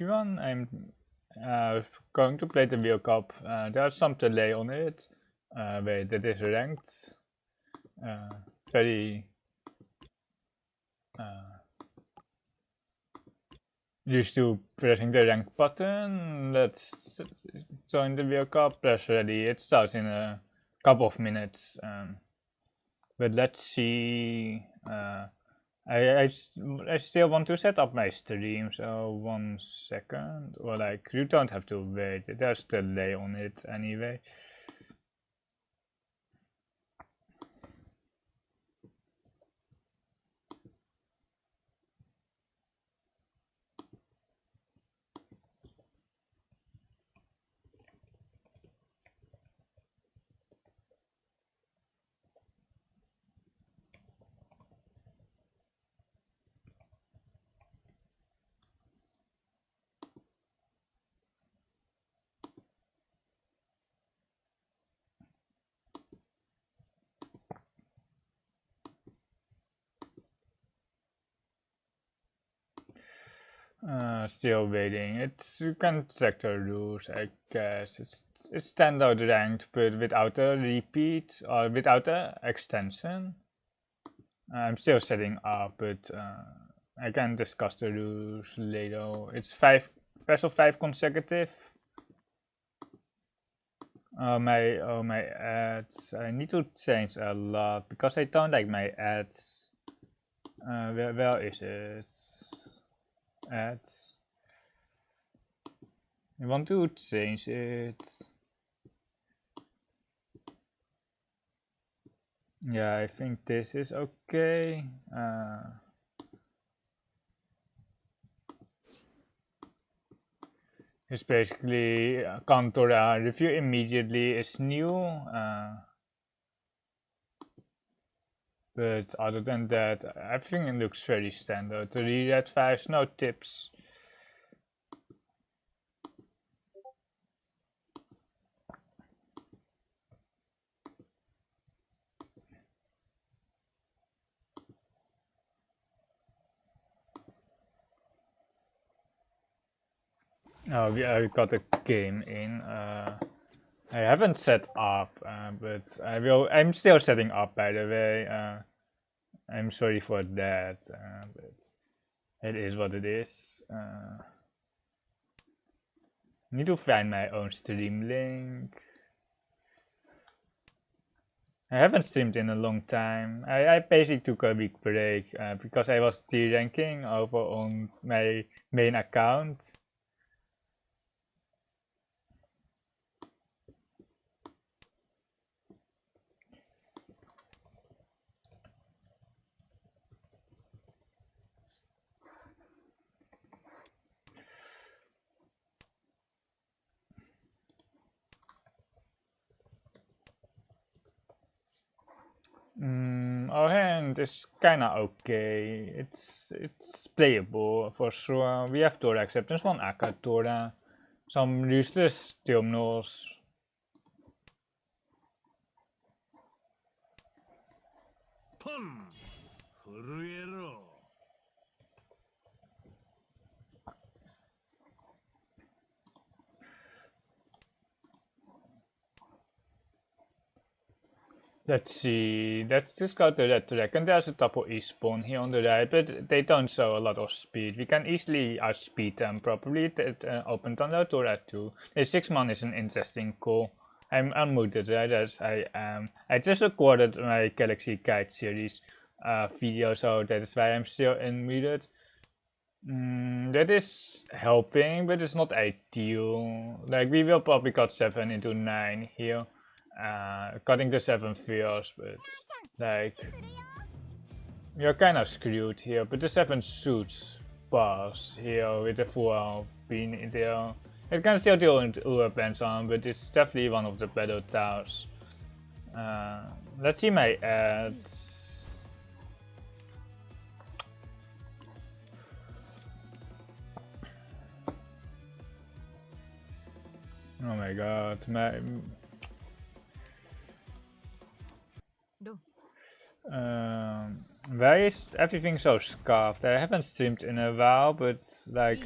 everyone. I'm going to play the Whale Cup. There's some delay on it. Wait, that is ranked. Very used to pressing the rank button. Let's join the Whale Cup. Press ready. It starts in a couple of minutes. But let's see. I still want to set up my stream, so 1 second. Or like, you don't have to wait. There's delay on it anyway. Still waiting. You can check the rules, I guess. It's standard ranked, but without a repeat or without a extension. I'm still setting up, but I can discuss the rules later. It's special 5 consecutive. Oh my ads. I need to change a lot because I don't like my ads. Where is it? Ads. I want to change it. Yeah, I think this is okay. It's basically counter review immediately is new. But other than that, everything looks very standard. The read files, no tips. Oh, we got a game in. I haven't set up, but I'm still setting up, by the way. I'm sorry for that, but it is what it is. Need to find my own stream link. I haven't streamed in a long time. I basically took a week break because I was D-ranking over on my main account. Our hand is kinda okay. It's playable for sure. We have Tora acceptance, 1 Akka Tora, some useless terminals. Let's see, let's just go to that track, and there's a double E-spawn here on the right, but they don't show a lot of speed. We can easily outspeed them properly. Open Thunder Tora 2. The 6-man is an interesting call. I'm unmuted, right? As I am. I just recorded my Galaxy Guide series video, so that is why I'm still unmuted. That is helping, but it's not ideal. Like, we will probably cut 7 into 9 here. Cutting the 7 feels, but like you're kind of screwed here. But the 7 shoots pass here with the full being in there. It can still do weapons on, but it's definitely one of the better towers. Let's see my ads. Oh my god, why is everything so scuffed? I haven't streamed in a while, but like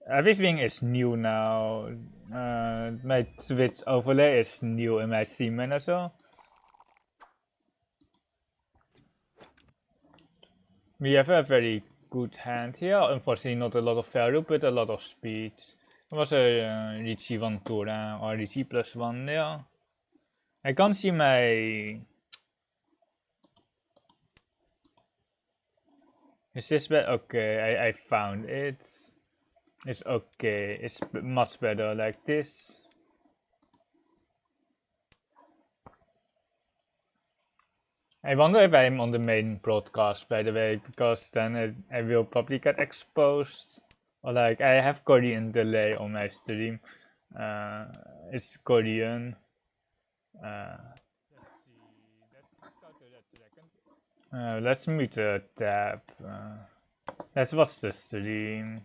Everything is new now. My Switch overlay is new in my Seaman as well. We have a very good hand here. Unfortunately, not a lot of value, but a lot of speed. It was a Ricci Ventura or Ricci +1 there. I can't see my... Is this better? Okay, I found it. It's okay. It's much better like this. I wonder if I'm on the main broadcast, by the way, because then I will probably get exposed. Or like, I have Korean delay on my stream. It's Korean. Let's mute the tab. Let's watch the stream.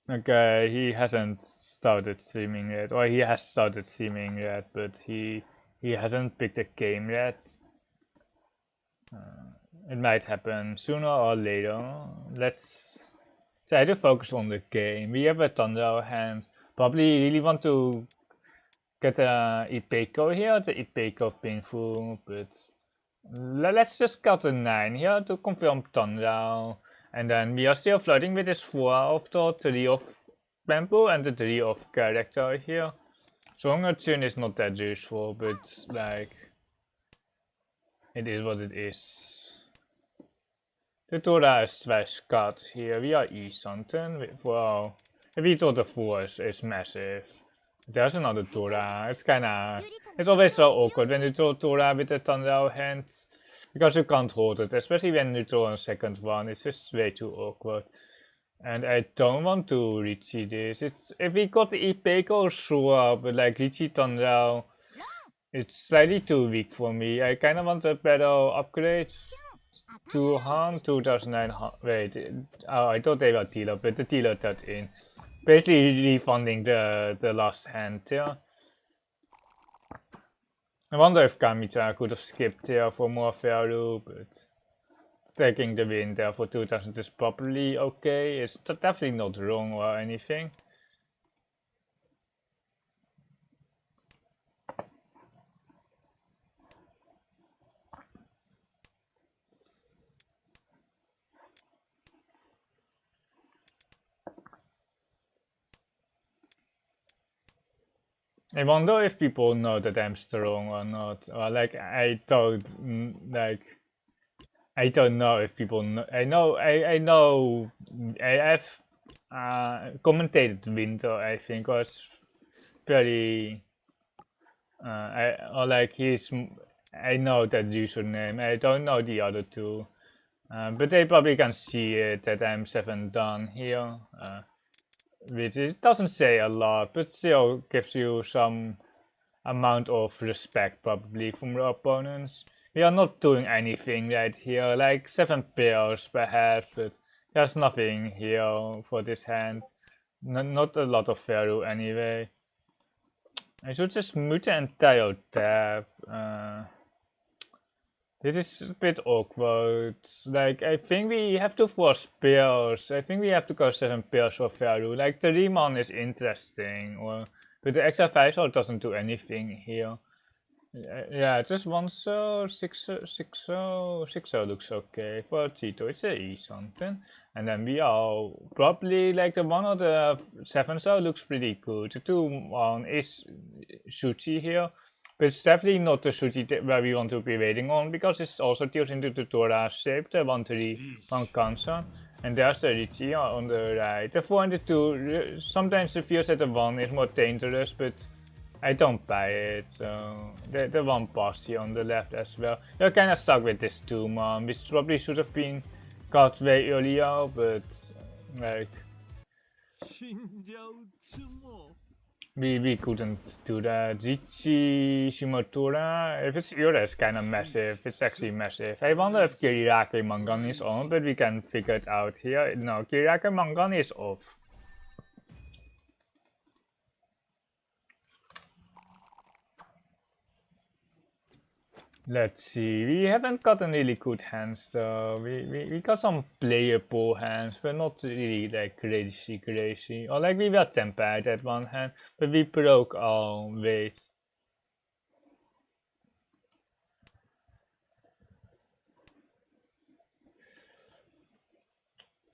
Okay, he hasn't started streaming yet, or he has started streaming yet, but he hasn't picked a game yet. It might happen sooner or later. Let's try to focus on the game. We have a Thunder hand. Probably really want to get a Ipeco here. The Ipeco painful, but let's just cut a 9 here to confirm Thunder. And then we are still flirting with this 4 of the 3 of bamboo and the 3 of character here. Stronger tune is not that useful, but like it is what it is. The Tora is slash cut here. We are E something. Wow. We thought the 4 is massive. There's another Tora. It's always so awkward when you throw Tora with a Thunder hand. Because you can't hold it, especially when you throw a second one. It's just way too awkward. And I don't want to Ricci this. If we got the Ipeco, sure, but like Ricci Thunder, it's slightly too weak for me. I kind of want a better upgrade. 2009. Wait, oh, I thought they were dealer, but the dealer got in. Basically refunding the last hand here. I wonder if Kamita could have skipped there for more value, but taking the win there for 2000 is probably okay. It's definitely not wrong or anything. I wonder if people know that I'm strong or not, or like I don't know if people know. I know I have commentated Winter. I think was very I know that username. I don't know the other two, but they probably can see it that I'm 7 done here. Which doesn't say a lot, but still gives you some amount of respect probably from your opponents. We are not doing anything right here, like 7 pairs perhaps, but there's nothing here for this hand. Not a lot of value anyway. I should just mute the entire tab. This is a bit awkward. Like, I think we have to force pairs. I think we have to go 7 pairs of value. Like, the Riemann is interesting, but the extra Visor doesn't do anything here. Yeah, just 1 so, 6 so, 6 so, 6 so looks okay. For Tito, it's a E something. And then we are probably like the 1 or the 7 so looks pretty good. The 2-1 is Shuchi here. But it's definitely not the Shuchi where we want to be waiting on, because it also deals into the Tora shape, the 1-3, 1 Kansan. And there's the Ricci on the right. The 4 and the 2, sometimes it feels that the 1 is more dangerous, but I don't buy it. So the 1 pass here on the left as well. You're kind of stuck with this 2-man, which probably should have been got way earlier, but like... We couldn't do that. Ricci Shimotora, if it's Ura, it's kind of massive. It's actually massive. I wonder if Kirirake Mangan is on, but we can figure it out here. No, Kirirake Mangan is off. Let's see, we haven't gotten really good hands though. We got some playable hands, but not really like crazy. Or like we were tempered at one hand, but we broke our weight.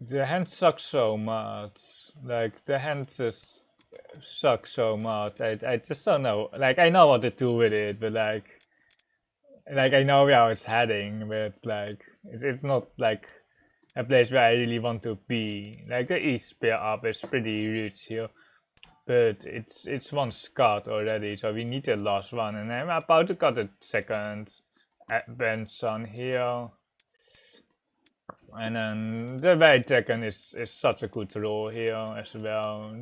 The hand sucks so much. Like the hand just sucks so much. I just don't know. Like I know what to do with it, but like I know where it's heading, but like it's not like a place where I really want to be. Like the east spear up is pretty rich here, but it's one scut already, so we need the last one, and I'm about to cut the second bench on here. And then the white dragon is such a good roll here as well,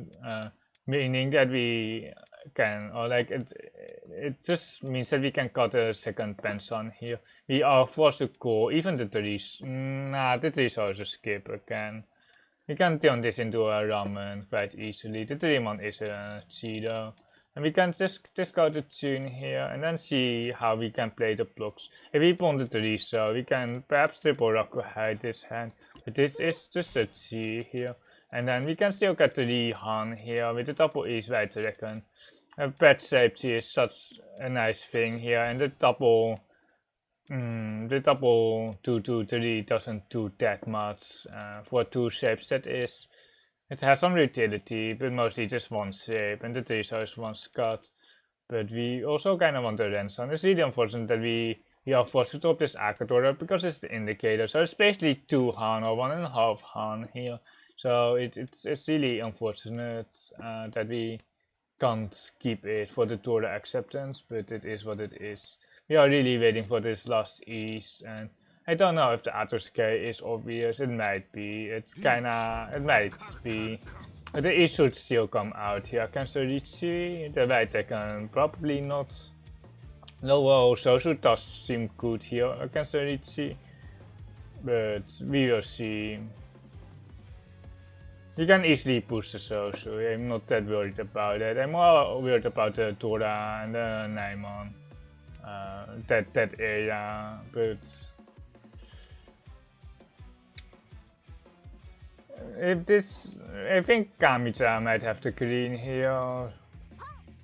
meaning that we can, or like it just means that we can cut a second pension here. We are forced to go, even the trees, nah, the trees are also skip again. We can turn this into a ramen quite easily. The tree one is a cheater. And we can just go to tune here and then see how we can play the blocks. If we pond the tree, so we can perhaps triple rock hide this hand. But this is just a G here. And then we can still get the Han here with the double east white dragon. A pet shape G is such a nice thing here, and the double 2-2-3 doesn't do that much for two shapes. That is. It has some utility, but mostly just one shape, and the tree is one cut. But we also kind of want the Renson. It's really unfortunate that we are forced to drop this Akatora because it's the indicator. So it's basically 2 Han or 1.5 Han here. So it's really unfortunate that we can't keep it for the Tora acceptance, but it is what it is. We are really waiting for this last East, and I don't know if the Atoscale is obvious. It might be. It might be. But the East should still come out here. Can Sorichi? The right second, probably not. No, well, Sosu does seem good here against Sorichi, but we will see. You can easily push the Sosu. I'm not that worried about it. I'm more worried about the Tora and the Naimon. That area, but if this, I think Kamicha might have the green here.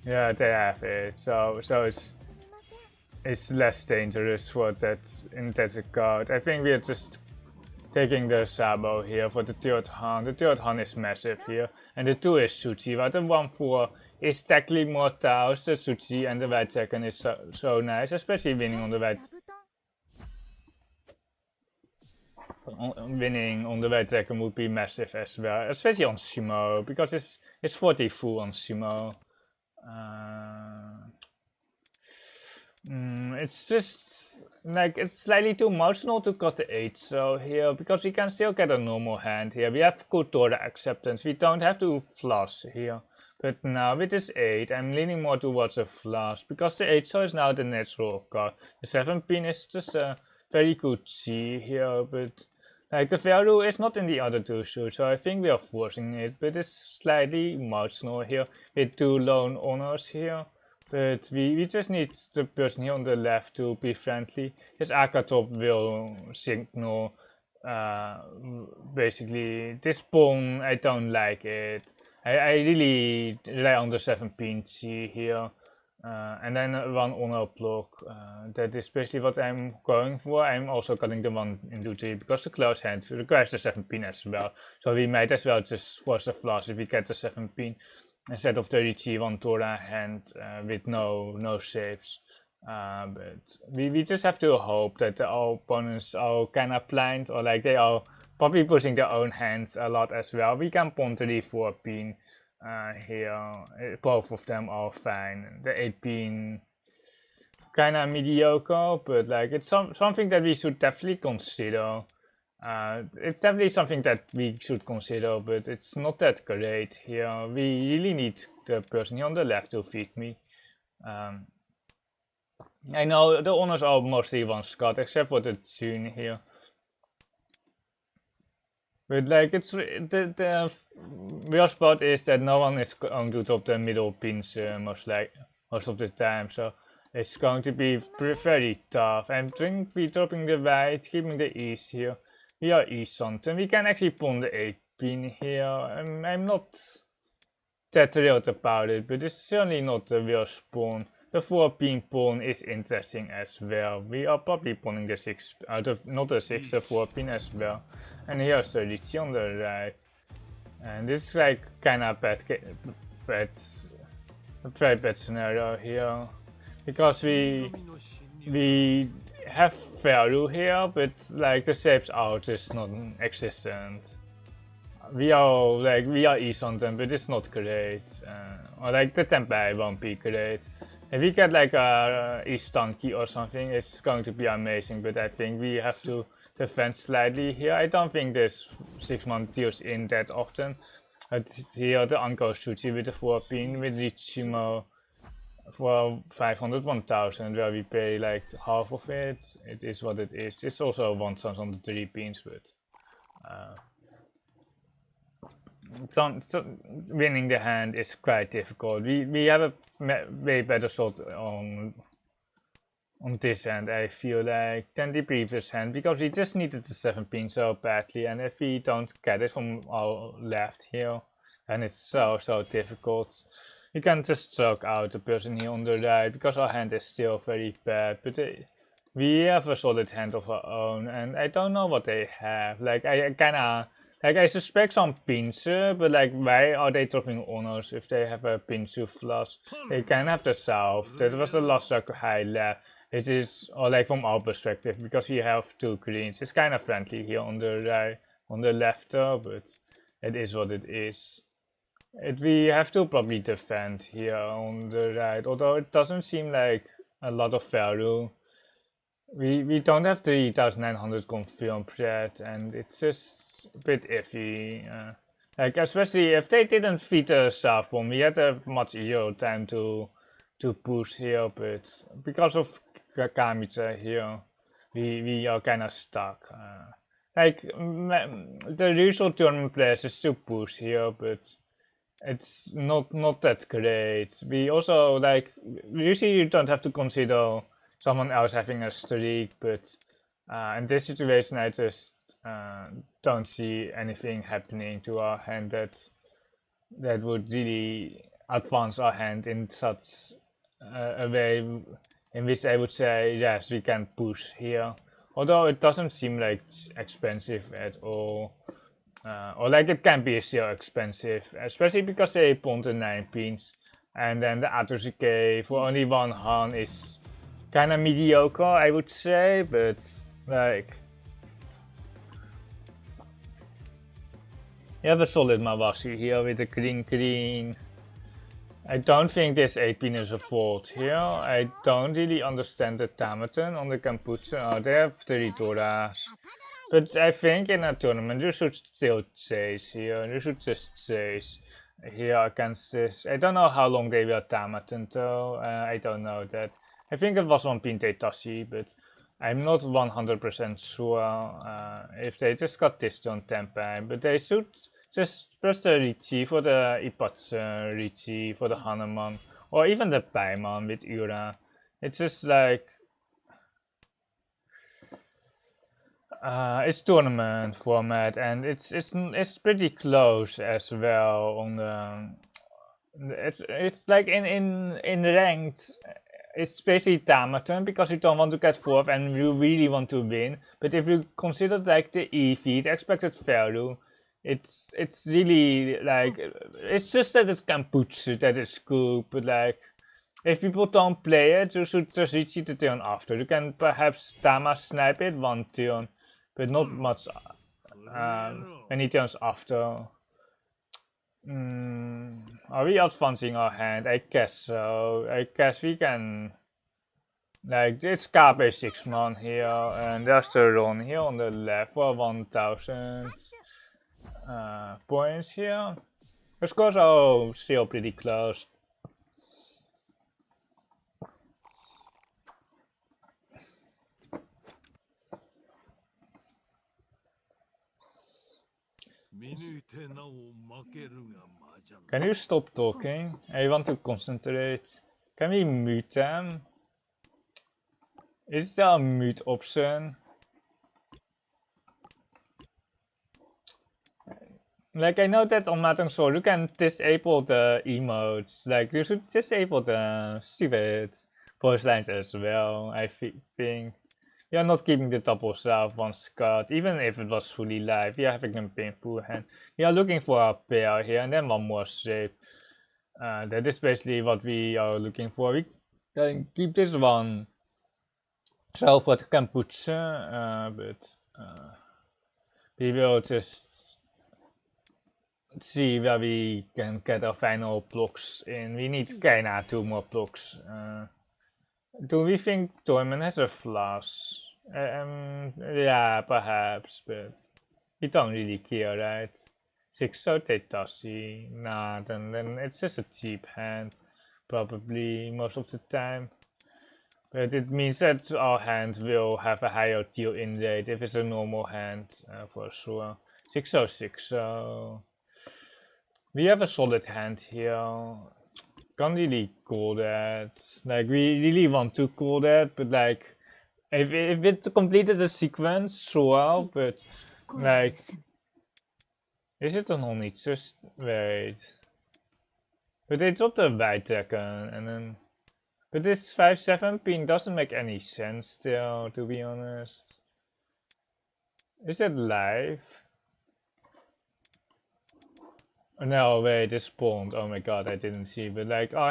Yeah, they have it, so it's less dangerous for that in that regard. I think we're just taking the Sabo here for the third Han. The third Han is massive here, and the 2 is Suchi, but the 1-4 is technically more Taos, the Suchi, and the white second is so nice, especially winning on the white. Winning on the white second would be massive as well, especially on Shimo, because it's 40 full on Shimo. It's just like it's slightly too much not to cut the 8 so here, because we can still get a normal hand here. We have good Tora acceptance, we don't have to flush here. But now with this 8, I'm leaning more towards a flush, because the 8 so is now the natural card. The 7 pin is just a very good G here, but like the value is not in the other 2 suits, so I think we are forcing it, but it's slightly marginal here with 2 lone honors here. But we just need the person here on the left to be friendly. His Akatop will signal basically this pawn. I don't like it. I really rely on the 7 pin C here. And then one honor block. That is basically what I'm going for. I'm also cutting the 1 into 3 because the close hand requires the 7 pin as well. So we might as well just force a flush if we get the 7 pin. Instead of the G1 Tora hand with no shapes. But we just have to hope that the opponents are kinda blind, or like they are probably pushing their own hands a lot as well. We can pawn 3-4 pin here. Both of them are fine. The 8 pin kinda mediocre, but like it's something that we should definitely consider. It's definitely something that we should consider, but it's not that great here. We really need the person here on the left to feed me. I know the honors are mostly one Scott, except for the tune here. But like it's the real spot is that no one is going to top the middle pins most of the time, so It's going to be very tough. I think we're dropping the white, keeping the east here. We are east something. We can actually pawn the 8 pin here. I'm not that thrilled about it, but it's certainly not the worst pawn. The 4 pin pawn is interesting as well. We are probably pawning the 6, not the 6, the 4 pin as well. And here's the Ricci on the right. And this is like kinda a very bad scenario here. Because we have value here, but like the shapes out is not existent. We are east on them, but it's not great. Or like the tempo won't be great. If we get like a east donkey or something, it's going to be amazing. But I think we have to defend slightly here. I don't think this 6-month deals in that often. But here the Uncle Sushi with the 4 pin with Richimo for 500, 1000, where we pay like half of it. It is what it is. It's also 1000 on the 3 pins, but so winning the hand is quite difficult. We have a way better shot on this hand, I feel like, than the previous hand, because we just needed the 7 pin so badly, and if we don't get it from our left here, then it's so difficult. We can just choke out the person here on the right, because our hand is still very bad, but we have a solid hand of our own, and I don't know what they have. Like, I suspect some pincer, but like, why are they dropping honors if they have a pincer flush? They can have the south. That was the last high left. It is, or like from our perspective, because we have 2 greens. It's kind of friendly here on the right, on the left though, but it is what it is. We have to probably defend here on the right, although it doesn't seem like a lot of value. We don't have 3900 confirmed yet, and it's just a bit iffy. Like, especially if they didn't feed the south bomb, we had a much easier time to push here, but because of Kakamitsa here, we are kind of stuck. Like, the usual tournament players is to push here, but it's not that great. We also, like, usually you don't have to consider someone else having a streak, but in this situation I just don't see anything happening to our hand that would really advance our hand in such a way in which I would say, yes, we can push here. Although it doesn't seem like it's expensive at all. Or like it can be still expensive, especially because they pawned the 9 pins. And then the Atosuke for only 1 Han is kind of mediocre, I would say, but like, you have a solid Mawashi here with the green. I don't think this 8 pin is a fault here. I don't really understand the Tamaton on the Kampuche. Oh, they have 3 Doras. But I think in a tournament you should still chase here. You should just chase here against this. I don't know how long they will Tamaton though. I don't know that. I think it was 1 pin Tashi, but I'm not 100% sure if they just got this on Tempai. But they should just press the Ricci for the Ipatsu, Ricci for the Hanuman, or even the Paiman with Ura. It's just like, it's tournament format, and it's pretty close as well on the. It's like in ranked. It's basically Tamaton because you don't want to get 4th and you really want to win. But if you consider like the EV, the expected value, it's really like, it's just that it's Kampuche that is cool, but like, if people don't play it, you should just reach the turn after. You can perhaps Tama snipe it 1 turn, but not much many turns after. Are we advancing our hand? I guess so. I guess we can. Like, it's Kabe 6-man here, and there's the run here on the left for 1000 points here. The scores are still pretty close. Can you stop talking? I want to concentrate. Can we mute them? Is there a mute option? Like, I know that on Matang Sword you can disable the emotes. Like, you should disable the stupid voice lines as well, I think. We are not keeping the double south one Scott, even if it was fully live. We are having a painful hand. We are looking for a pair here and then one more shape. That is basically what we are looking for. We can keep this one so for the kombucha, but we will just see where we can get our final blocks in. We need kinda 2 more blocks. Do we think Dorman has a flash? Yeah, perhaps, but we don't really care, right? 6 does he? Nah, then it's just a cheap hand, probably most of the time. But it means that our hand will have a higher deal in rate if it's a normal hand, for sure. 6 we have a solid hand here. Can't really call that. Like, we really want to call that, but like, if it completed the sequence, sure, but like, is it an only just wait? But they dropped a white dragon and then, but this 5/7 ping doesn't make any sense still, to be honest. Is it live? No, wait, it spawned. Oh my god, I didn't see. But like, oh,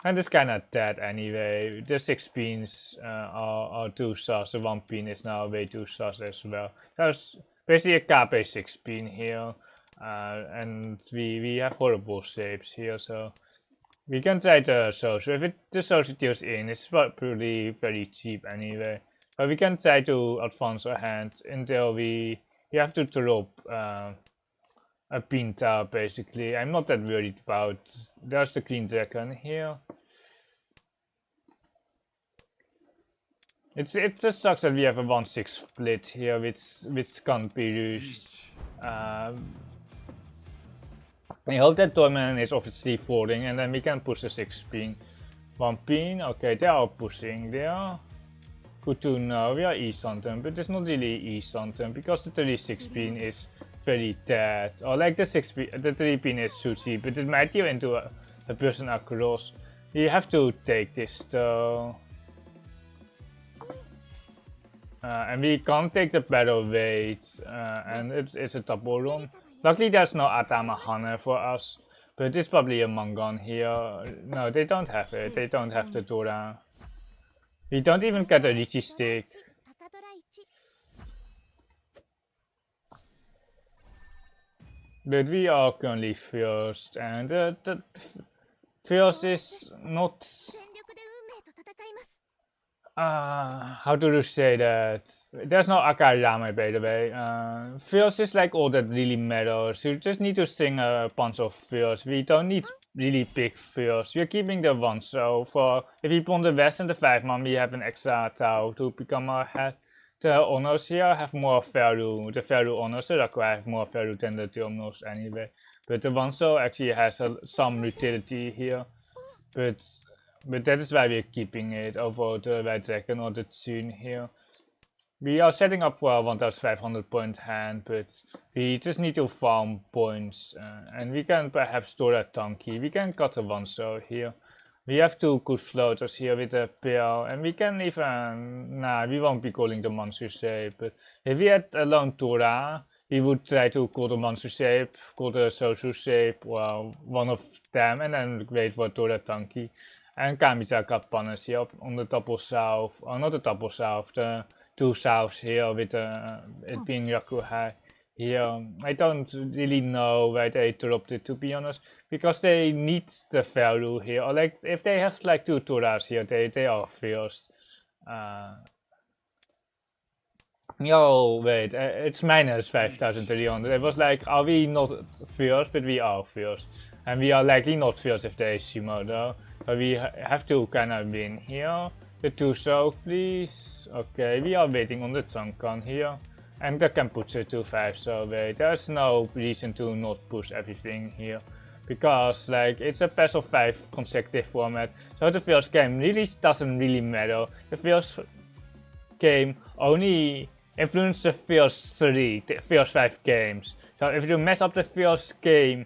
hand is kind of dead anyway. The 6 pins are 2 stars. The 1 pin is now way 2 stars as well. There's basically a KP 6 pin here. And we have horrible shapes here, so we can try the social. If the social deals in, it's probably very cheap anyway. But we can try to advance our hand until we have to drop a pinta basically. I'm not that worried about. There's the green dragon here. It just sucks that we have a 1/6 split here, which can't be used. I hope that Dorman is obviously folding, and then we can push the 6 pin. 1 pin, okay, they are pushing there. Good to know, we are east on them, but it's not really east on them because the 36 pin is very dead. Or like the 3 pin is sushi, but it might go into a person across. You have to take this though. And we can't take the battle weight, and it's a double run. Luckily there's no Atama Hana for us, but it's probably a Mangon here. No, they don't have it, they don't have the Dora. We don't even get a Richie stick. But we are currently first, and the first is not... how do you say that? There's no Akarame, by the way. First is like all that really matters. You just need to sing a bunch of firsts. We don't need really big firsts. We're keeping the one, so for if we put the West and the 5-man, we have an extra Tau to become our head. The honors here have more value. The value honors have more value than the terminals anyway. But the one so actually has some utility here. But that is why we're keeping it over the White Dragon or the Tsun here. We are setting up for a 1500 point hand, but we just need to farm points. And we can perhaps store a Tanky. We can cut a one so here. We have 2 good floaters here with a pair, and we can even... Nah, we won't be calling the Mansu shape, but if we had a lone Tora, we would try to call the Mansu shape, call the Sosu shape, or one of them, and then wait for Tora Tanky. And Kamizaka Panas here on the double south, or not the double south, the 2 souths here with it being Yakuhai here. I don't really know why they dropped it, to be honest, because they need the value here. Or like if they have like 2 Toras here, they are first. Yo, wait, it's minus 5300. It was like, are we not first? But we are first. And we are likely not first if there is Shimoda. But we have to kind of win here. The 2 so, please. Okay, we are waiting on the Chunkan here. And the Kombucha 2-5 so wait. There's no reason to not push everything here. Because like it's a best of 5 consecutive format. So the first game really doesn't really matter. The first game only influence the first 5 games. So if you mess up the first game,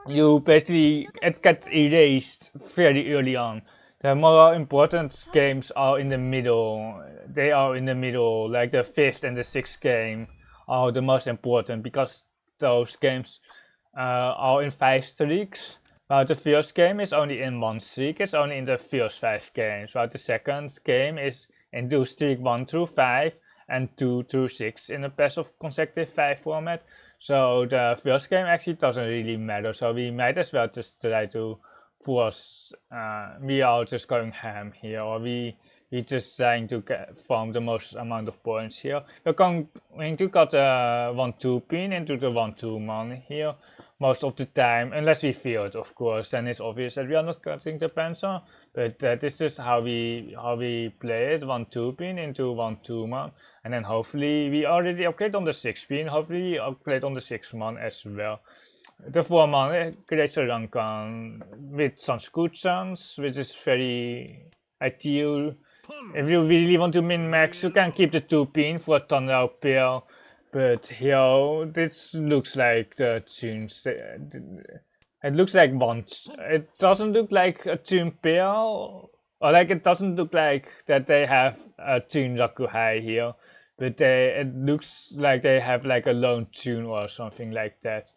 you basically it gets erased very early on. The more important games are in the middle. They are in the middle, like the 5th and the 6th game are the most important because those games are in 5 streaks. While the first game is only in 1 streak, it's only in the first 5 games. While the second game is in streak 1 through 5 and 2 through 6 in a passive consecutive 5 format. So the first game actually doesn't really matter, so we might as well just try to force, we are just going ham here, or we just trying to farm the most amount of points here. We're going to cut a 1-2 pin into the 1-2 mon here most of the time, unless we fear it, of course, then it's obvious that we are not cutting the panzer, but that is just how we play it, 1-2 pin into 1-2 mon, and then hopefully we already upgrade on the 6 pin, hopefully we upgrade on the 6 mon as well. The 4 mon creates a run con with some good chance, which is very ideal. If you really want to min-max, you can keep the 2 pin for a Thunder Pair, but here, this looks like the tunes. It looks like one. It doesn't look like a tune pair, or like it doesn't look like that they have a tune Rakuhai here, but it looks like they have like a lone tune or something like that.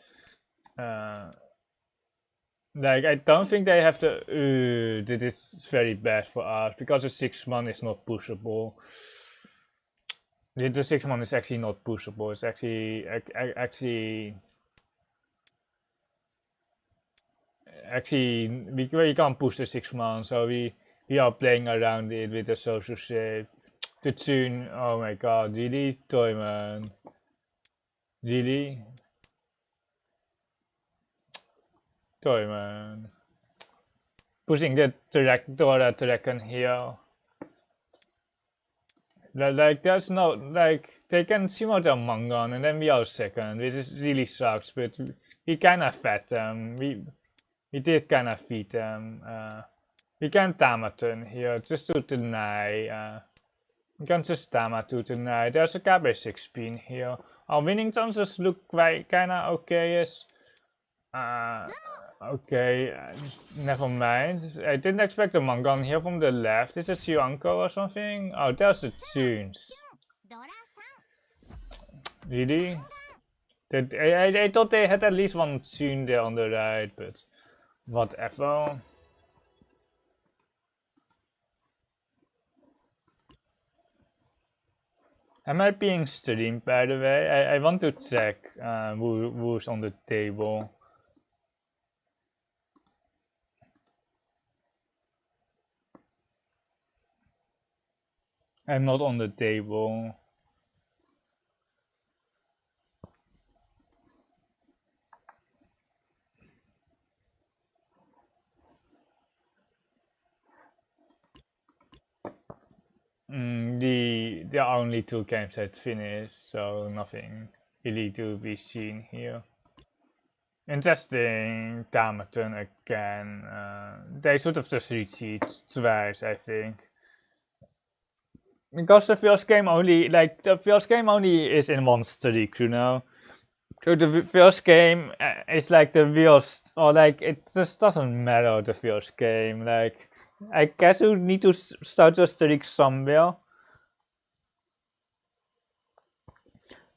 Like I don't think they have the. This is very bad for us because the 6 mon is not pushable. The 6 mon is actually not pushable. It's actually we can't push the 6 mon, so we are playing around it with the social shape. The tune, oh my god, really, Toyman, really, Toyman, pushing the Dora Dragon here. Like there's no, like they can sumo the Mongon and then we are second, which is really sucks, but we kinda fed them. We did kinda feed them. We can Tamaton here just to deny. We can just Tama to deny. There's a KB 6 pin here. Our winning chances look quite kinda okay-ish. Okay, never mind. I didn't expect a Mongon here from the left. Is it Yuanko or something? Oh, there's the tunes. Really? I thought they had at least one tune there on the right, but whatever. Am I being streamed, by the way? I want to check who's on the table. I'm not on the table. There are only 2 games that finished, so nothing really to be seen here. Interesting, Damaton again. They should have just retreated twice, I think. Because the first game only is in 1 streak, you know. So the first game is like the worst, or like it just doesn't matter the first game. Like I guess you need to start your streak somewhere.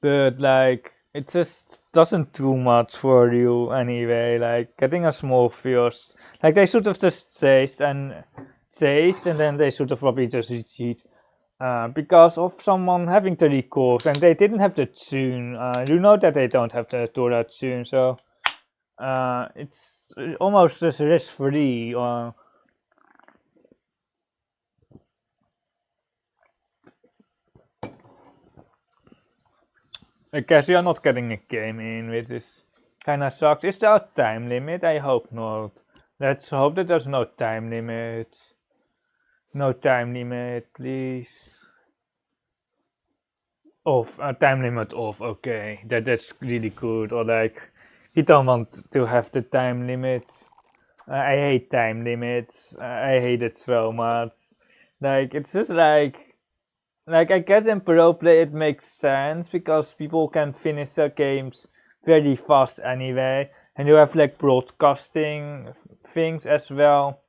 But like it just doesn't do much for you anyway. Like getting a small first, like they should have just chased and then they should have probably just retreat. Because of someone having the recalls and they didn't have the tune. You know that they don't have the Dora tune, so it's almost just risk free. I guess we are not getting a game in, which is kinda sucks. Is there a time limit? I hope not. Let's hope that there's no time limit. No time limit, please. Off, time limit off, okay. That's really good. Or like, you don't want to have the time limit. I hate time limits. I hate it so much. Like it's just like I guess in pro play it makes sense because people can finish their games very fast anyway, and you have like broadcasting things as well.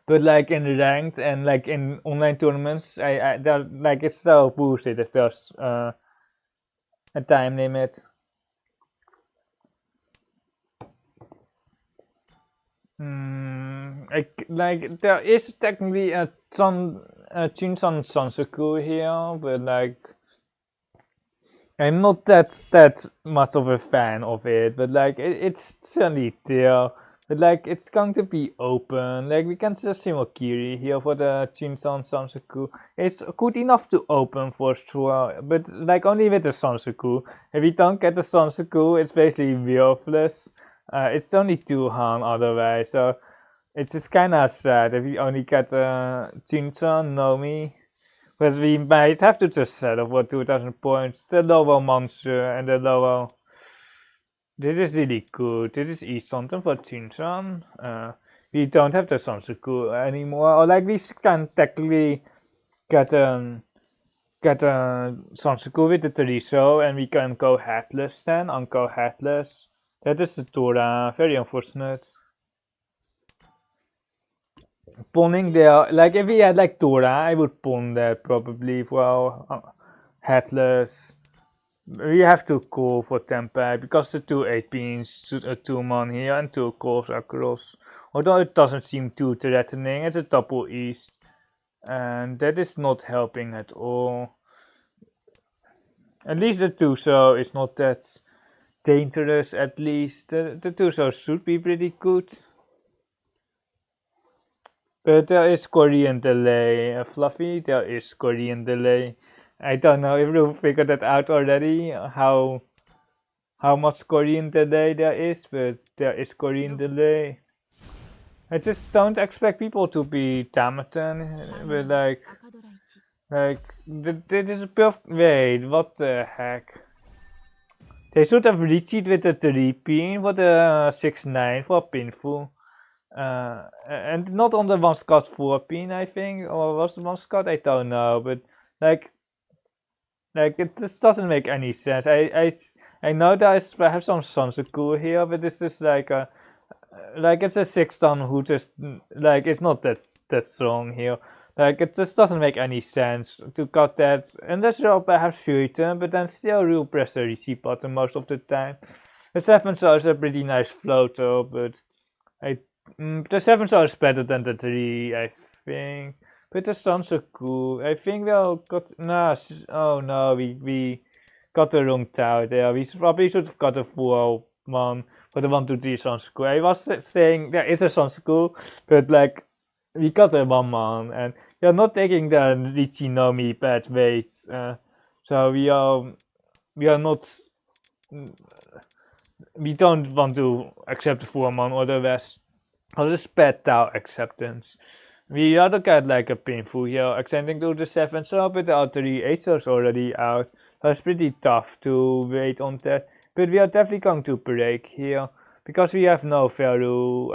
But like in ranked and like in online tournaments, like it's so bullshit if there's a time limit. Like there is technically a Chinsan Sansaku here, but like I'm not that much of a fan of it. But like it's certainly there. But like it's going to be open. Like we can just see Mokiri here for the Chinsan Sansaku. It's good enough to open for sure, but like only with the Sansaku. If we don't get the Sansaku, it's basically worthless. It's only 2 Han otherwise, so it's just kind of sad if we only get Chinsan, Nomi. But we might have to just settle for 2000 points. The lower monster and the lower. This is really good. This is East something for Chinsan. We don't have the Sansaku anymore. Or like we can technically get Sansaku with the Teriso and we can go headless then. Unco headless. That is the Tora. Very unfortunate. Pawning there, like if we had like Tora, I would pawn that probably for our headless. We have to call for Tempe because the 2 18s, a 2-man here and 2 calls across. Although it doesn't seem too threatening, it's a double east. And that is not helping at all. At least the Tuso is not that dangerous, at least. The Tuso should be pretty good. But there is Korean delay, Fluffy. There is Korean delay. I don't know if you figured that out already. How much Korean delay there is, but there is Korean delay. I just don't expect people to be Tamaton, but this is perfect. Wait, what the heck? They should have reached it with a 3-pin for the 6-9 for Pinful. And not on the one Scott 4-pin, I think, or was the one Scott? I don't know, but like it just doesn't make any sense. I know there's perhaps some Sansaku here, but this is like it's a 6-ton who just like it's not that strong here. Like it just doesn't make any sense to cut that unless you're perhaps shooting, but then still real press the receipt button most of the time. The 7-star is a pretty nice floater, but the 7-star is better than the 3, I think. But the Sansaku, I think we all got oh no, we got the wrong tower there. We probably should have got a 4-1 for the 1-2-3 Sansaku. I was saying there is a Sansaku, but like we got a 1-man and we are not taking the Richinomi bad weights. So we are not. We don't want to accept the 4-man or the rest. Or the bad Tau acceptance. We rather get like a painful here, extending to the 7 so but the 3 8 is already out. So it's pretty tough to wait on that. But we are definitely going to break here. Because we have no value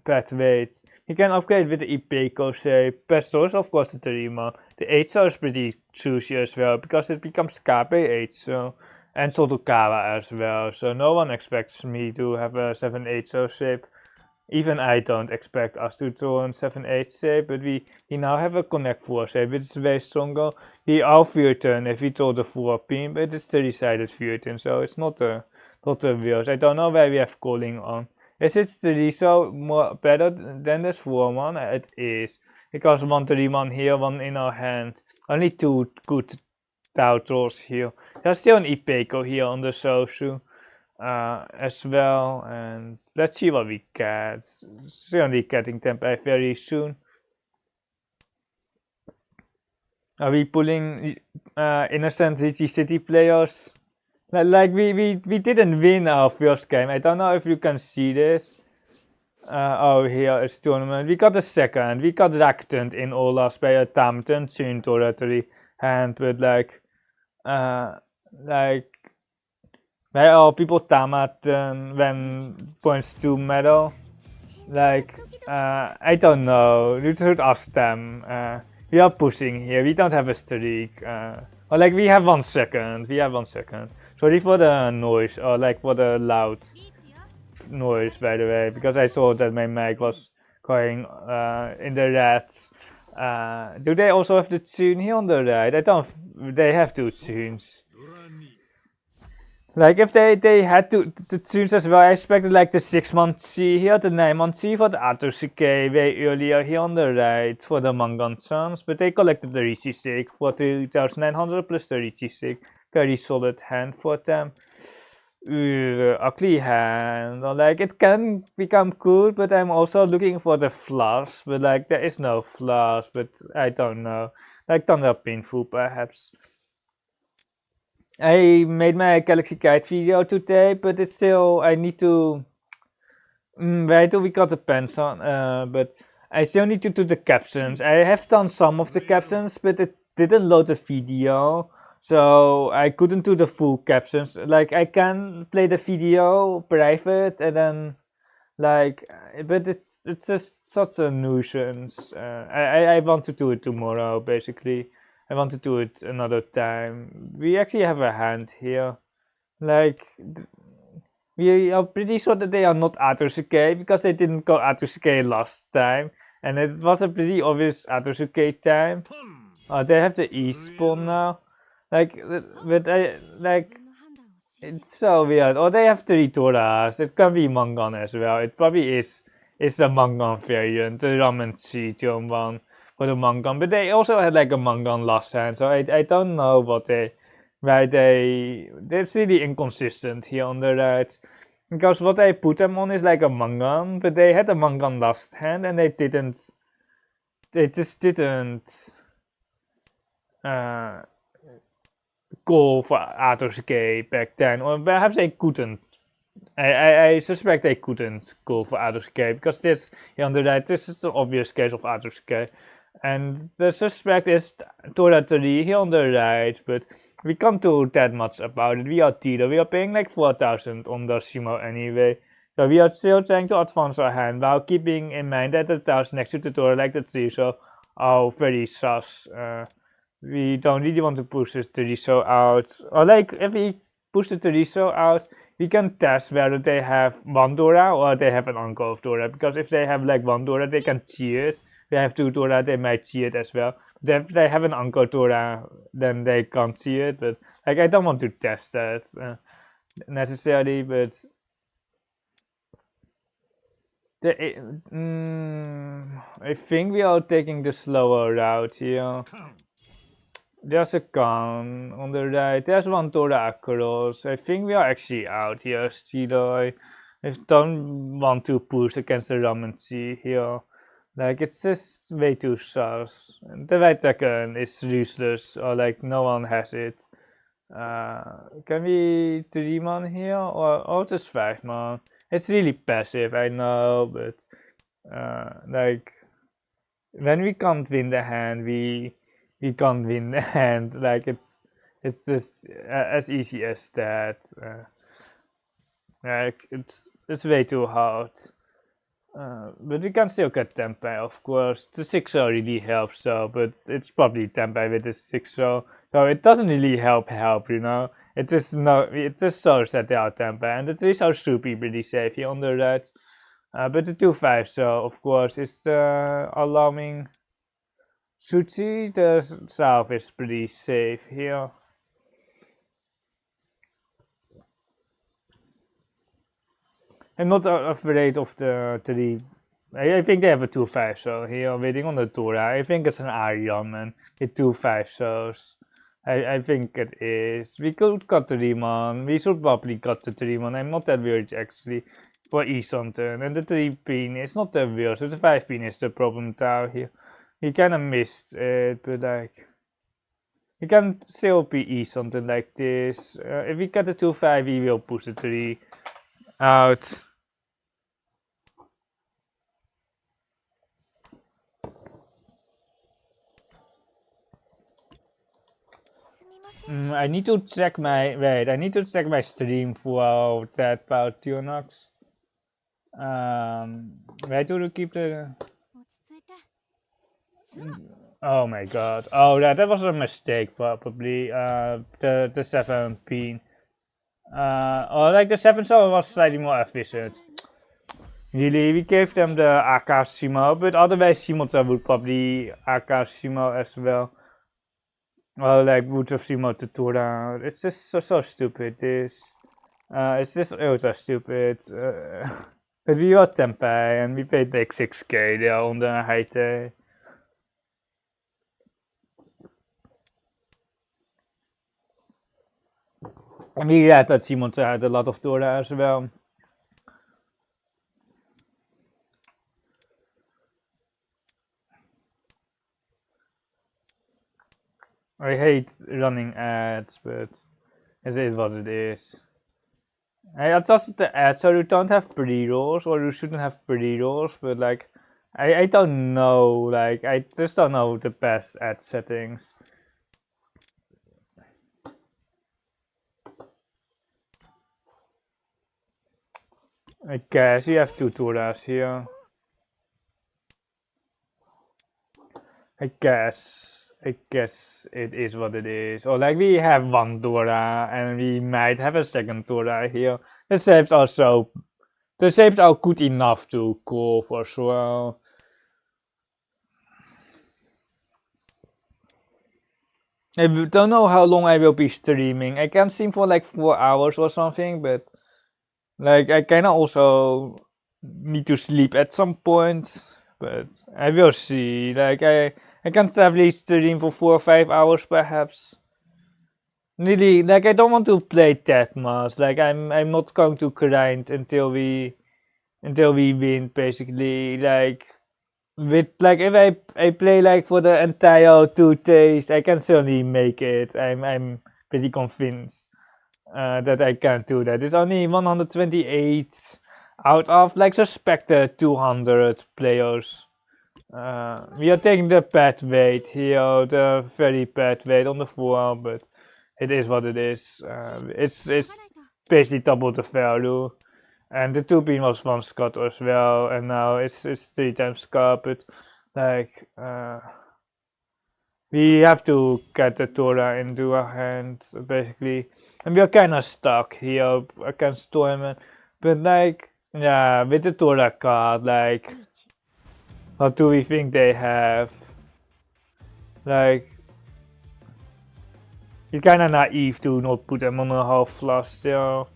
pet weights. We can upgrade with the Ipeco shape. Best source of course the 3-man. The 8 is pretty juicy as well because it becomes KB 8 so and Sotokawa as well. So no one expects me to have a 7-8 shape. Even I don't expect us to draw a 7-8 shape, but we now have a connect 4 shape, which is way stronger. We are Vuurten if we draw the 4-pin, but it's 3-sided Vuurten, so it's not the worst. I don't know where we have calling on. Is it 3 so more better than this 4-1? It is. Because 1-3-1 here, 1 in our hand. Only 2 good Tau draws here. There's still an Ipeco here on the Sosu. As well, and let's see what we get. Certainly getting Tempe very soon. Are we pulling innocent ZG City players? Like we didn't win our first game. I don't know if you can see this. Oh, here is tournament. We got a second. We got Reactant in Olas by a Tamton soon territory hand, but like well, people tamat when points to medal. Like I don't know. You should ask them. We are pushing here. We don't have a streak. Or like we have 1 second. We have 1 second. Sorry for the noise, or like for the loud noise, by the way, because I saw that my mic was going in the red. Do they also have the tune here on the right? I don't. They have 2 tunes. Like if they had the tunes as well, I expected like the 6-month C here, the 9-month C for the Atosuke way earlier here on the right for the Mangan Suns, but they collected the Richisig for 2900 plus the Richisig. Very solid hand for them. Ugly hand. Like it can become cool, but I'm also looking for the flash, but like there is no flash, but I don't know. Like Thunder Painful perhaps. I made my Galaxy Guide video today, but it's still, I need to wait till we got the pens on, but I still need to do the captions. I have done some of the captions, but it didn't load the video, so I couldn't do the full captions. Like I can play the video private and then like, but it's just such a nuisance. I want to do it tomorrow basically. I want to do it another time. We actually have a hand here. Like, we are pretty sure that they are not Atosuke because they didn't go Atosuke last time. And it was a pretty obvious Atosuke time. They have the E spawn now. Like, but I, like, it's so weird. Or they have 3 Toras. It can be Mangan as well. It probably is the Mangan variant, the Ramen C turn 1 for the Mangan. But they also had like a Mangan last hand, so I don't know why it's really inconsistent here on the right. Because what I put them on is like a Mangan, but they had a Mangan last hand and they just didn't go for Atosuke back then, or perhaps they couldn't. I suspect they couldn't go for Atosuke because this here on the right, this is the obvious case of Atosuke, and the suspect is Tora 3 here on the right, but we can't do that much about it. We are Tito, we are paying like 4000 on the Shimo anyway, so we are still trying to advance our hand while keeping in mind that the tiles next to the Tora like the 3 so are very sus. We don't really want to push the Teriso out, or like if we push the Teriso out, we can test whether they have 1 Dora or they have an uncle of Dora, because if they have like 1 Dora they can cheer it, they have 2 Dora they might cheer it as well, but if they have an uncle Dora then they can't see it, but like I don't want to test that necessarily, but I think we are taking the slower route here. There's a gun on the right. There's 1 Tora across. I think we are actually out here, Steedoy. I don't want to push against the Ramen Sea here. Like, it's just way too south. The right second is useless, or like no one has it. Can we 3-man here, or just 5-man? It's really passive, I know, but like when we can't win the hand, we can't win the hand. Like it's just as easy as that. Like it's way too hard. But we can still get Tempe, of course. The 6-0 really helps, so, but it's probably Tempe with the 6-0. So it doesn't really help, you know. It just shows that they are Tempe, and the 3-0 should be pretty safe here on the right. But the 2-5, so of course, is alarming. Suchi, the south is pretty safe here. I'm not afraid of the 3. I think they have a 2-5 so here waiting on the Tora. I think it's an Aryan and with 2-5 shows. I think it is. We could cut the Riemann. We should probably cut the Riemann. I'm not that worried actually for Easonton. And the 3-pin is not that weird. So the 5-pin is the problem down here. We kinda missed it, but like we can still be something like this. If we get the 2-5, we will push the 3 out. I need to check my stream for that about Tionox. Where to keep the... Oh my god. Oh, that was a mistake, probably. The 7 pin. Or like the 7 cell was slightly more efficient. Really, we gave them the AK Simo, but otherwise Simota would probably AK Simo as well. Or like would have Simo to Tora. It's just so stupid, this. It's just ultra stupid. But we were Tempai and we paid like 6k there on the Haite. And we had that Simota had a lot of Tora as well. I hate running ads, but it is what it is. I adjusted the ads so you don't have pre-rolls, or you shouldn't have pre-rolls, but like, I don't know, like, I just don't know the best ad settings. I guess you have 2 Toras here. I guess it is what it is. Or like we have 1 Tora and we might have a second Tora here. The shapes are good enough to call for sure. I don't know how long I will be streaming. I can stream for like 4 hours or something, but like I kinda also need to sleep at some point. But I will see. Like I can safely stream for 4 or 5 hours perhaps. Really, like I don't want to play that much. Like I'm not going to grind until we win basically. Like with like if I play like for the entire 2 days, I can certainly make it. I'm pretty convinced that I can do that. It's only 128 out of like suspected 200 players. We are taking the bad weight here, the very bad weight on the floor, but it is what it is. It's basically double the value. And the 2-pin was 1 Scott as well, and now it's 3 times Scott, but like we have to get the Tora into our hand basically. And we are kinda stuck here against Toyman. But like yeah, with the Tora card, like what do we think they have? Like it's kinda naive to not put them on a half flush still.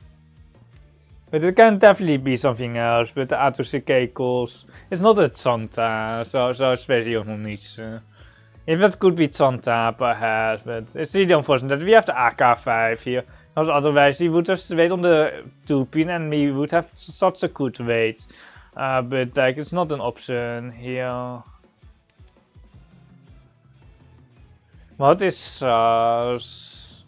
But it can definitely be something else, but the Atsushike calls. It's not a Tsanta, so it's very niche. If it could be Tsanta, perhaps, but it's really unfortunate that we have the AK5 here. Because otherwise he would have wait on the 2-pin and we would have such a good weight. But like it's not an option here. What is SAS?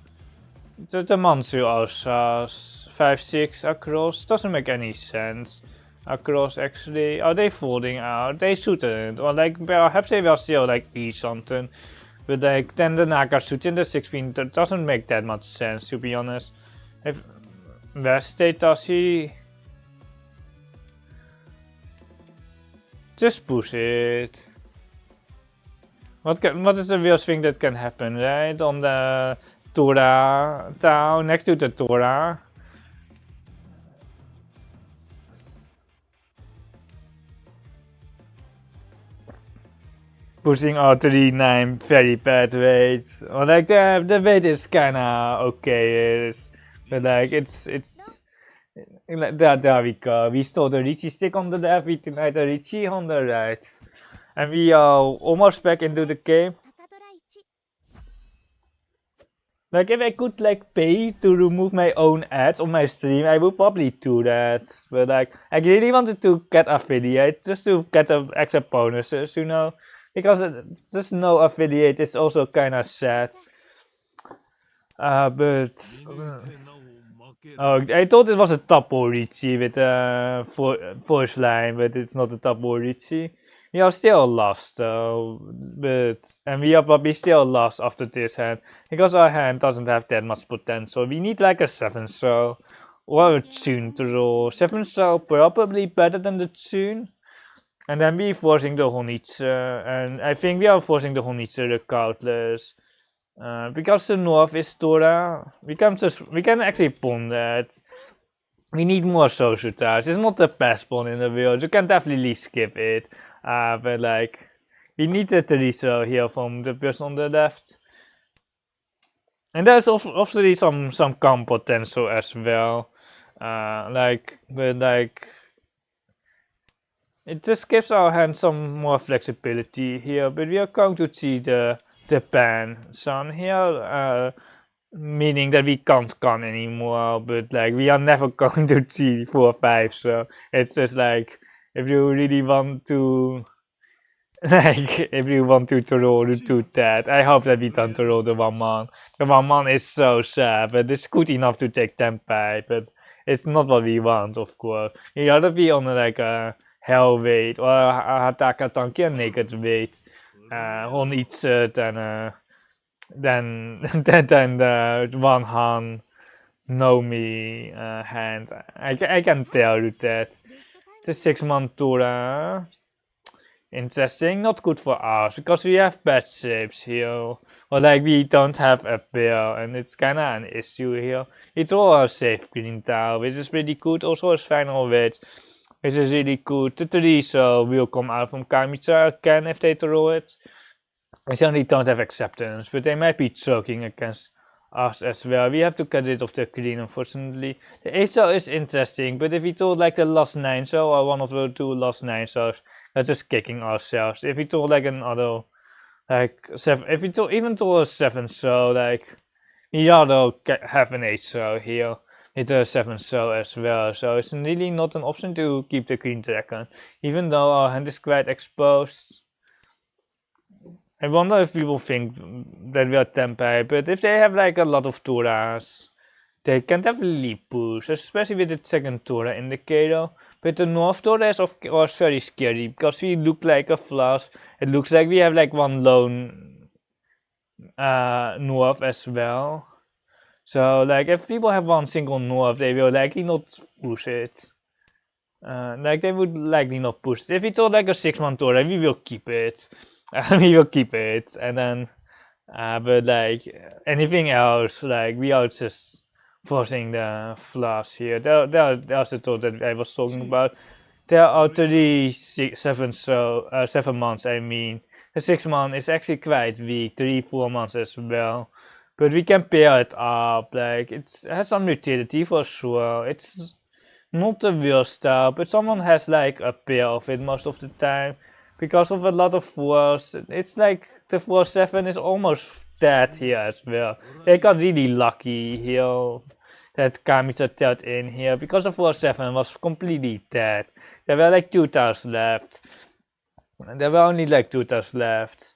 The Mansu are SAS. 5-6 across doesn't make any sense. Across actually, are they folding out? They shouldn't, or like perhaps they will still like eat something, but like then the Naga shoot in the 6-pin doesn't make that much sense to be honest. If West State does he just push it? What is the worst thing that can happen, right? On the Tora town next to the Tora. Pushing out 3-9 very bad weight. Or like the weight is kinda okay, but like it's there we go. We stole the Richie stick on the left, we denied the Richie on the right. And we are almost back into the game. Like if I could like pay to remove my own ads on my stream, I would probably do that. But like I really wanted to get affiliate just to get the extra bonuses, you know. Because there's no affiliate is also kind of sad. But oh, I thought it was a double Richie with force line, but it's not a double Richie. We are still lost though, and we are probably still lost after this hand because our hand doesn't have that much potential. We need like a 7 so or a tune to roll. 7 so probably better than the tune. And then we forcing the Honitzer, and I think we are forcing the Honitzer regardless. Because the North is Tora, we can actually pawn that. We need more social ties. It's not the best pawn in the world. You can definitely skip it. But like, we need the Teresa here from the person on the left. And there's obviously some calm potential as well. But like, it just gives our hand some more flexibility here. But we are going to see the pan son here. Meaning that we can't con anymore, but like we are never going to see 4-5, so it's just like if you really want to like if you want to roll the 2 that, I hope that we don't roll the 1-man. The 1-man is so sad, but it's good enough to take 10 pie, but it's not what we want, of course. You gotta be on like a hell weight or a Hataka tanky and naked weight on each than than the 1-hand Nomi hand. I can tell you that. The 6-man Tura. Interesting, not good for us because we have bad shapes here. Or like we don't have a pair and it's kinda an issue here. It's all a safe green tile, which is pretty good. Also his final weight, which is really good. The 3 so will come out from Kamicha again if they throw it. I certainly don't have acceptance, but they might be choking against us as well. We have to get rid of the green, unfortunately. The ASO is interesting, but if we told like the last 9 so or one of the 2 last 9 so, that's just kicking ourselves. If we told like another like 7, if we told even told a 7 so, like we ought to have an 8 so here with a 7 so as well. So it's really not an option to keep the green dragon, even though our hand is quite exposed. I wonder if people think that we are Tempai, but if they have like a lot of Turas, they can definitely push, especially with the second Tura indicator. But the North Tura is of course very scary because we look like a flush. It looks like we have like one lone North as well. So like if people have one single North, they will likely not push it. Like they would likely not push it. If we told like a 6-man Tura, we will keep it. We will keep it, and then but like anything else, like we are just forcing the flaws here. There's the tool that I was talking about. There are 37 so 7 months. I mean, the 6-man is actually quite weak. 3-4 months as well, but we can pair it up. Like it has some utility for sure. It's not the worst style, but someone has like a pair of it most of the time. Because of a lot of 4s, it's like the 4-7 is almost dead here as well. They got really lucky here that Kamicha tailed in here because the 4-7 was completely dead. There were like 2 tiles left. There were only like 2 tiles left.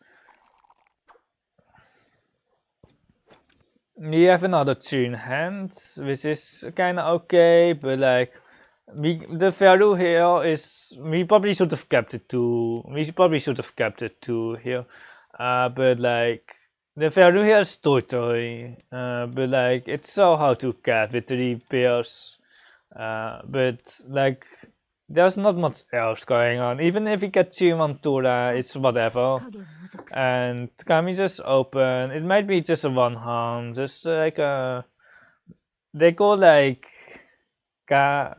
We have another 2 in hand, which is kinda okay, but like the value here is we probably should have kept it 2. We probably should have kept it 2 here. But like the value here is totally but like it's so hard to get with 3 pairs. But like there's not much else going on. Even if we get 2 Mantura, it's whatever. And Kami just open. It might be just a 1-hand, just like a they go like Ka.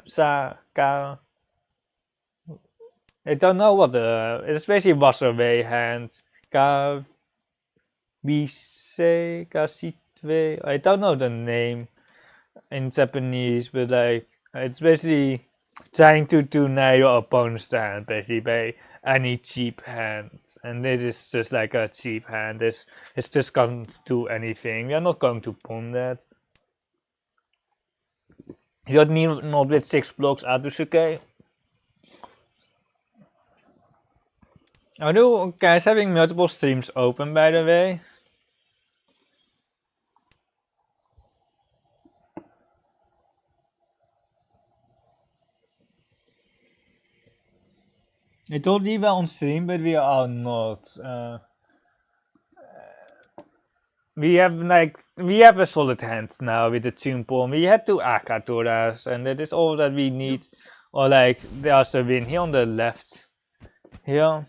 I don't know what it's basically Wasserway hand. Ka Bise Kasitwe. I don't know the name in Japanese, but like it's basically trying to deny your opponent's hand basically by any cheap hand. And it is just like a cheap hand. It's just can't do anything. We are not going to pawn that. You need not with 6 blocks Adusuke. Are you guys having multiple streams open, by the way? I told we were on stream, but we are not. we have a solid hand now with the tune pawn. We had two Akatoras, and that is all that we need. Or like there's a win here on the left. Here.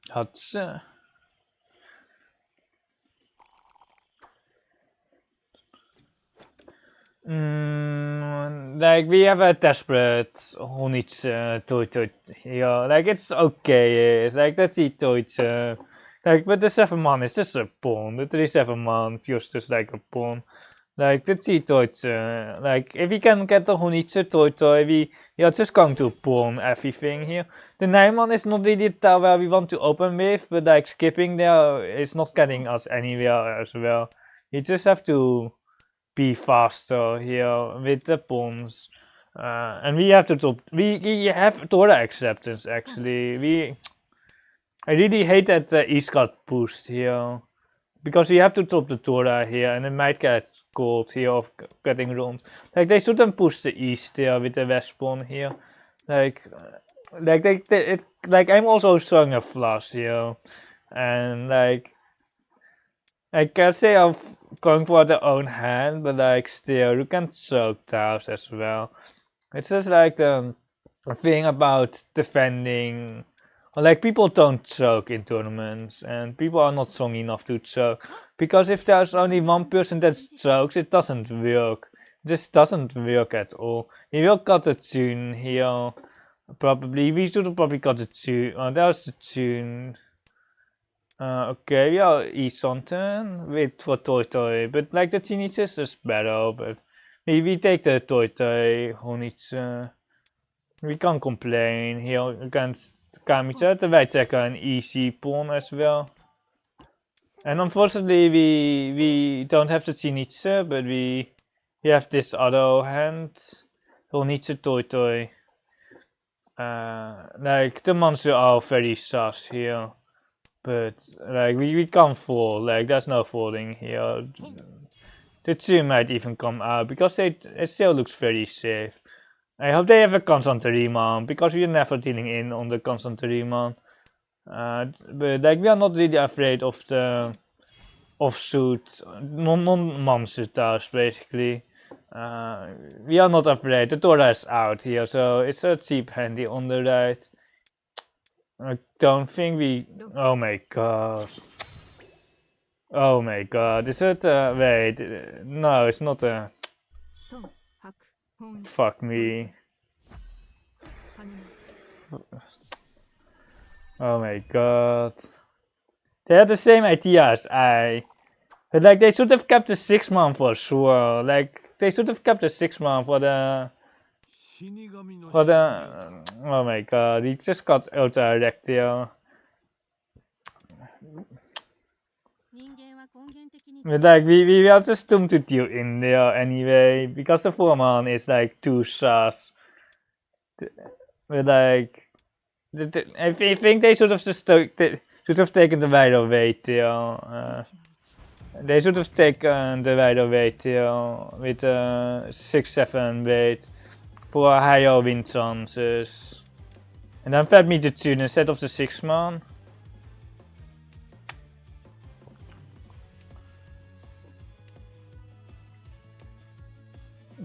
Hatse. Like we have a desperate who needs toit here. Like it's okay. Like let's see toit. Like but the 7-man is just a pawn. The 3/7 feels just like a pawn. Like let's see toit. Like if we can get the Honitsu toy, we are just going to pawn everything here. The 9-man is not really that where we want to open with, but like skipping there is not getting us anywhere as well. You just have to be faster here with the pawns. And we have to top. We have Tora acceptance actually. I really hate that the East got pushed here because we have to top the Tora here, and it might get called here of getting round. Like they shouldn't push the East here with the West pawn here. Like I'm also showing a flush here, and like I can say I'm going for their own hand, but like still you can choke tiles as well. It's just like the thing about defending, or like people don't choke in tournaments, and people are not strong enough to choke. Because if there's only one person that chokes, it doesn't work. It just doesn't work at all. We will cut the tune here. Probably we should have probably got the tune. There's the tune. Okay, yeah, Easonton with for Toy, but like the Teenagers is better, but we take the Toy Honitsu. We can't complain here against Kamicha. Wij take an easy pawn as well. And unfortunately we don't have the Teenager, but we have this other hand. Honitsu Toy. Like the monsters are very sus here. But like we can't fall, like there's no falling here. The 2 might even come out because it still looks very safe. I hope they have a constant remand because we're never dealing in on the constant remand. But like we are not really afraid of the offsuit, non-monster tiles basically. We are not afraid. The Tora is out here, so it's a cheap handy on the right. I don't think we. Oh my god. Oh my god. Is it. Wait. No, it's not a. Fuck me. Oh my god. They had the same idea as I. But like, they should have kept the 6-man for sure. Like, they should have kept the 6-man for the. Oh my god, he just got auto-direct there. But like, we are just doomed to deal in there anyway, because the 4-man is like too sus. But like, I think they should have just taken the wider weight there. They should have taken the wider weight there with 6-7 weight for higher win chances. And then fed me the tune instead of the 6-man.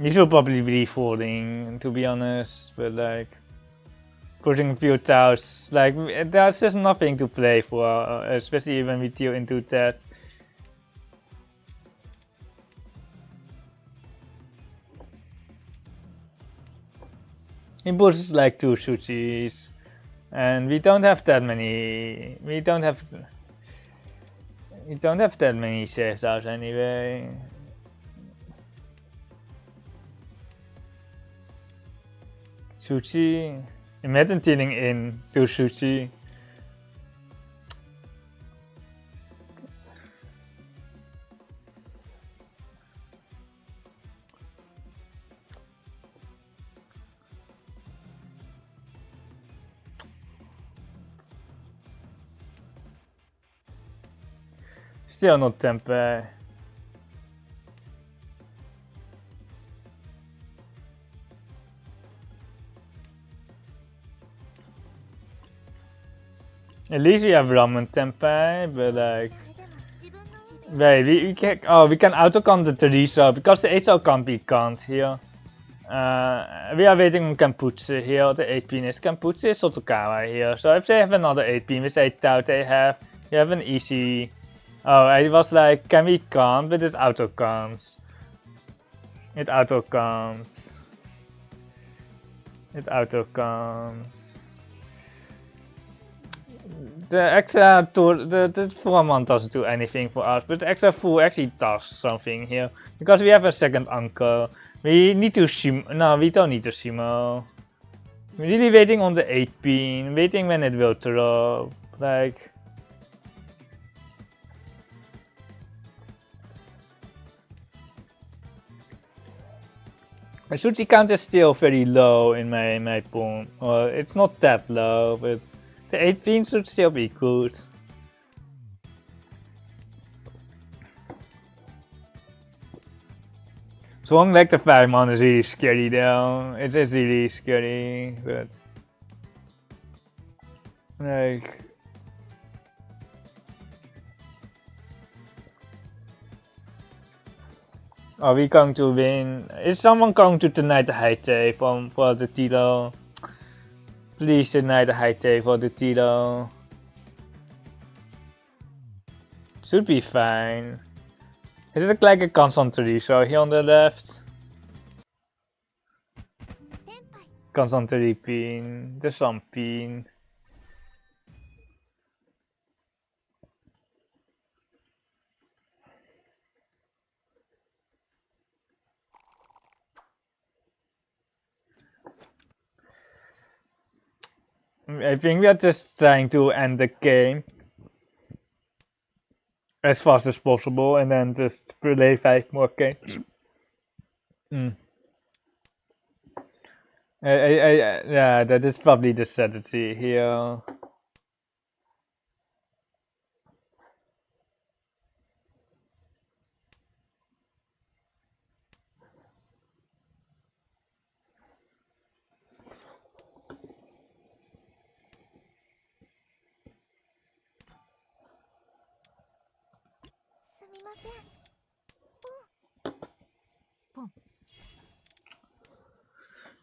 You should probably be folding, to be honest, but like putting a few tiles, like there's just nothing to play for, especially when we deal into that. He pushes like 2 Shuchis, and we don't have that many. We don't have that many Caesars anyway. Shuchi. Imagine dealing in 2 Shuchi. Still not tempe. At least we have ramen tempeh, but like, wait, we can auto-count the chorizo because the HO can't be count here. We are waiting on Kamputse here. The 8-pin is Kamputse Sotokawa here. So if they have another 8-pin, which I doubt they have, you have an easy. Oh, I was like, can we count? But it auto counts. It auto counts. It auto counts. The extra tour, the full amount doesn't do anything for us, but the extra full actually does something here because we have a second uncle. We need to shimo. No, we don't need to shimo. We're really waiting on the 8-pin, waiting when it will drop. Like. My sushi count is still very low in my pool. Well, it's not that low, but the 8-pin should still be good. Swung like the 5-man is really scary though. It is really scary, but like. Are we going to win? Is someone going to deny the high take for the title? Please deny the high take for the title. Should be fine. Is it like a constant chorizo here on the left? Constant pin, there's some pin. I think we are just trying to end the game as fast as possible and then just play 5 more games. Yeah, that is probably the strategy here.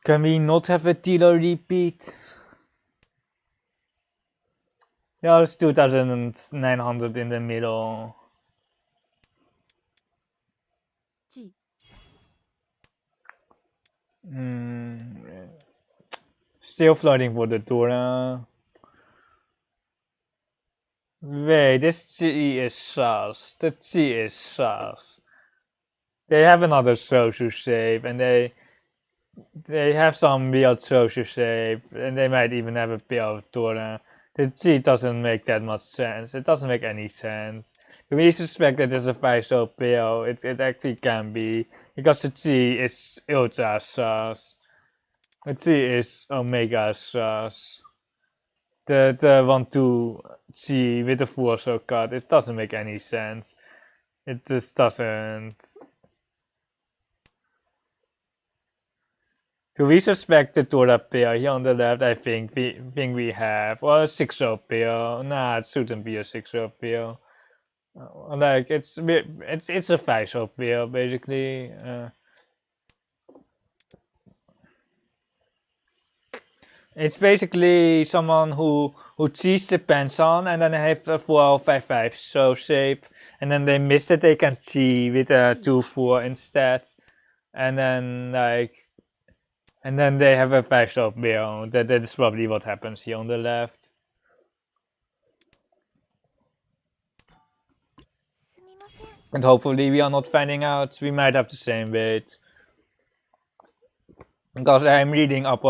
Can we not have a dealer repeat? Yeah, it's 2,900 in the middle. Still floating for the Dora. Wait, this G is sus. The G is sus. They have another social shape and they have some weird social shape and they might even have a pair of Dora. The G doesn't make that much sense. It doesn't make any sense. We suspect that there's a 5-star pair. It actually can be because the G is ultra sus. The G is omega sus. The 1-2 G with the 4-star card, it doesn't make any sense. It just doesn't. Do we suspect the Dora pair here on the left? I think we have. Well, a 6-star pair. Nah, it shouldn't be a 6-star pair. Like it's a 5-star pair basically. It's basically someone who cheats the pants on and then they have a 4-5-5 so shape and then they miss it, they can cheat with a 2-4 instead. And then like and then they have a 5-star pair. That is probably what happens here on the left. And hopefully we are not finding out. We might have the same weight. Because I'm reading up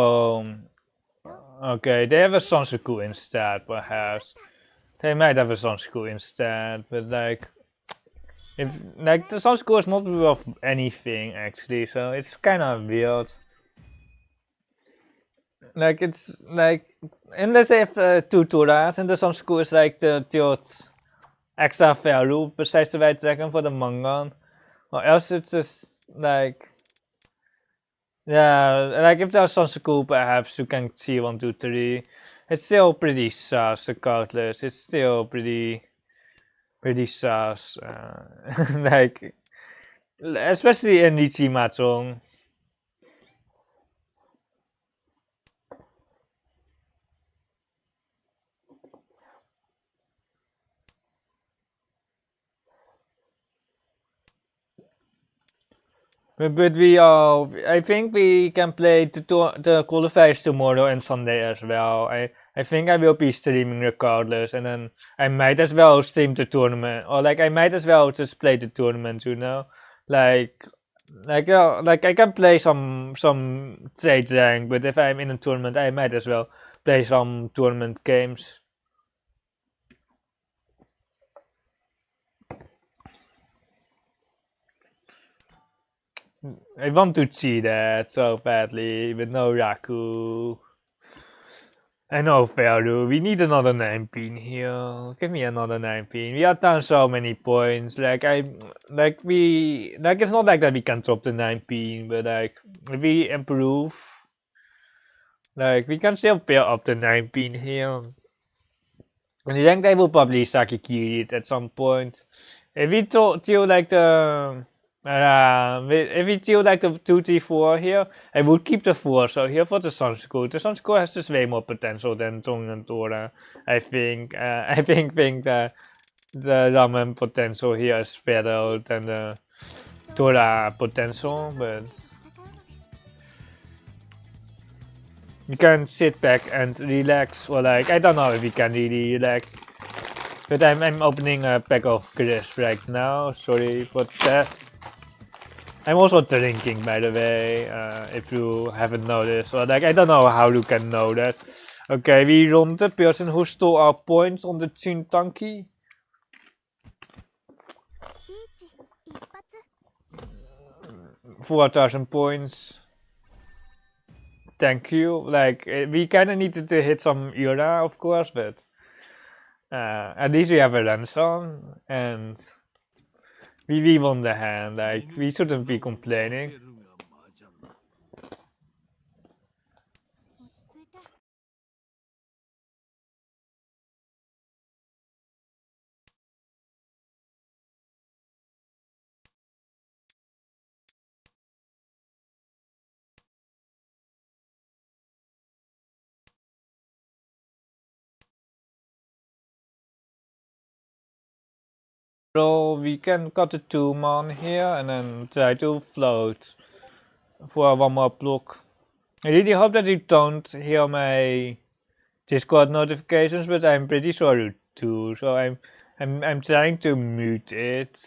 okay, they have a Sansaku instead, perhaps. They might have a Sansaku instead, but like if like the Sansaku is not worth anything actually, so it's kinda weird. Like it's like unless they have 2 Toras and the Sansaku is like the third extra value besides the White Dragon for the manga. Or else it's just like yeah, like if there's Sansaku perhaps you can see 1, 2, 3. It's still pretty sus regardless. It's still pretty sus. Like especially in Nichimatong. But we I think we can play the qualifiers tomorrow and Sunday as well. I think I will be streaming regardless, and then I might as well stream the tournament, or like I might as well just play the tournament, you know, like like I can play some stage rank, but if I'm in a tournament, I might as well play some tournament games. I want to see that so badly, but no Raku. I know, Peru. We need another 9-pin here. Give me another 9-pin. We are down so many points. Like it's not like that we can drop the 9-pin, but like if we improve, like we can still pair up the 9-pin here. And I think they will probably Sakikiri it at some point. If we deal like the if we deal like the 2T4 here, I would keep the 4. So here for the Sunschool. The Sunschool has just way more potential than Zong and Tora. I think think the Ramen potential here is better than the Tora potential, but you can sit back and relax, or like I don't know if you can really relax. But I'm opening a pack of crisps right now. Sorry for that. I'm also drinking, by the way, if you haven't noticed. Or like I don't know how you can know that. Okay, we run the person who stole our points on the Chintanki. 4,000 points. Thank you. Like we kind of needed to hit some era, of course, but at least we have a ransom and we won the hand. Like we shouldn't be complaining. So we can cut the 2-man here and then try to float for one more block. I really hope that you don't hear my Discord notifications, but I'm pretty sure you do. So I'm trying to mute it.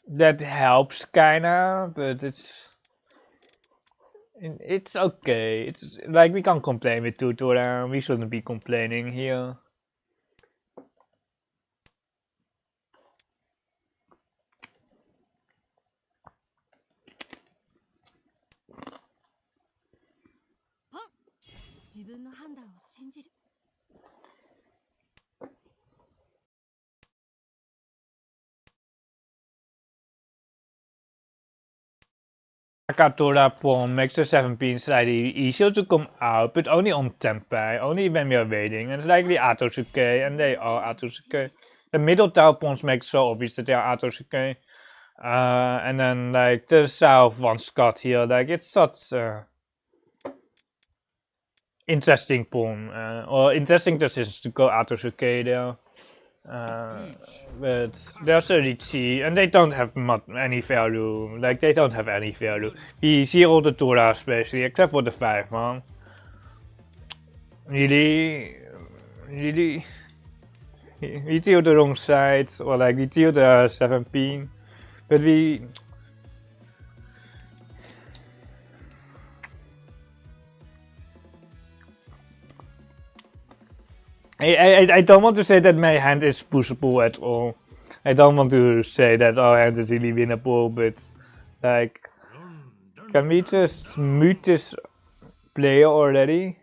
That helps kinda, but it's okay. It's like we can't complain with tutorial. We shouldn't be complaining here. Akatora pawn makes the 7-pin slightly easier to come out, but only on Tempai, only when we are waiting. And it's like the Atosuke, and they are Atosuke. The middle tile pawns make so obvious that they are Atosuke. And then like the south one Scott here, like it's such interesting pawn, or interesting decisions to go Atosuke there. But they're 30, and they don't have any value. Like they don't have any value. We see all the Toras basically, except for the 5-man. Really, we deal the wrong side, or like we deal the 7-pin, but we. I don't want to say that my hand is pushable at all. I don't want to say that our hand is really winnable, but like, can we just mute this player already?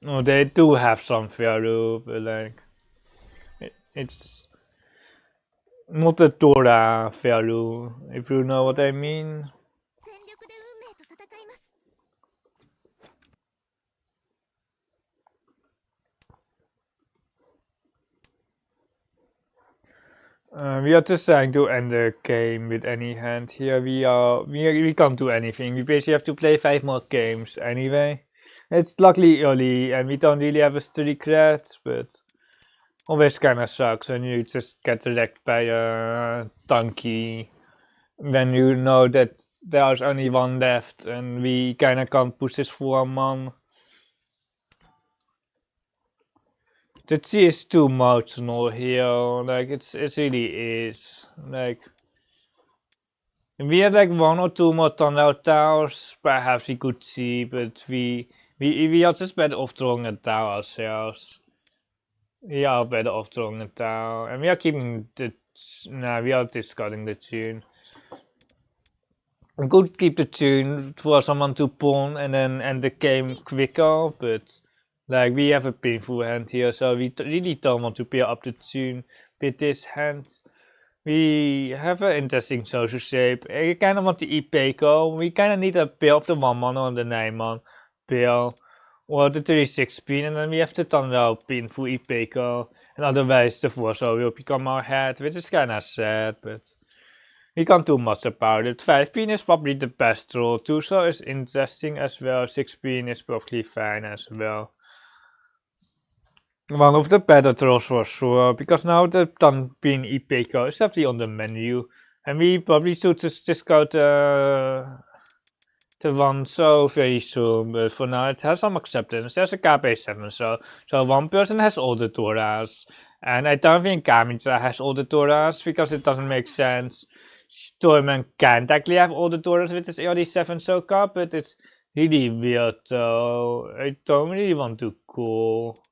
No, they do have some value, but like, it's Not the Torah value, if you know what I mean. We are just trying to end the game with any hand here. We can't do anything. We basically have to play 5 more games anyway. It's luckily early and we don't really have a streak yet, but always kinda sucks when you just get wrecked by a tanky when you know that there's only one left and we kinda can't push this for a man. The G is too emotional here, like it really is. Like if we had like 1 or 2 more turnout towers, perhaps we could see, but we are just better off drawing a tower ourselves. We are better off drawing a tower, and we are keeping the. Nah, we are discarding the tune. We could keep the tune for someone to pawn and then end the game quicker, but like we have a painful hand here, so we really don't want to pair up the tune with this hand. We have an interesting social shape. I kind of want to eat Peco. We kind of need a pair of the 1-man or the 9-man pair. Or the 36 pin, and then we have the Thunder pin for Ipeco. And otherwise the Forza will become our head, which is kind of sad, but we can't do much about it. 5 pin is probably the best roll. 2 so is interesting as well. 6 pin is probably fine as well. One of the better trolls for sure, because now the Tanpin Ipeco is definitely on the menu, and we probably should just discard the one so very soon, but for now it has some acceptance. There's a KP7, so one person has all the Torahs, and I don't think Kamitra has all the Torahs, because it doesn't make sense. Storman can't actually have all the Torahs with his early 7 so card, but it's really weird though. I don't really want to call.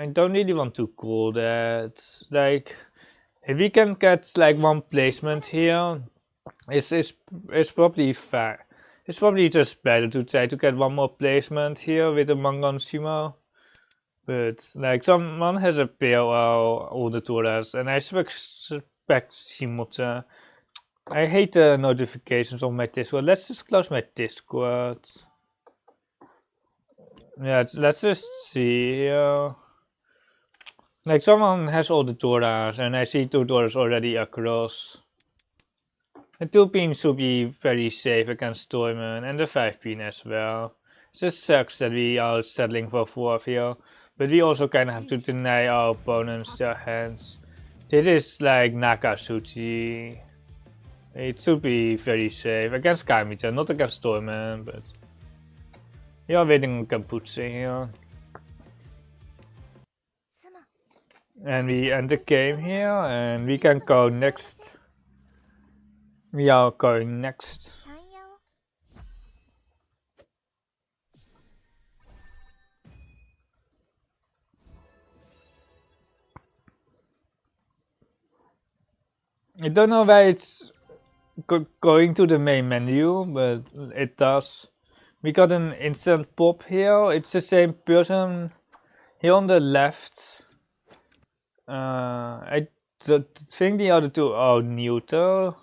I don't really want to call that. Like, if we can get like one placement here, it's probably fair. It's probably just better to try to get one more placement here with the Mangon Shimo. But like someone has a pair of all the Torahs, and I suspect Shimocha. I hate the notifications on my Discord. Let's just close my Discord. Yeah, let's just see here. Like someone has all the Torahs, and I see 2 Torahs already across. The 2 pin should be very safe against Stormen, and the 5 pin as well. It just sucks that we are settling for 4th here, but we also kinda have to deny our opponents their hands. This is like Nakatsuchi. It should be very safe against Kamita, not against Stormen, but we are waiting on Kamputse here. And we end the game here, and we can go next. We are going next. I don't know why it's going to the main menu, but it does. We got an instant pop here. It's the same person here on the left. I think the other 2 are neutral.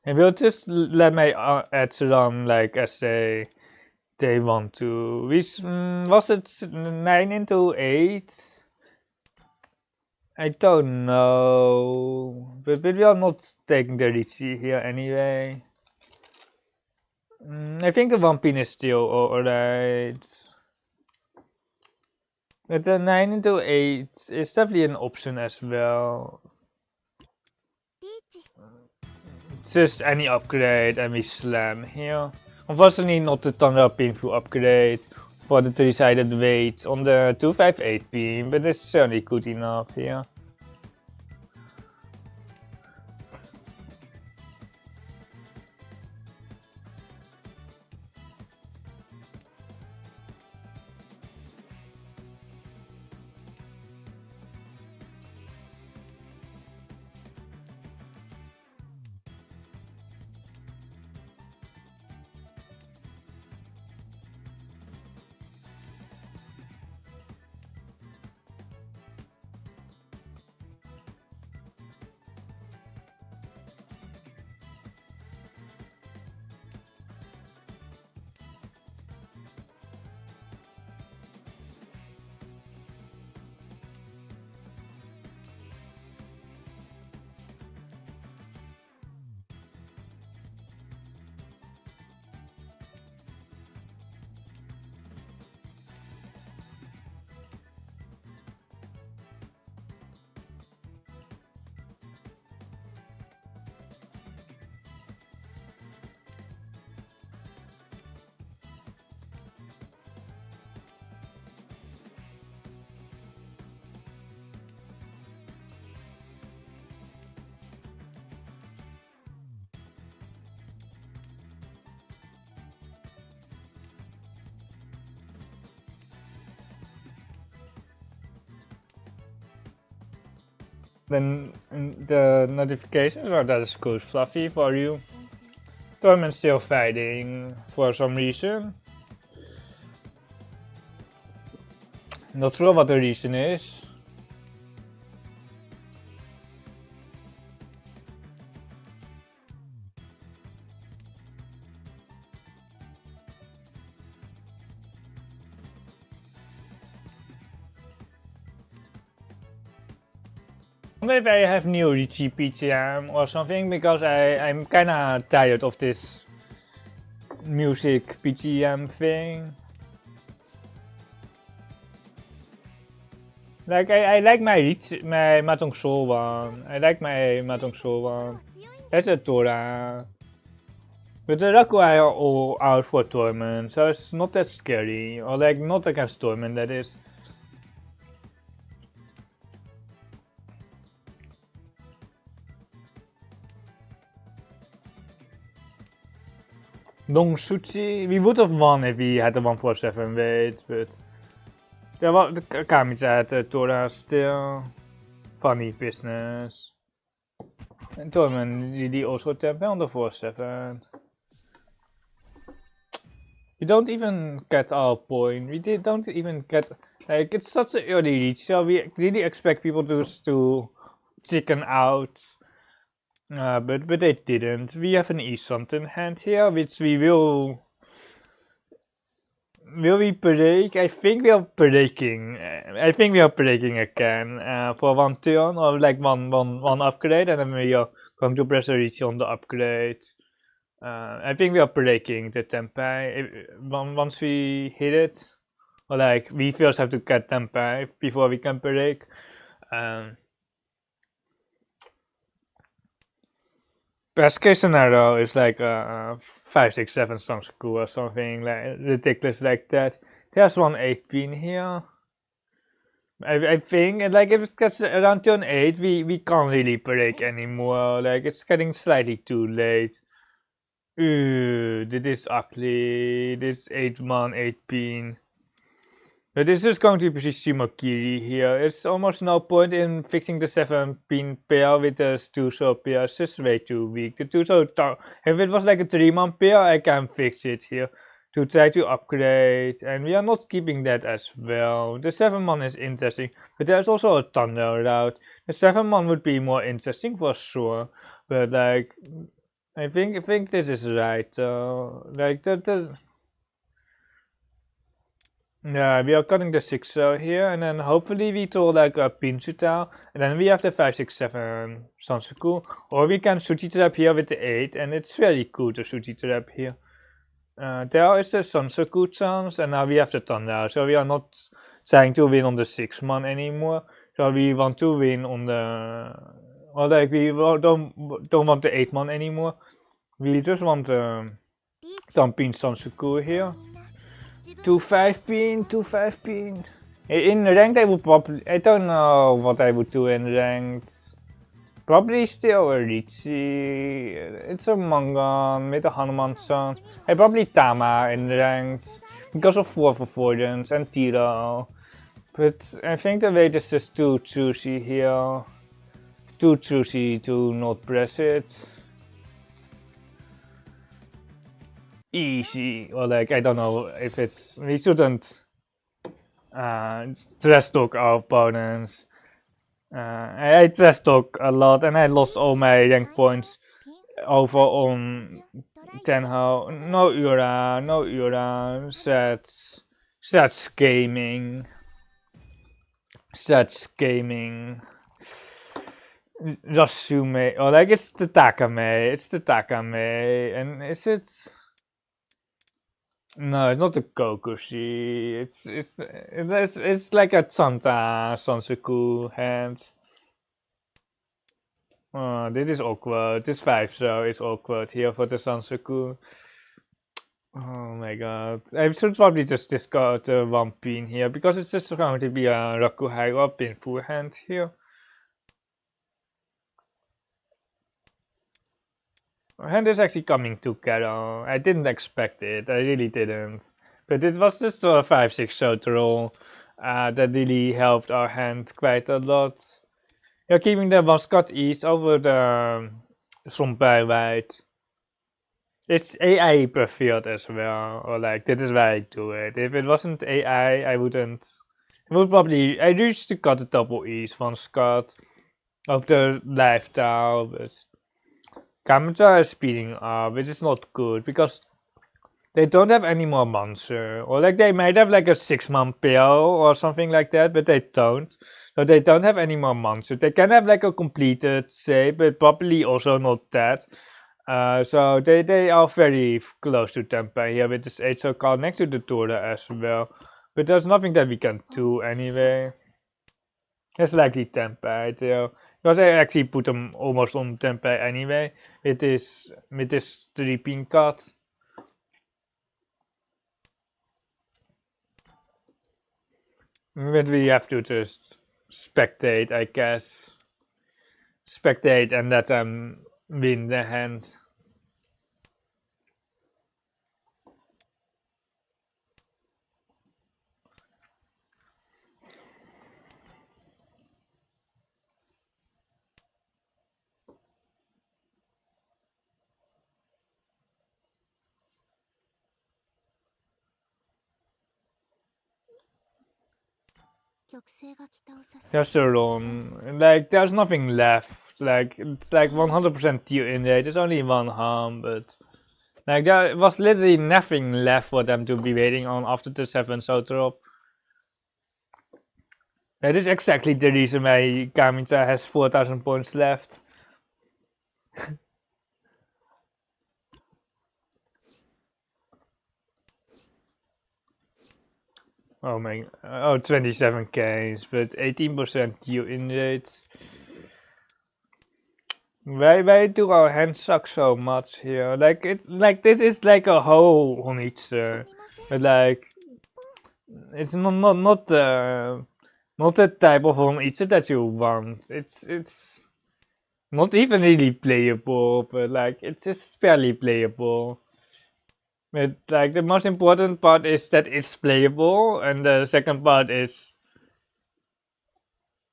And we'll just let my ads run like as they want to. Which was it 9 into 8? I don't know, but we are not taking the Richie here anyway. I think the 1 pin is still alright. But the 9 into 8 is definitely an option as well. Just any upgrade and we slam here. Unfortunately not the Thunder Painful upgrade for the 3-sided weight on the 258 beam, but it's certainly good enough here. then the notifications, or that is good fluffy for you. Torment's still fighting for some reason. Not sure what the reason is. Maybe I have new Richie PTM or something, because I'm kinda tired of this music PTM thing. Like I like my Mahjong Soul one. I like my Mahjong Soul one. That's a Dora. But the Rakuai are all out for Torment, so it's not that scary. Or like not against Torment, that is. Dong Suchi, we would have won if we had a 147 weight, but there was the Kamicha had Tora still. Funny business. And Torment really also tapped on the 47. We don't even get our point. We don't even get, like, it's such an early reach, so we really expect people to chicken out. But they didn't. We have an E-Sunt in hand here, which we will we break? I think we are breaking. I think we are breaking again for one turn, or like one upgrade, and then we are going to press a reach on the upgrade. I think we are breaking the tempai. Once we hit it, or like we first have to get tempai before we can break. Best case scenario is like 5, 6, 7 songs cool or something like ridiculous like that. There's one 8-pin here. I think, and like if it gets around turn 8, we can't really break anymore. Like it's getting slightly too late. Ooh, this is ugly. This 8-man 8-pin. But this is going to be Shimakiri here. It's almost no point in fixing the 7-pin pair with the 2-so pair. It's just way too weak. The 2-so, if it was like a 3-man pair, I can fix it here to try to upgrade. And we are not keeping that as well. The 7-man is interesting, but there's also a Thunder route. The 7-man would be more interesting for sure. But like, I think this is right. Like yeah, we are cutting the 6-so here, and then hopefully we throw like a Pinsuta, and then we have the 5, 6, 7 Sansuku, or we can Suchi Trap here with the 8, and it's very cool to Suchi Trap here. There is the Sansuku chance, and now we have the Thunder, so we are not trying to win on the 6-man anymore, so we want to win on the, or like we don't want the 8-man anymore, we just want some Pin Sansuku here. 2 5-pin, 2 5-pin. In ranked I would probably, I don't know what I would do in ranked. Probably still a Richie. It's a Mangan with a Hanuman-san. I probably Tama in ranked because of 4 avoidance and Tiro. But I think the weight is just too choosy here. Too choosy to not press it. Easy, or like I don't know if it's, we shouldn't trash talk our opponents. I trash talk a lot, and I lost all my rank points over on Tenho. No Ura, Sets gaming. Rasume, or like it's the Takame, and is it? No, it's not a Kokushi. It's like a Santa Sansuku hand. Oh, this is awkward. This 5-so is awkward here for the Sansuku. Oh my god. I should probably just discard the 1-pin here, because it's just going to be a Rakuhai or Pinfu hand here. Hand is actually coming together. I didn't expect it. I really didn't. But it was just a 5-6 shot roll that really helped our hand quite a lot. You're keeping the one Scott East over the Sompijwijd. It's AI per field as well, or like that is why I do it. If it wasn't AI, I wouldn't. I would probably. I used to cut the double E's from Scott of the lifestyle, but Kamcha is speeding up, which is not good because they don't have any more monster, or like they might have like a 6-month pill or something like that, but they don't. So they don't have any more monster. They can have like a completed save, but probably also not that. So they are very close to Tempe here with this 8 so card next to the Tora as well. But there's nothing that we can do anyway. It's likely Tempe though. Because I actually put them almost on Tempe anyway with this 3-pin card. But we have to just spectate, I guess. Spectate and let them win the hand. Just a run. Like, there's nothing left. Like, it's like 100% deal in there. There's only one harm, but... Like, there was literally nothing left for them to be waiting on after the 7 so drop. That is exactly the reason why Kamita has 4,000 points left. Oh my, oh 27 Ks, but 18% deal in rate. Why do our hands suck so much here? Like this is like a hole on each but like it's not the type of on each that you want. It's not even really playable, but like it's just barely playable. But like the most important part is that it's playable, and the second part is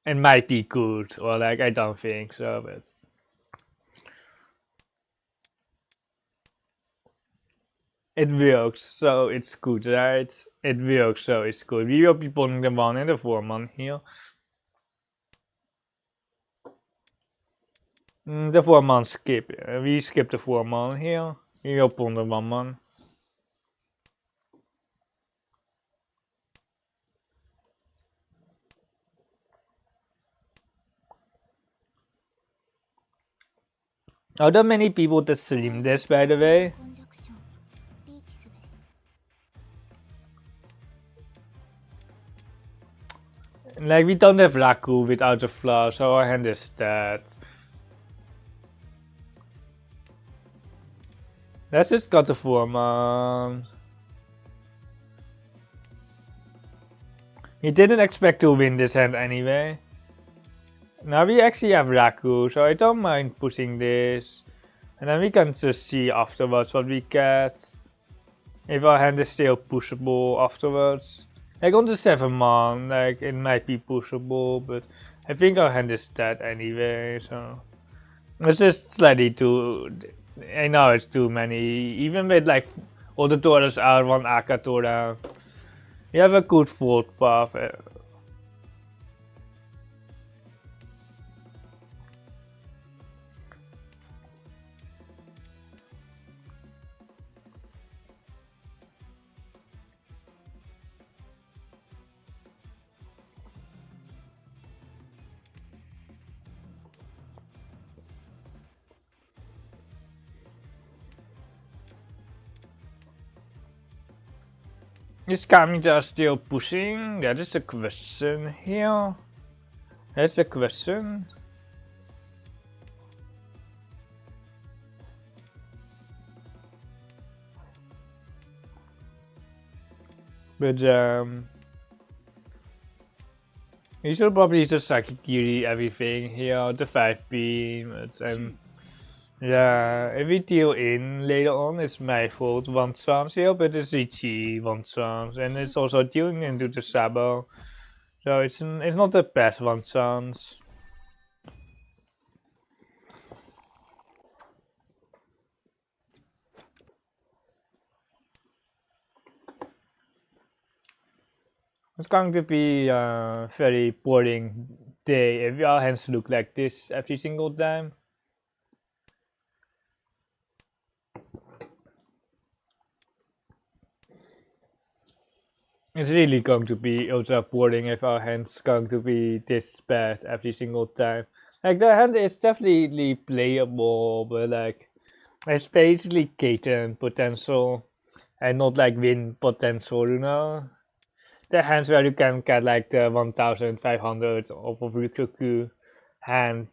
it might be good, or like I don't think so, but. It works, so it's good, right? It works, so it's good. We will be pulling the 1 and the 4 man here. The 4 man skip. We skip the 4 man here. We will pull the 1 man. Are there many people that stream this, by the way? Like, we don't have Raku without the flower, so our hand is dead. Let's just got the 4 man. He didn't expect to win this hand anyway. Now we actually have Raku, so I don't mind pushing this. And then we can just see afterwards what we get. If our hand is still pushable afterwards. Like on the 7 man, like it might be pushable, but I think our hand is dead anyway, so. It's just slightly too. I know it's too many. Even with like all the Toras out, 1 Akatora. You have a good fourth path. Is Kamita still pushing? That is a question here. That's a question. But you should probably just Sakigiri everything here, the 5 beam, yeah, if we deal in later on, it's my fault, 1 chance here, but it's EG 1 chance, and it's also dealing into the Sabo, so it's not the best 1 chance. It's going to be a very boring day if our hands look like this every single time. It's really going to be ultra boring if our hand's going to be this bad every single time. Like the hand is definitely playable, but like it's basically Katen potential and not like win potential, you know? The hands where you can get like the 1500 of Rikuku hand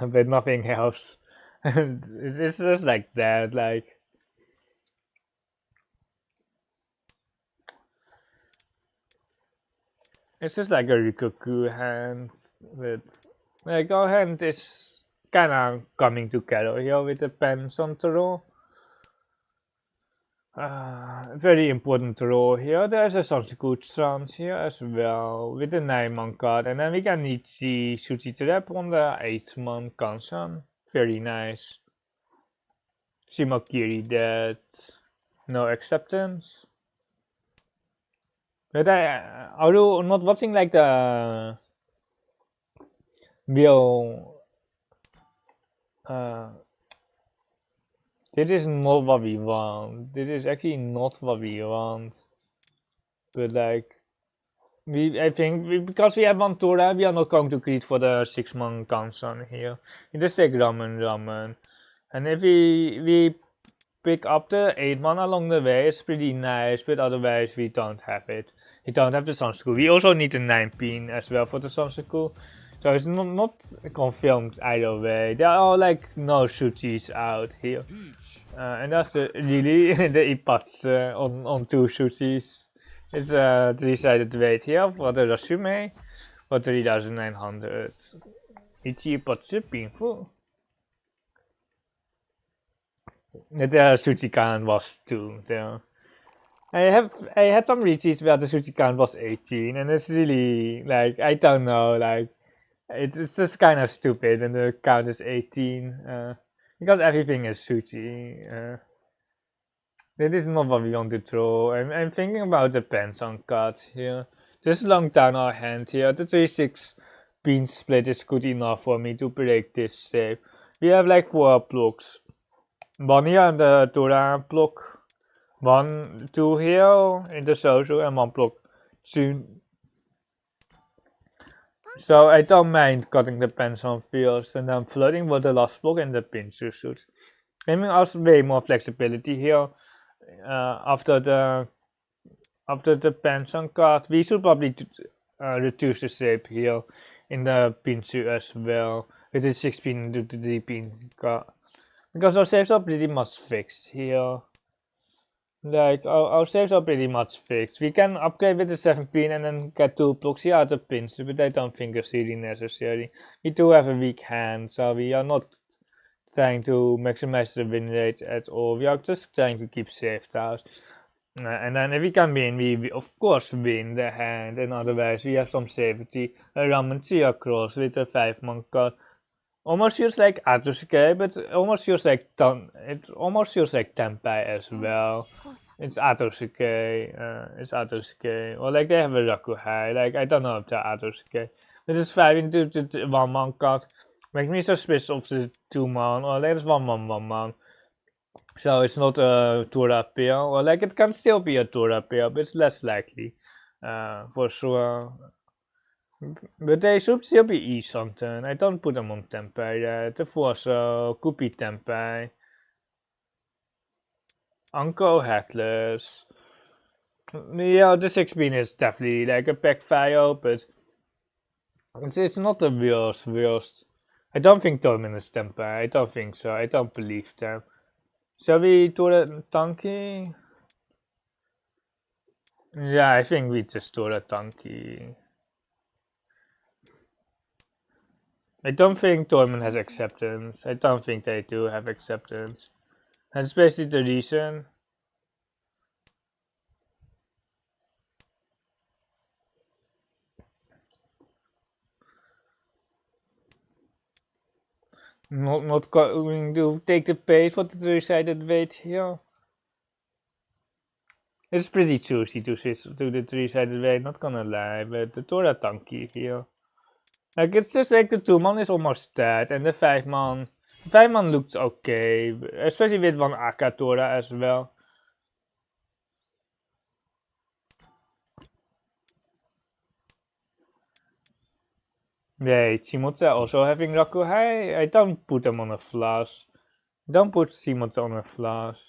with nothing else. It's just like that, like it's just like a Rikuku hand with like our hand is kinda coming together here with the pens on the row. Very important row here. There's a Sanseku chance here as well with the 9-man card, and then we can need the Sushi Trap on the 8-man Kansan. Very nice. Shimakiri dead. No acceptance. But although not watching like the real, uh, this is not what we want. This is actually not what we want. But like, I think because we have one Tora, we are not going to greed for the 6-man Kansan here. We just take ramen. And if we pick up the 8-man along the way, it's pretty nice, but otherwise we don't have it. We don't have the Sanseku. We also need the 9-pin as well for the Sanseku. So it's not confirmed either way. There are like no Shuchis out here. And that's really the Ipats on 2 Shuchis. It's a 3-sided weight here for the Rasume for 3900. Ichi Ipatsu painful. The Sushi count was 2 there. I had some reaches where the Sushi count was 18, and it's really like I don't know, like it's just kind of stupid when the count is 18, because everything is Sushi. That is not what we want to throw. I'm thinking about the pens on cards here. Just long down our hand here. The 3-6 bean split is good enough for me to break this shape. We have like 4 blocks. One here on the Tora block. 1, 2 here in the social, and 1 block soon. So I don't mind cutting the pens on fields and then flooding with the last block and the pincer suits. Giving us way more flexibility here. After the pension card, we should probably reduce the shape here in the pinsu as well with the 6 pin to the 3 pin card, because our shapes are pretty much fixed here. Like our shapes are pretty much fixed. We can upgrade with the 7 pin and then get 2 blocks here out of pins, but I don't think it's really necessary. We do have a weak hand, so we are not trying to maximize the win rate at all. We are just trying to keep safe out. And then if we can win, we of course win the hand, and otherwise we have some safety. A Ramen across with a 5-man card. Almost feels like Atosuke, but it almost feels like Tenpai as well. It's Atosuke. Or like they have a Rakuhai. Like I don't know if they're Atosuke. But it's 5 into the 1-man card. Makes me suspicious of the 2-man, or like it's 1-man. So it's not a Tora pair, or like it can still be a Tora pair, but it's less likely, for sure. But they should still be E something. I don't put them on Tenpai yet. The Forso could be Tenpai. Uncle Headless. Yeah, the 6 pin is definitely like a pack file, but it's not the worst. I don't think Torment is Tenpai. I don't think so. I don't believe them. Shall we do the donkey? Yeah, I think we just do the donkey. I don't think Torment has acceptance. I don't think they do have acceptance. That's basically the reason. Not going to take the bait for the 3-sided weight here. It's pretty juicy to switch to the 3-sided way, not gonna lie, but the Tora tanky here. Like, it's just like the 2-man is almost dead, and the 5-man... 5-man looks okay, especially with one Akatora as well. Wait, Shimotsa also having Rakuhai? I don't put them on a flash. Don't put Shimotsa on a flash.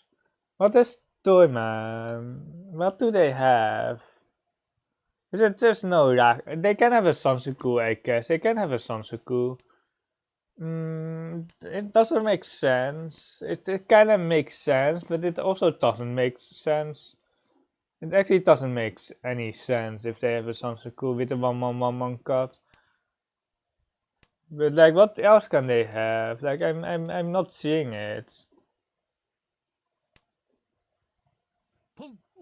What is toy, man? What do they have? Is it just no Rak? They can have a Sansuku, I guess. They can have a Sansuku. It doesn't make sense. It kind of makes sense, but it also doesn't make sense. It actually doesn't make any sense if they have a Sansuku with a 1-1 cut. But like, what else can they have? Like, I'm not seeing it.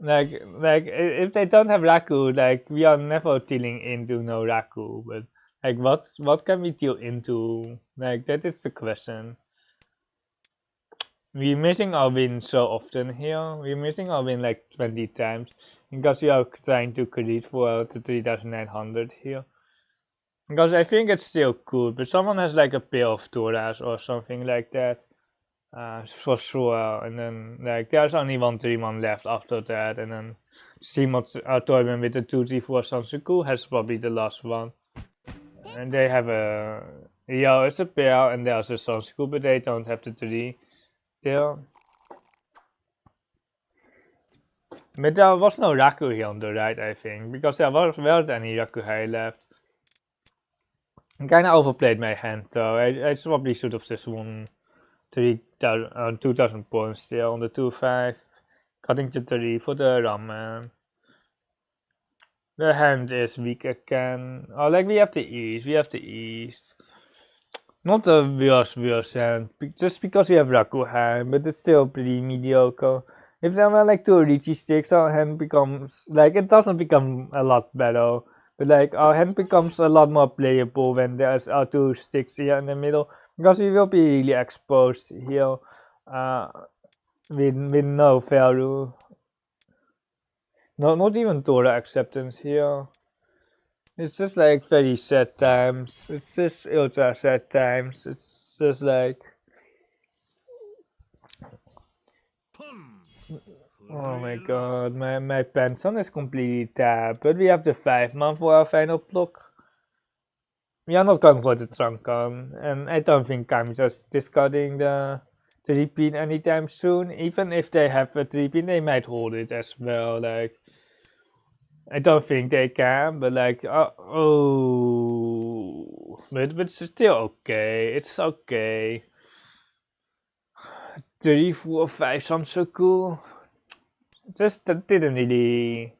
Like if they don't have Raku, like we are never dealing into no Raku. But like, what can we deal into? Like, that is the question. We're missing our win so often here. We're missing our win like 20 times because we are trying to create for the 3900 here. Because I think it's still cool, but someone has like a pair of Toras or something like that. For sure, and then like there's only 1-3-1 left after that, and then Simot Toyman with the 2-3-4 Sansuku has probably the last one. And they have a it's a pair, and there's a Sansuku, but they don't have the 3 there. But there was no Raku here on the right, I think, because there weren't any Rakuhai left. I kinda overplayed my hand though. I probably should have just won 2,000 points still on the 2-5. Cutting to 3 for the Ramen. The hand is weak again. Oh, like we have the East. Not the worst hand, just because we have Raku hand, but it's still pretty mediocre. If there were like 2 Orichi sticks, our hand becomes, like, it doesn't become a lot better. But like, our hand becomes a lot more playable when there's our 2 sticks here in the middle. Because we will be really exposed here with no value. Not even Tora acceptance here. It's just like very sad times. It's just ultra sad times. It's just like... Oh my god, my pension is completely tapped. But we have the 5-man for our final block. We are not going for the Trunkan, and I don't think I'm just discarding the 3-pin anytime soon. Even if they have a 3-pin, they might hold it as well. Like, I don't think they can, but like, but it's still okay. It's okay. 3, 4, 5 sounds so cool. Just didn't really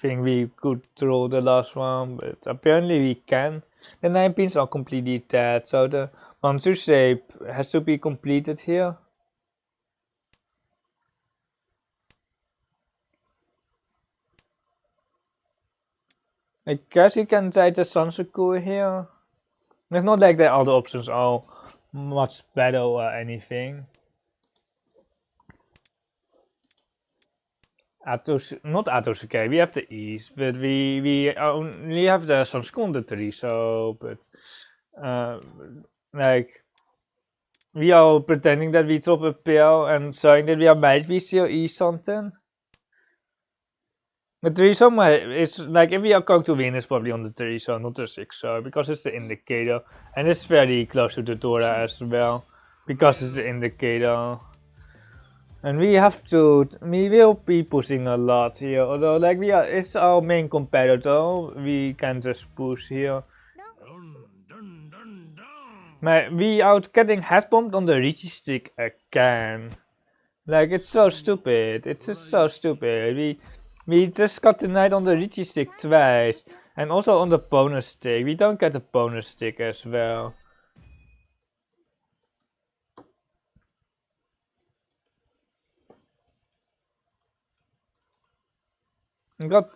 think we could throw the last one, but apparently we can. The 9 pins are completely dead, so the monster shape has to be completed here. I guess we can try the Sansuku here. It's not like the other options are much better or anything. Not Atosuke, we have the East, but we only have the Sansuku on the 3, so, but, like, we are pretending that we drop a pair and showing that we are might be still East something. The 3 so is like, if we are going to win, it's probably on the 3 so not the 6 so, because it's the indicator, and it's very close to the Dora as well, because it's the indicator. And we will be pushing a lot here, although like it's our main competitor, we can just push here. We are getting head bombed on the Richie stick again. Like, it's so stupid, it's just so stupid. We just got denied on the Richie stick twice, and also on the bonus stick. We don't get the bonus stick as well. I got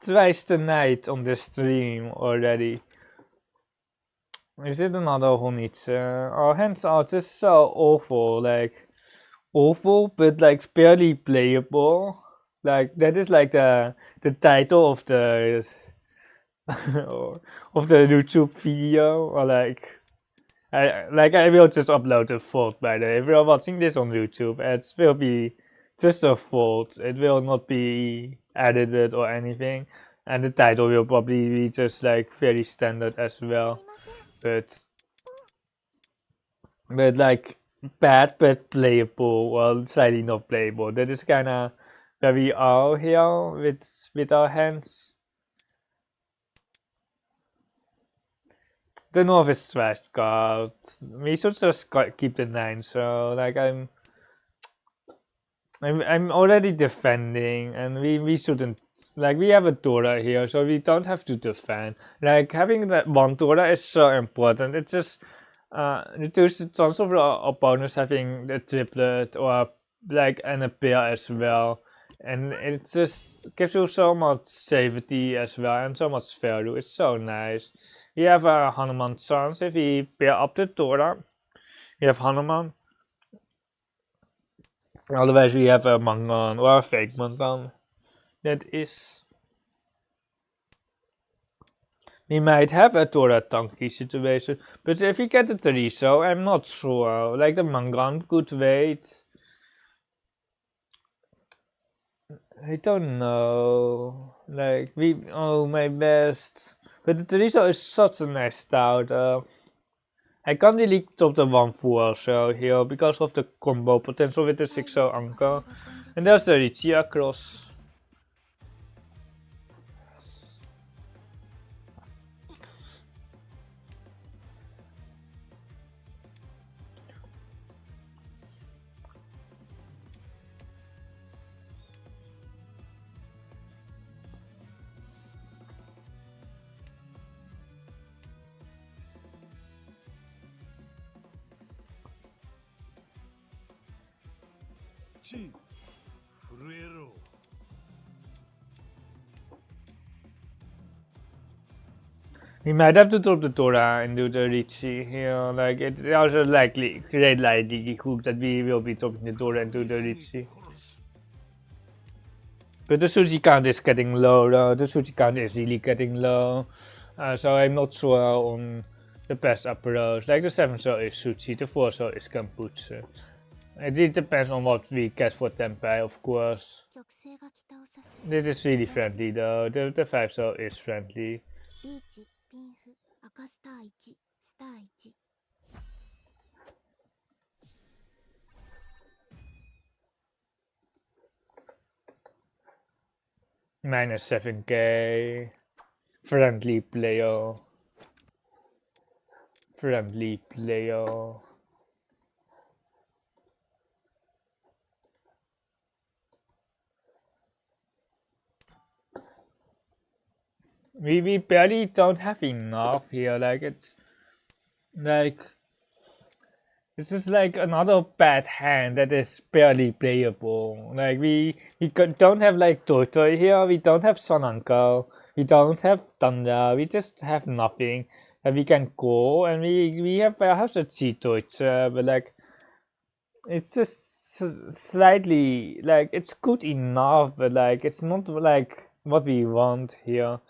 twice denied on the stream already. Is it another Honitsu? Our hands are just so awful, like awful, but like barely playable. Like that is like the title of the of the YouTube video, or like I will just upload a fault by the way. If you're watching this on YouTube, it will be just a fault. It will not be edited or anything, and the title will probably be just like very standard as well. But like bad but playable, well slightly not playable. That is kinda where we are here with our hands. The North is trashed card. We should just keep the 9, so like I'm already defending, and we shouldn't, like we have a Dora here, so we don't have to defend. Like having that one Dora is so important. It just reduces the chance of our opponents having the triplet or like and a pair as well, and it just gives you so much safety as well and so much value. It's so nice. We have a Hanuman chance if we pair up the Dora. We have Hanuman. Otherwise, we have a Mangan or a fake Mangan. That is. We might have a Tora Tanky situation, but if we get a Teriso, I'm not sure. Like the Mangan could wait. I don't know. Like, my best. But the Teriso is such a nice stout. I can't really top the 1-4 so here because of the combo potential with the 6-0 Anka. And there's the Richie across. We might have to drop the Tora and do the Richie here. Like, it's also likely, great likelihood that we will be dropping the Tora and do the Richie. But the Sushi count is getting low, though. The Sushi count is really getting low. So I'm not sure on the best approach. Like, the 7-0 is Sushi, the 4-0 is Kombucha. It really depends on what we get for Tempeh, of course. This is really friendly, though. The 5-0 is friendly. Minus 7k. Friendly player. Friendly player. We barely don't have enough here. Like, it's like this is like another bad hand that is barely playable. Like don't have like Toto here. We don't have Sonanko. We don't have Thunder. We just have nothing that we can go. And we have perhaps a Cheetoicha, but like it's just slightly like it's good enough, but like it's not like what we want here.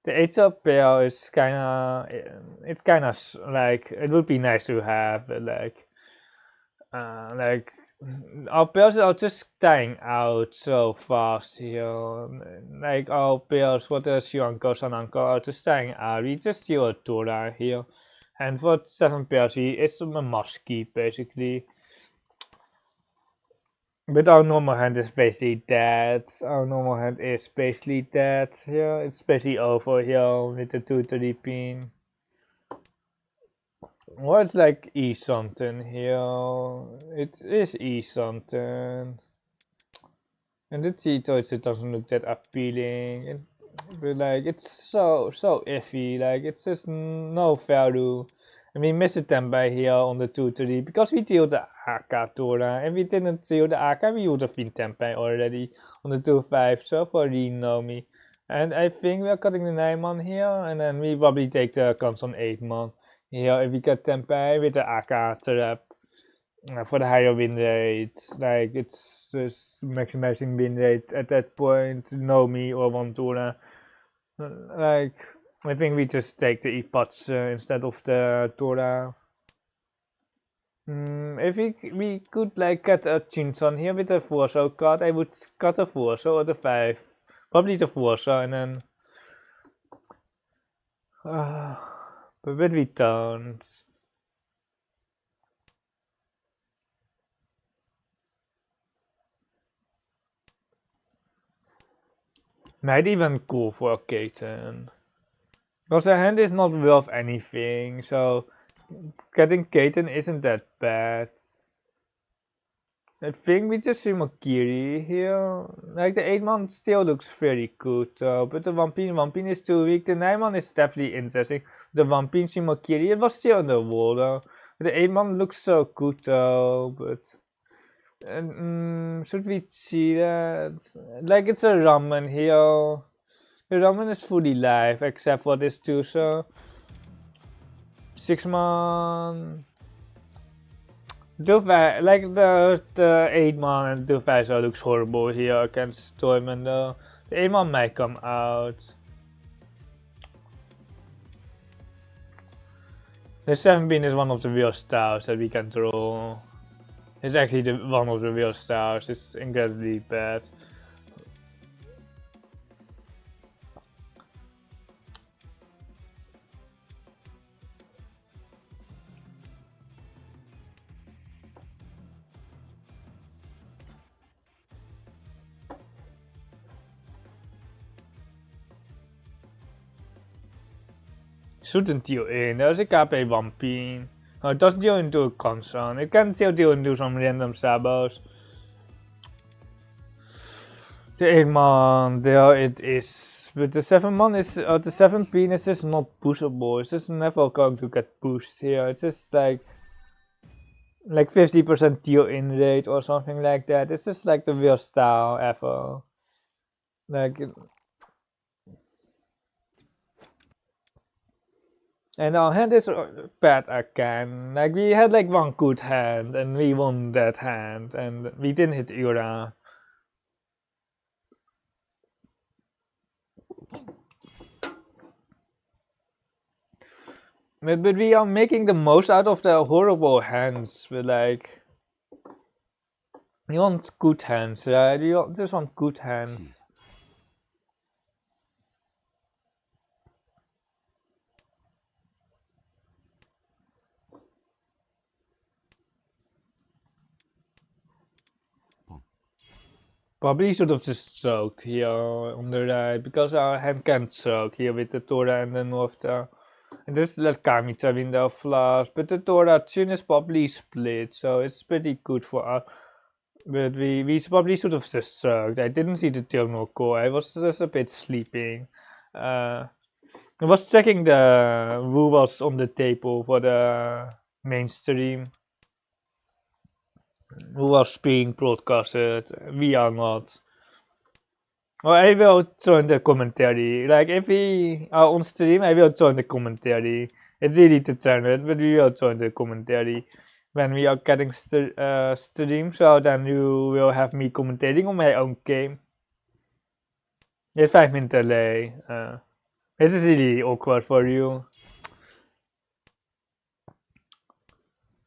The 8-up pair is it's kinda like it would be nice to have, but like our pairs are just dying out so fast here. Like our pairs, what is your uncle and uncle are just dying out. We just see a Dora here, and for 7 pairs, it's a musky basically. But our normal hand is basically dead. Our normal hand is basically dead here. It's basically over here with the 2-3 pin. Well, it's like E something here. It is E something. And the Cheetos, it doesn't look that appealing. But like, it's so iffy. Like, it's just no value. And we miss a Tempeh here on the 2-3 because we deal the AK Tora. And we didn't deal the AK, we would have been Tempeh already on the 2-5. So for Renomi. And I think we're cutting the 9-man here. And then we probably take the cons on 8-man here if we get Tempeh with the AK trap. for the higher win rate. Like it's just maximizing win rate at that point. No me or Ventura. Like I think we just take the epots instead of the Tora. If we could like cut a Chinson here with a Forso card, I would cut a Forso or the 5. Probably the Forso and then but we don't. Might even go for Katen. Because her hand is not worth anything, so getting Katen isn't that bad. I think we just see Makiri here. Like the 8-man still looks very good though, but the Vampin is too weak. The 9-man is definitely interesting. The Vampin Shimakiri, it was still on the wall though. The 8-man looks so good though, but should we see that? Like it's a ramen here. The ramen is fully live except for this too, so 6-man. Like the 8-man and Dufasa looks horrible here against Toyman though. The 8-man might come out. The 7-bean is one of the real stars that we can draw. It's actually one of the real stars. It's incredibly bad. Shouldn't deal in. There's a KP Vampin. It doesn't deal into a Concern. It can still deal into some random sabos. The 8-man, there it is. But the 7-man is, the 7-bean is just not pushable. It's just never going to get pushed here. It's just like 50% deal in rate or something like that. It's just like the worst style ever. Like, and our hand is bad again. Like we had like one good hand and we won that hand and we didn't hit Ura. But we are making the most out of the horrible hands. But like, we want good hands, right? We just want good hands. Probably should have just choked here on the right, because our hand can't choke here with the Tora and the Northstar. And just let Kamita win the flash, but the Tora Tune is probably split, so it's pretty good for us. But we probably should have just choked. I didn't see the Tilmoko, I was just a bit sleeping. I was checking the who was on the table for the mainstream. Who was being broadcasted, we are not. Or I will join the commentary. Like if we are on stream, I will join the commentary. It's really determined, but we will join the commentary when we are getting stream. So then you will have me commentating on my own game. It's 5-minute delay. This is really awkward for you.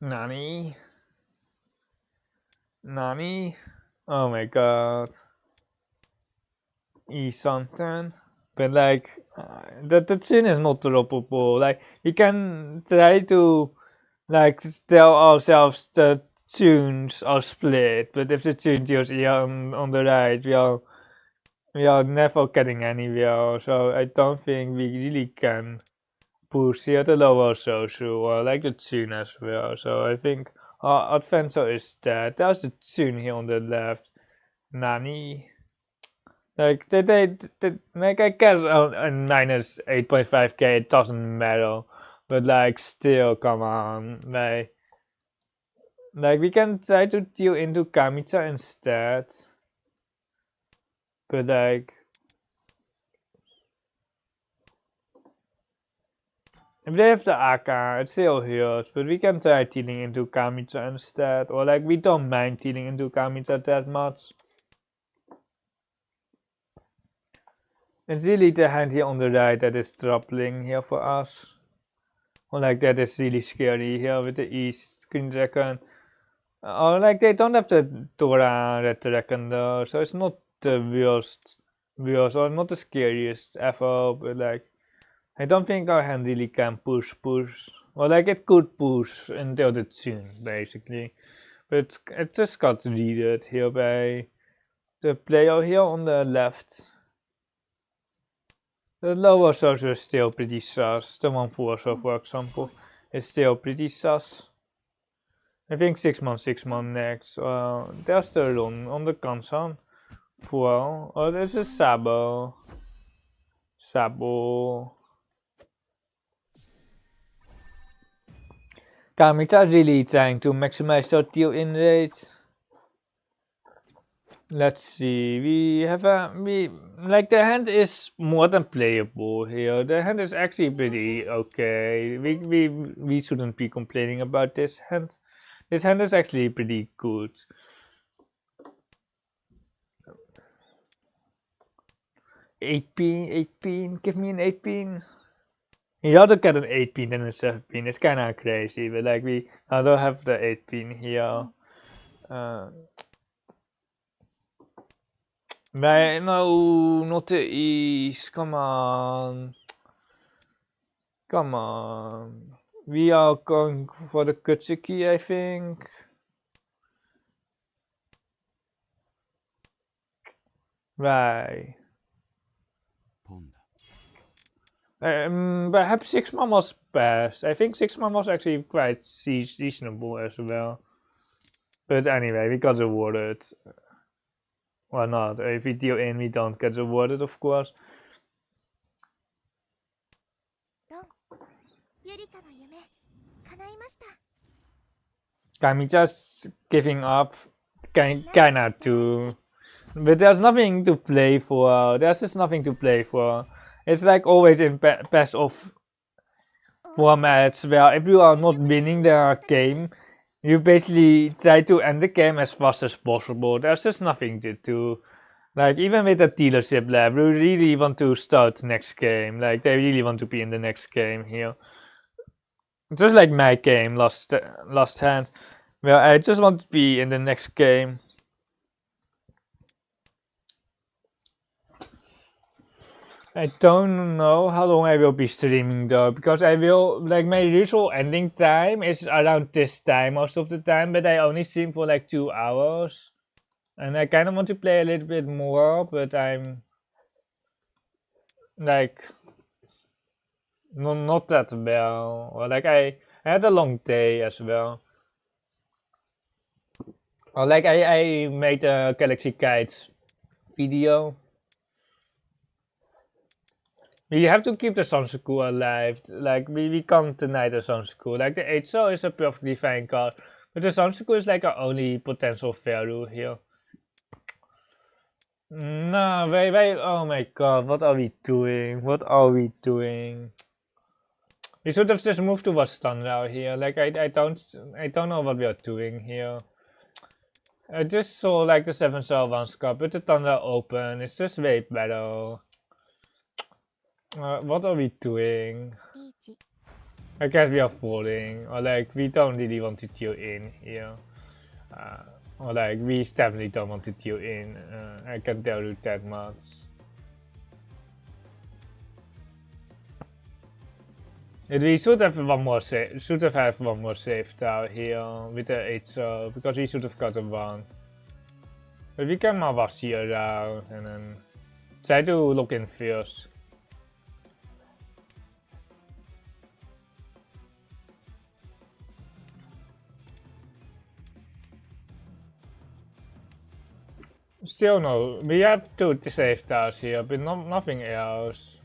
Nani? Nani? Oh my god. E-something. But like, the tune is not droppable. Like, we can try to, like, tell ourselves the tunes are split, but if the tune is here on the right, we are never getting anywhere. So I don't think we really can push here the lower social or like the tune as well. So I think our adventure is dead. There's the tune here on the left. Nani? Like like I guess on minus 8.5k it doesn't matter, but like still, come on, like we can try to deal into Kamita instead, but like If they have the AK, it still hurts, but we can try tealing into Kamicha instead, or like we don't mind tealing into Kamicha that much. It's really the hand here on the right that is troubling here for us. Or like that is really scary here with the East Green Dragon. Or like they don't have the Dora Red Dragon though, so it's not the worst or not the scariest ever, but like I don't think our hand really can push. Or like it could push until the tune basically. But it just got readed here by the player here on the left. The lower sorcerer is still pretty sus. The 1/4, for example, is still pretty sus. I think 6 man next. There's the run on the Kansan. Well, oh, there's a Sabo. Kamita really trying to maximize her deal in rate. Let's see, the hand is more than playable here. The hand is actually pretty okay. We shouldn't be complaining about this hand. This hand is actually pretty good. 8-pin, give me an 8-pin. You rather get an 8-pin than a 7-pin. It's kinda crazy, but like I don't have the 8-pin here. No, not the East. Come on. We are going for the Kutsuki, I think. Right. Perhaps 6-man was best. I think 6-man was actually quite reasonable as well. But anyway, we got rewarded. Or not. If we deal in, we don't get rewarded, of course. Kamicha's giving up. Kinda too. But there's nothing to play for. There's just nothing to play for. It's like always in best of formats where if you are not winning the game, you basically try to end the game as fast as possible. There's just nothing to do. Like even with the dealership lab, we really want to start next game. Like they really want to be in the next game here. Just like my game last hand, where I just want to be in the next game. I don't know how long I will be streaming though, because I will, like, my usual ending time is around this time most of the time, but I only stream for like 2 hours. And I kind of want to play a little bit more, but I'm like not that well. Or like I had a long day as well. Or like I made a Galaxy Kites video. We have to keep the Sansaku alive. Like we can't deny the Sansaku. Like the HO is a perfectly fine card, but the Sansaku is like our only potential value here. No, wait, oh my god, what are we doing? We should have just moved towards Thunder here. Like I don't know what we are doing here. I just saw like the 7-star 1-scar, but the Thunder open. It's just way better. What are we doing? I guess we are falling, or like we don't really want to deal in here. Or like we definitely don't want to deal in. I can tell you that much. We should have one more save. Had one more save tower here with the 8 because we should have gotten one. But we can Mawashi around and then try to look in first. Still no, we have 2 save towers here, but nothing else.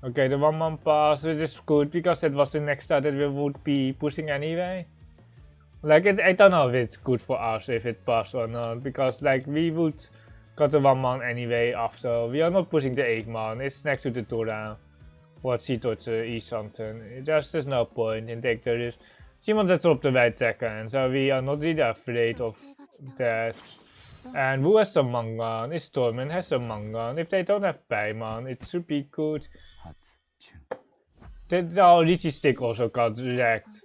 Okay, the 1-man pass, which is good because that was the next star that we would be pushing anyway. Like I don't know if it's good for us if it passed or not, because like we would got the 1-man anyway after. We are not pushing the 8-man, it's next to the Tora. Wat ziet tot e-something. There's no point in take the risk. Simon that's up to right second, so we are not really afraid of that. And who has some Mangan? Is Stormen has some Mangan. If they don't have Paimon, it should be good. Oh, Richie Stick also got wrecked.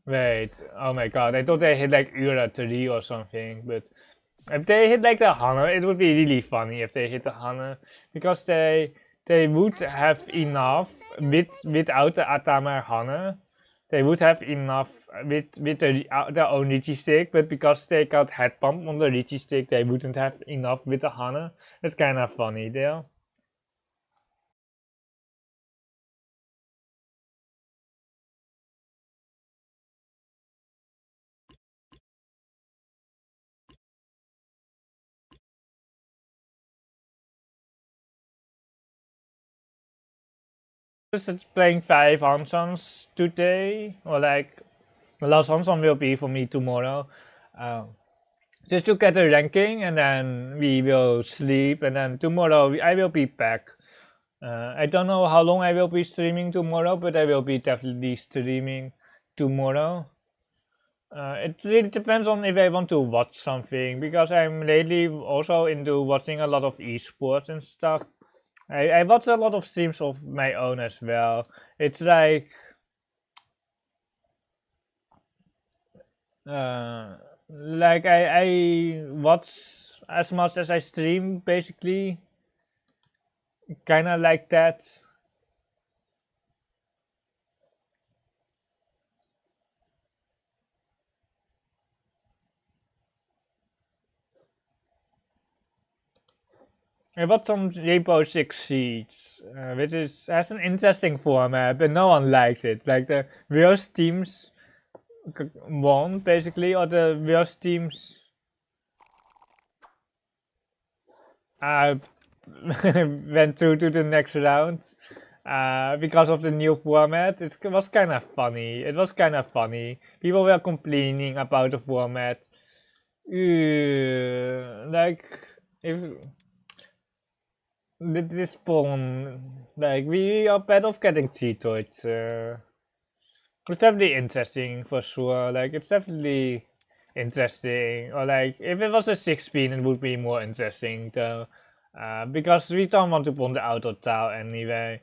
Wait, oh my god, I thought they hit like Ura 3 or something, but if they hit like the Hana, it would be really funny if they hit the Hana, because they would have enough without the Atama Hana. They would have enough with their own Richie stick, but because they got head pump on the Richie stick, they wouldn't have enough with the Hana. It's kind of funny there. Just playing 5 Hansons today, or like the last Hanson will be for me tomorrow. Just to get a ranking, and then we will sleep, and then tomorrow I will be back. I don't know how long I will be streaming tomorrow, but I will be definitely streaming tomorrow. It really depends on if I want to watch something, because I'm lately also into watching a lot of esports and stuff. I watch a lot of streams of my own as well. It's like I watch as much as I stream, basically. Kinda like that. I bought some Rainbow Six Siege, which has an interesting format, but no one likes it. Like the worst teams won, basically, or the worst teams went through to the next round. Because of the new format, it was kind of funny. It was kind of funny. People were complaining about the format. Like, if with this spawn, like, we are bad of getting cheatoids. It's definitely interesting for sure. Like, it's definitely interesting. Or like, if it was a 6-pin, it would be more interesting though. Because we don't want to put the auto tile anyway.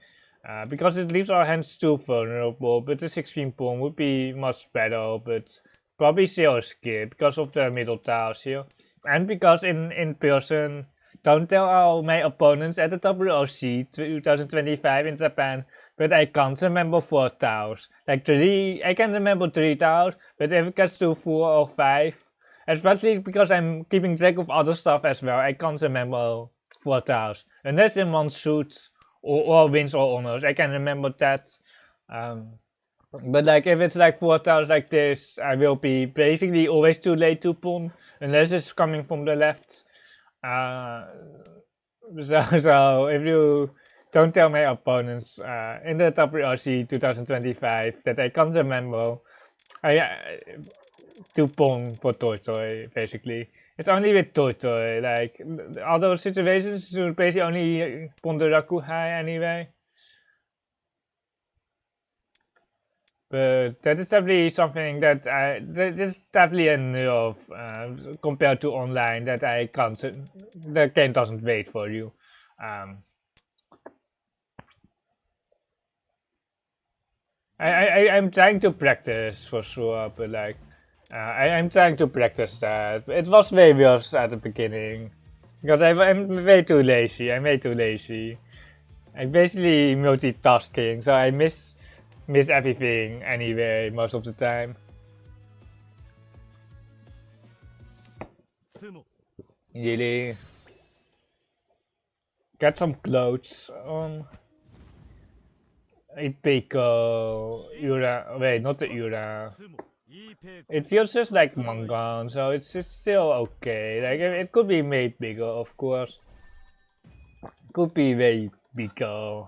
Because it leaves our hands too vulnerable. But the 6-pin pawn would be much better. But probably still skip because of the middle tiles here. And because in person, don't tell my opponents at the WOC 2025 in Japan, but I can't remember 4 tiles. Like 3, I can remember 3 tiles, but if it gets to 4 or 5, especially because I'm keeping track of other stuff as well, I can't remember 4 tiles. Unless someone shoots or wins or honors, I can remember that. But like if it's like 4 tiles like this, I will be basically always too late to pawn, unless it's coming from the left. So if you don't tell my opponents in the WRC 2025 that I can't remember, I to pawn for Tortoy basically. It's only with Tortoy, like other situations you basically only pawn the Rakuhai anyway. But that is definitely something that that is definitely a nerf compared to online, that I can't, the game doesn't wait for you. Um, I'm trying to practice for sure, but like I'm trying to practice that. It was way worse at the beginning because I'm way too lazy. I'm way too lazy. I'm basically multitasking, so I miss everything anyway most of the time. Really get some clothes on. A Pico, Ura, wait, not the Ura. It feels just like Mangan, so it's still okay. Like it could be made bigger, of course. Could be way bigger.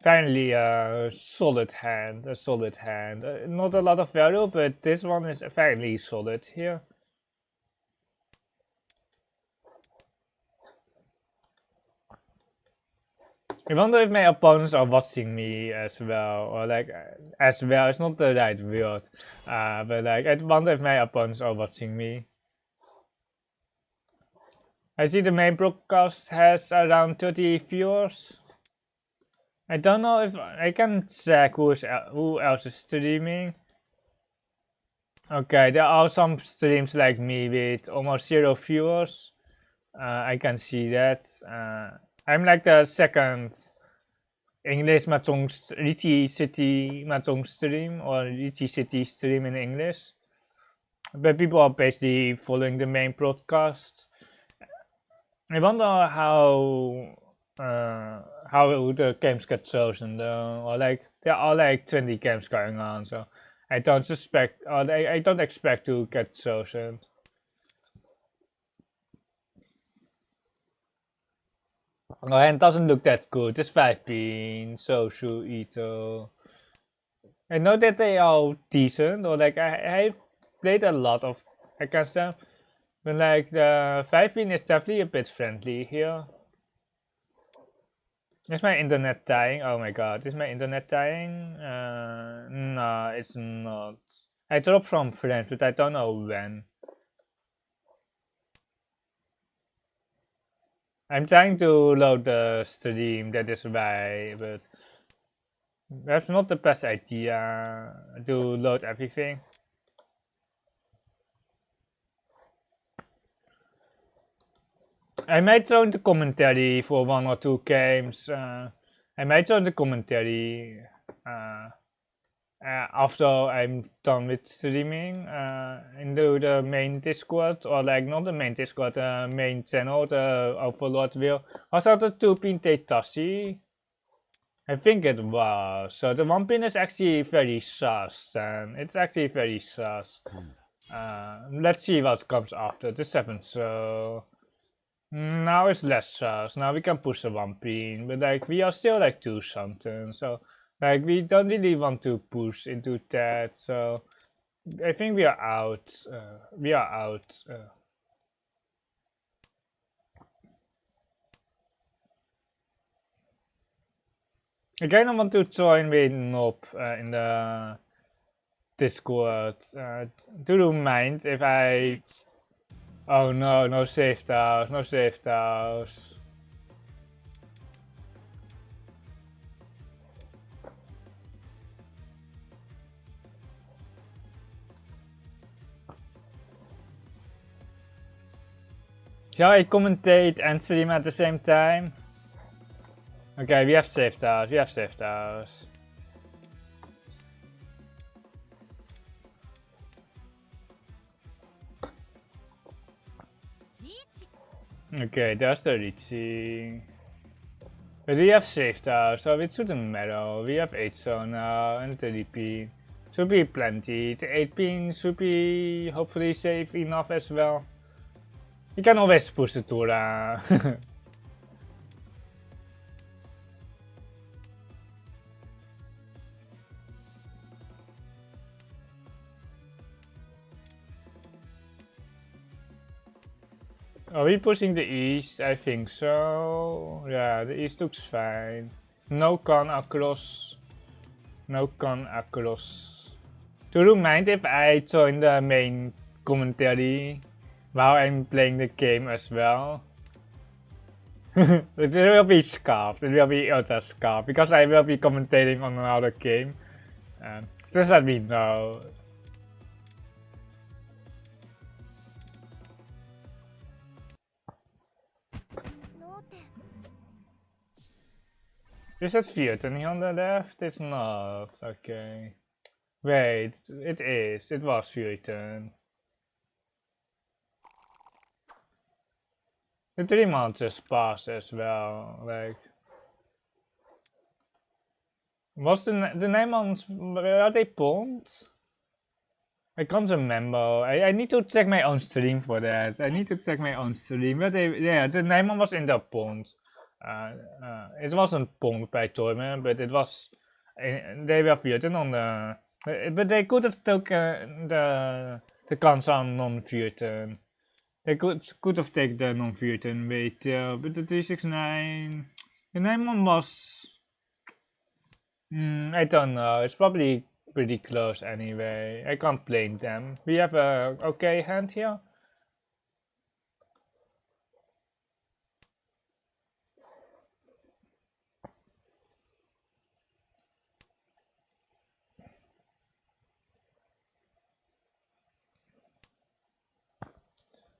Finally, a solid hand, a solid hand. Not a lot of value, but this one is fairly solid here. I wonder if my opponents are watching me as well, or like, as well, it's not the right word, but like, I wonder if my opponents are watching me. I see the main broadcast has around 30 viewers. I don't know if I can check who else is streaming. Okay, there are some streams like me with almost 0 viewers. I can see that. I'm like the second English Richie City Matong stream or Richie City stream in English. But people are basically following the main broadcast. I wonder how the games get chosen though, or like there are like 20 games going on, so I don't suspect, or I don't expect to get chosen. Oh, and it doesn't look that good. It's 5-pin, Sosu, Ito. I know that they are decent, or like I played a lot of against them, but like the 5-pin is definitely a bit friendly here. Is my internet dying? Oh my god, is my internet dying? No, it's not. I dropped from friends, but I don't know when. I'm trying to load the stream, that is why, but that's not the best idea to load everything. I might join the commentary for 1 or 2 games. I might join the commentary after I'm done with streaming into the main Discord, or like not the main Discord, the main channel, the Overlordwhale. Was that the 2-pin Teitashi? I think it was. So the 1-pin is actually very sus, and it's actually very sus. Let's see what comes after the 7th. So now it's less sus. Now we can push the 1-pin, but like we are still like 2 something. So like we don't really want to push into that. So I think we are out. We are out. I kind of want to join with Nob in the Discord. Do you mind if I... Oh no, no save tiles, no save tiles. Shall I commentate and stream at the same time? Okay, we have save tiles, we have save tiles. Okay, there's the Richie. But we have save tiles, so it shouldn't matter. We have 8 zone now and 30-pin. Should be plenty. The 8-pin should be hopefully safe enough as well. You can always push the Tura. Are we pushing the east? I think so. Yeah, the east looks fine. No con across. No con across. Do you mind if I join the main commentary while I'm playing the game as well? It will be scarfed. It will be ultra scarfed because I will be commentating on another game. Just let me know. Is it Virtony on the left? It's not. Okay. Wait, it is. It was Virton. The 3 months just passed as well. Like, was the 9 months? Are they pawned? I can't remember. I need to check my own stream for that. I need to check my own stream. But yeah, the 9 months was in the pawned. It wasn't pawned by Torment, but it was. They were Virton on the. But they could have taken the cons on non-Virton. They could have taken the non-Virton weight, but the 369. The name was... I don't know. It's probably pretty close anyway. I can't blame them. We have a okay hand here.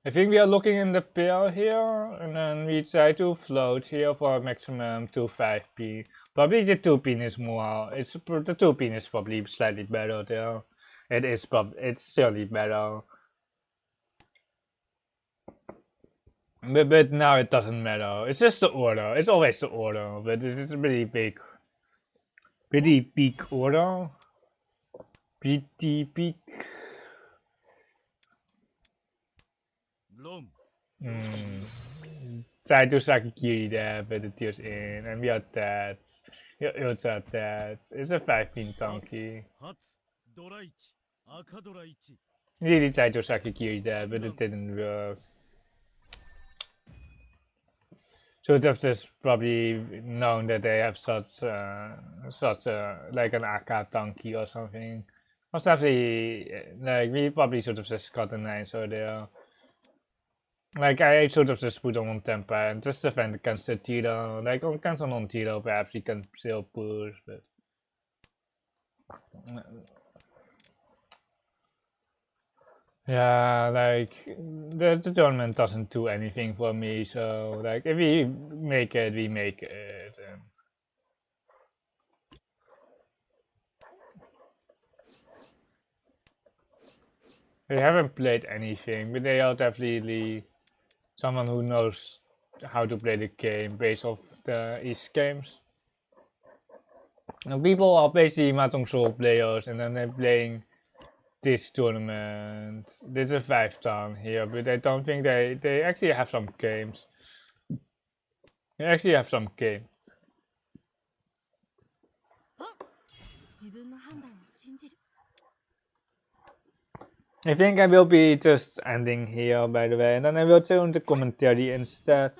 I think we are looking in the pair here, and then we try to float here for a maximum 2-5p. Probably the 2-pin is more. The 2-pin is probably slightly better there. It's surely better. But now it doesn't matter. It's just the order. It's always the order, but this is a pretty big order. Pretty big. Try to suck a key there, but it tears in, and we are dead. You're ultra dead. It's a 5-pin donkey. Really tried to suck a key there, but it didn't work. Should have just probably known that they have such like an AK donkey or something. Must have like we probably should have just got an answer there. Like I should have just put on temper and just defend against the Tito. Like against a non-Tito, perhaps he can still push, but yeah, like the tournament doesn't do anything for me. So like if we make it, we make it. They haven't played anything, but they are definitely someone who knows how to play the game based off the East games. Now, people are basically Mahjong Soul players, and then they're playing this tournament. This is a 5-star here, but I don't think they actually have some games. They actually have some game. I think I will be just ending here, by the way, and then I will turn the commentary instead.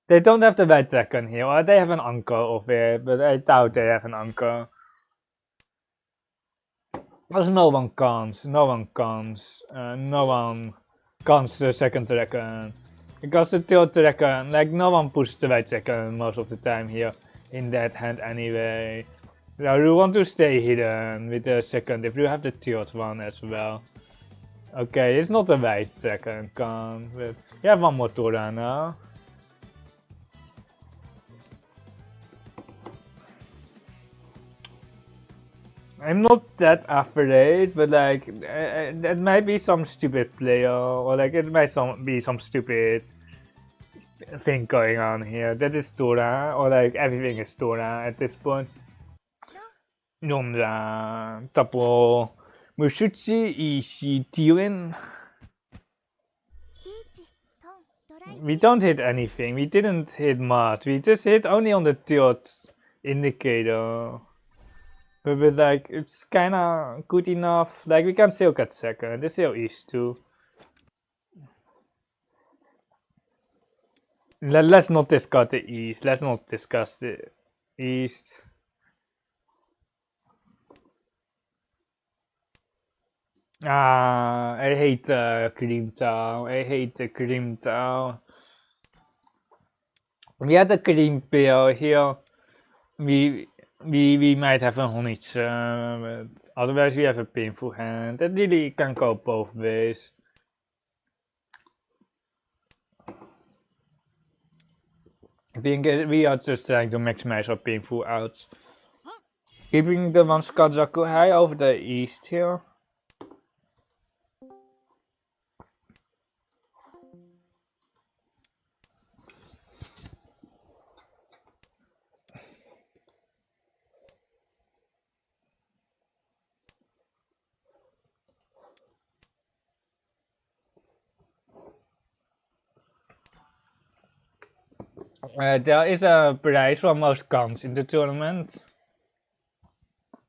They don't have the right second here, or they have an anchor of it, but I doubt they have an anchor. Because no one comes the second dragon. Because the third dragon, like no one pushes the right second most of the time here in that hand anyway. Now you want to stay hidden with the second if you have the third one as well. Okay, it's not the right second con, but you have one more Tora now. I'm not that afraid, but like that might be some stupid player, or like it might be some stupid thing going on here. That is Tora, or like everything is Tora at this point. Nomra, tapo, Mushuchi ishi Tiwin. We don't hit anything. We didn't hit much. We just hit only on the third indicator. But like, it's kinda good enough. Like, we can still get second. There's still East too. Let's not discuss the East. Let's not discuss the East. I hate Cream Town. I hate the Cream Town. We had a Cream Pill here. We might have a Honich, but otherwise we have a painful hand. That really can go both ways. I think we are just trying to maximize our painful outs. Keeping the one Skazaku high over the East here. There is a prize for most guns in the tournament.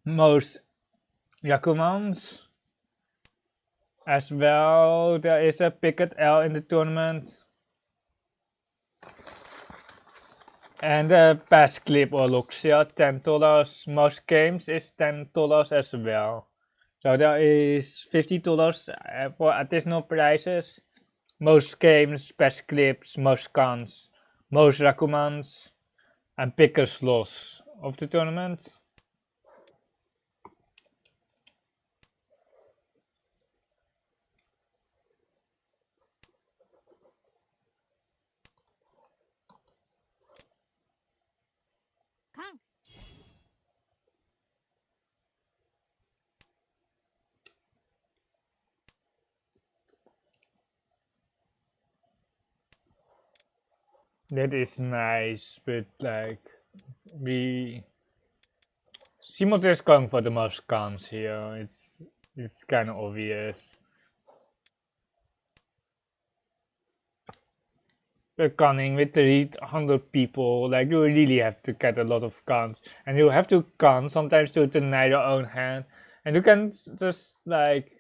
Most Yakumans. As well, there is a Picket L in the tournament. And the pass clip or Luxia, $10. Most games is $10 as well. So there is $50 for additional prices. Most games, pass clips, most cons, most recommends, and biggest loss of the tournament. That is nice, but like Simon is going for the most cons here. It's kind of obvious. But conning with 300 people, like you really have to get a lot of cons, and you have to con sometimes to deny your own hand, and you can just like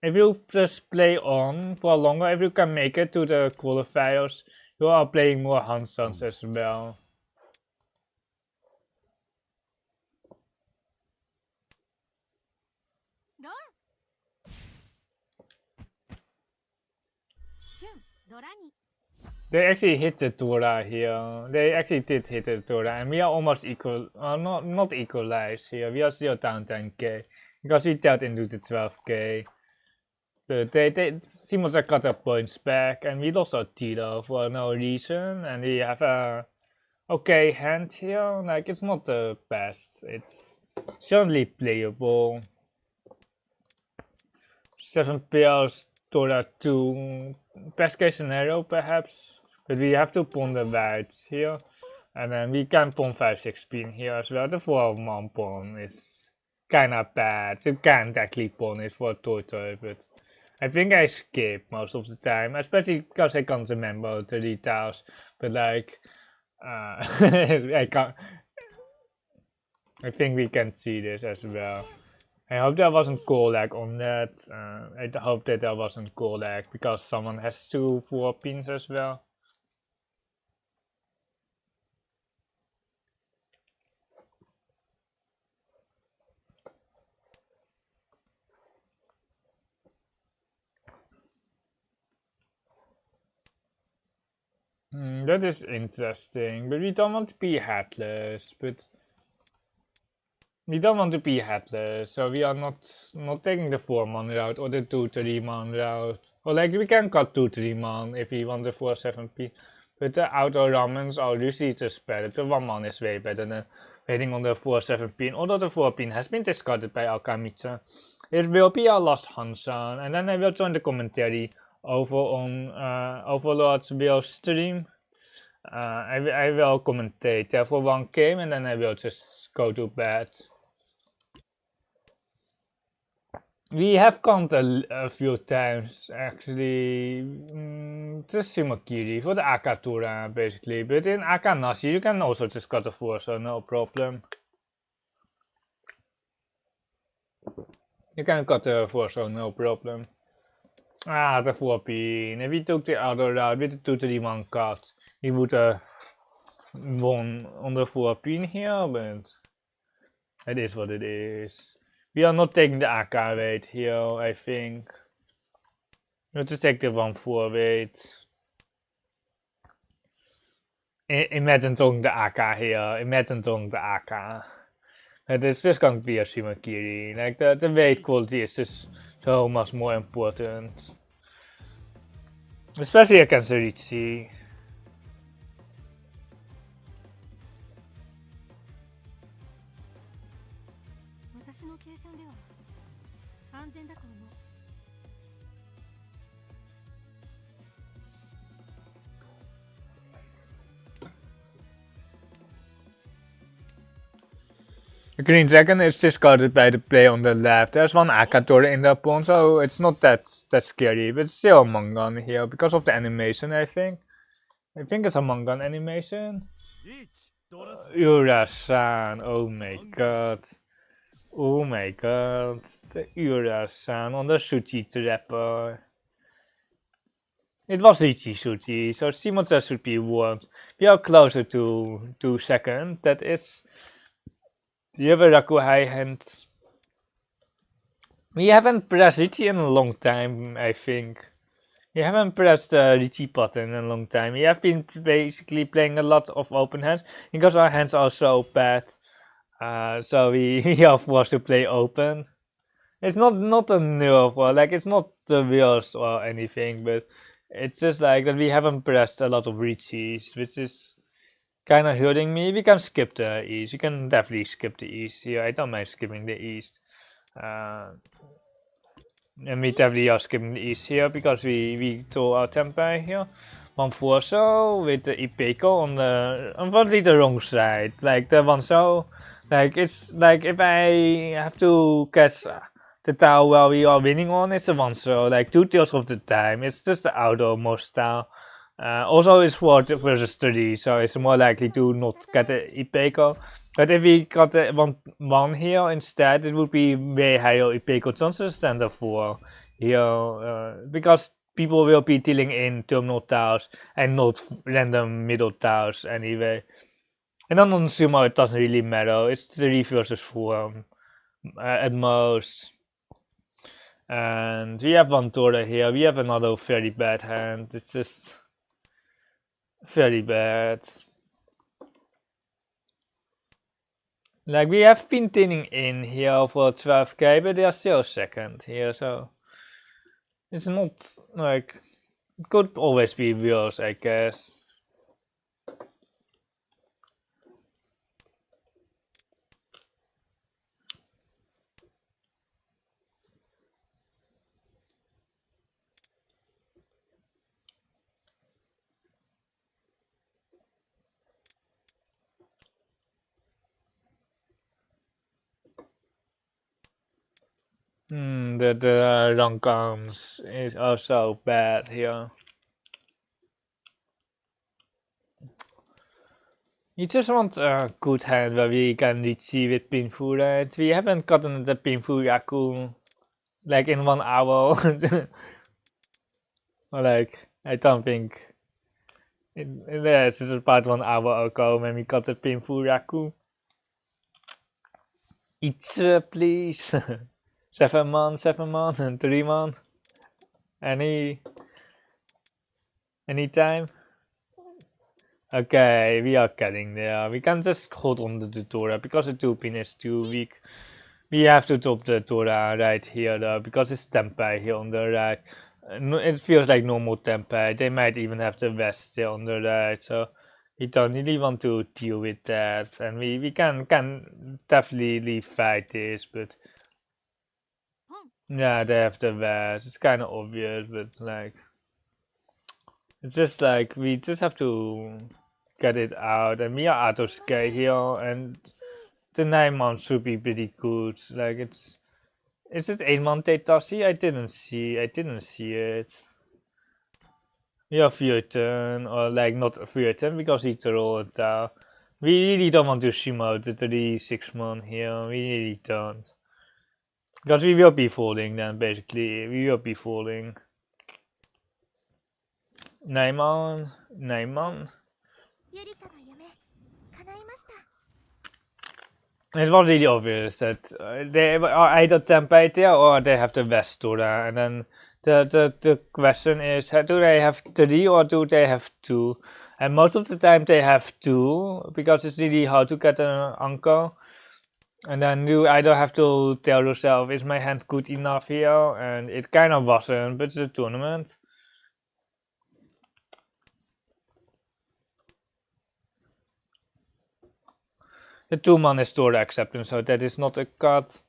if you just play on for longer, if you can make it to the qualifiers, you are playing more Hansons as well. They actually hit the Tora here. They actually did hit the Tora, and we are almost equal. Not equalized here. We are still down 10k because we dealt into the 12k. But they seems like got their points back, and we lost our Tito for no reason, and we have a okay hand here. Like it's not the best. It's certainly playable. 7 pairs, Tora 2, best case scenario perhaps, but we have to pawn the whites here, and then we can pawn 5-6 pin here as well. The 4-1 pawn is kinda bad. You can't actually pawn it for Toto, but I think I skip most of the time, especially because I can't remember the details, but like, I can't, I think we can see this as well. I hope there wasn't call lag on that. I hope that there wasn't call lag because someone has 2 4 pins as well. That is interesting, but we don't want to be headless. We don't want to be headless, so we are not taking the 4-man route or the 2-3-man route. Or like we can cut 2-3-man if we want the 4-7p. But the auto ramens are usually just better. The 1-man is way better than waiting on the 4-7 pin. Although the 4 pin has been discarded by Alkamitsa. It will be our last Hansan, and then I will join the commentary over on Overlordwhale stream. I will commentate there for 1 game, and then I will just go to bed. We have conned a few times actually, just Shimakiri for the Akatura basically, but in Akanashi you can also just cut a 4, so no problem. You can cut a 4, so no problem. Ah, the 4 pin. If we took the other route with the 2-3-1 cut, we would have won on the 4 pin here, but it is what it is. We are not taking the AK weight here, I think. We'll just take the 1-4 weight. Imagine taking the AK here. Imagine taking the AK. It's just going to be a Shimakiri. Like the weight quality is just so much more important. Especially against the Richi. The green dragon is discarded by the player on the left. There's one Akator in the pawn, so it's not that scary, but still a Mangan here because of the animation, I think. I think it's a Mangan animation. Ura-san, oh my god. Oh my god. The Ura-san on the Shuchi Trapper. It was Ichi-Suchi, so Shimoza should be warmed. We are closer to second. That is the other Raku high hand. We haven't pressed Ichi in a long time, I think. We haven't pressed the Ichi button in a long time. We have been basically playing a lot of open hands because our hands are so bad. So we are forced to play open. It's not a nerf or like it's not the wheels or anything, but it's just like that we haven't pressed a lot of Richis, which is kind of hurting me. We can skip the east. We can definitely skip the east here. I don't mind skipping the east. Uh, and we definitely are skipping the east here because we throw our tempo here. One so with the Ipeco on the unfortunately the wrong side. Like the one so like it's like if I have to catch the tile while we are winning on, it's a one so like 2 tails of the time. It's just the outermost tile. Also it's 4 versus 3, so it's more likely to not get the Ipeco. But if we got the one here instead, it would be way higher Ipeco chances than the 4 here, because people will be dealing in terminal tiles and not random middle tiles anyway. And then on sumo it doesn't really matter, it's 3 versus 4 at most. And we have one Tora here, we have another very bad hand, it's just very bad. Like we have been thinning in here for 12k, but they are still second here, so it's not like it could always be worse, I guess. The long arms is also bad here. You just want a good hand where we can retrieve it painful, right? We haven't gotten the painful Yaku like in 1 hour. Or like, I don't think. Yes, this is about 1 hour ago when we got the painful Yaku. Each, please. 7 man, 7 man, and 3 man. Anytime. Okay, we are getting there. We can just hold on to the Dora because the 2-pin is too weak. We have to top the Dora right here though, because it's Tempeh here on the right. It feels like normal Tempeh. They might even have the West still on the right, so we don't really want to deal with that. And we can definitely fight this, but yeah, they have the West. It's kind of obvious, but like it's just like we just have to get it out, and we are out of scale here, and the 9 months should be pretty good. Like is it 8 month Tassi? I didn't see it. We have Vuurten, or like not Vuurten because it's a roll and we really don't want to shimo the 36 month here. We really don't. Because we will be folding then basically. We will be folding. 9 month. It was really obvious that they are either Tempeh there or they have the Vestura, and then the question is, do they have 3 or do they have 2? And most of the time they have 2 because it's really hard to get an anchor. And then you either have to tell yourself, is my hand good enough here? And it kind of wasn't, but it's a tournament. The 2 man is Tora acceptance, so that is not a cut.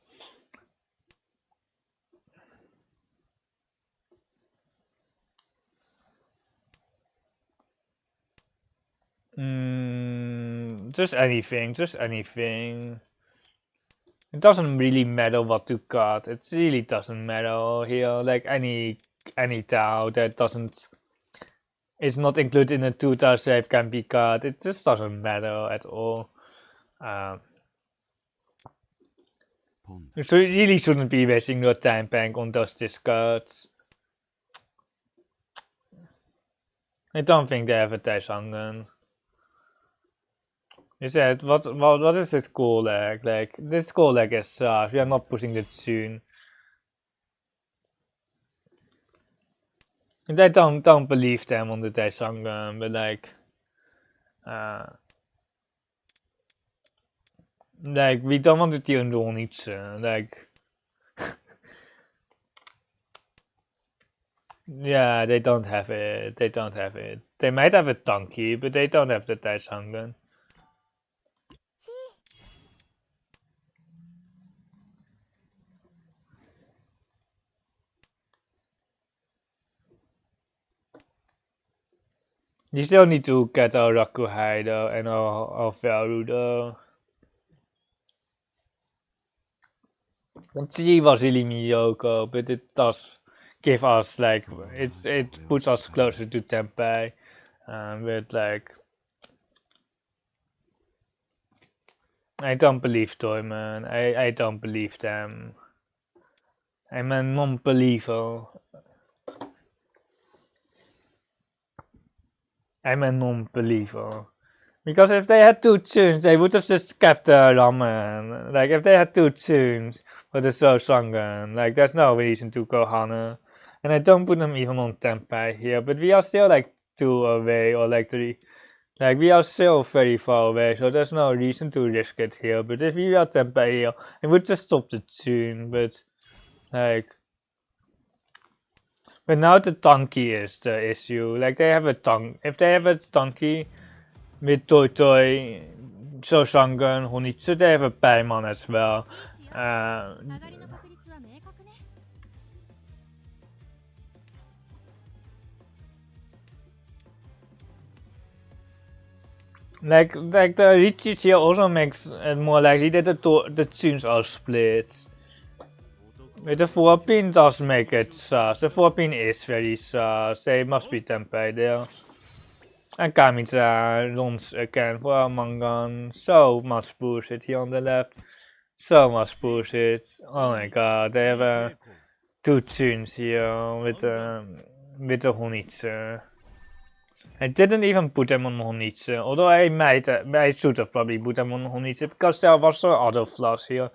Just anything. It doesn't really matter what to cut. It really doesn't matter here. Like any tile that doesn't is not included in a 2 tile shape can be cut. It just doesn't matter at all. So you really shouldn't be wasting your time bank on those discards. I don't think they advertise Hangen. He said, what is this call lag? Like, this call lag is sus, we are not pushing the tune. And I don't believe them on the Daishangen, but like we don't want to tune on each like yeah, they don't have it. They don't have it. They might have a donkey, but they don't have the Daishangen. You still need to get our Rakuhai though and our Varu though. G was really mediocre, but it does give us like it puts us closer to Tempai, with like I don't believe Toyman. I don't believe them. I'm a non-believer. I'm a non-believer. Because if they had 2 tunes, they would have just kept the ramen. Like, if they had 2 tunes for the Sosangan, like, there's no reason to go Hana. And I don't put them even on Tempai here, but we are still like 2 away, or like 3. Like, we are still very far away, so there's no reason to risk it here. But if we are Tempai here, I would just stop the tune, but, like... But now the donkey is the issue. Like, they have a if they have a donkey with Toy Toy, Sosangan, Honitsu, they have a Paimon as well. Like the Riches here also makes it more likely that the tunes are split. But the 4-pin does make it sus. The 4-pin is very sus. They must be Tempai there. And Kamita runs again for a Mangan. So much bullshit here on the left. So much bullshit. Oh my god, they have 2 tunes here with the Honitsu. I didn't even put them on Honitsu, although I should have probably put them on Honitsu because there was some other flaws here.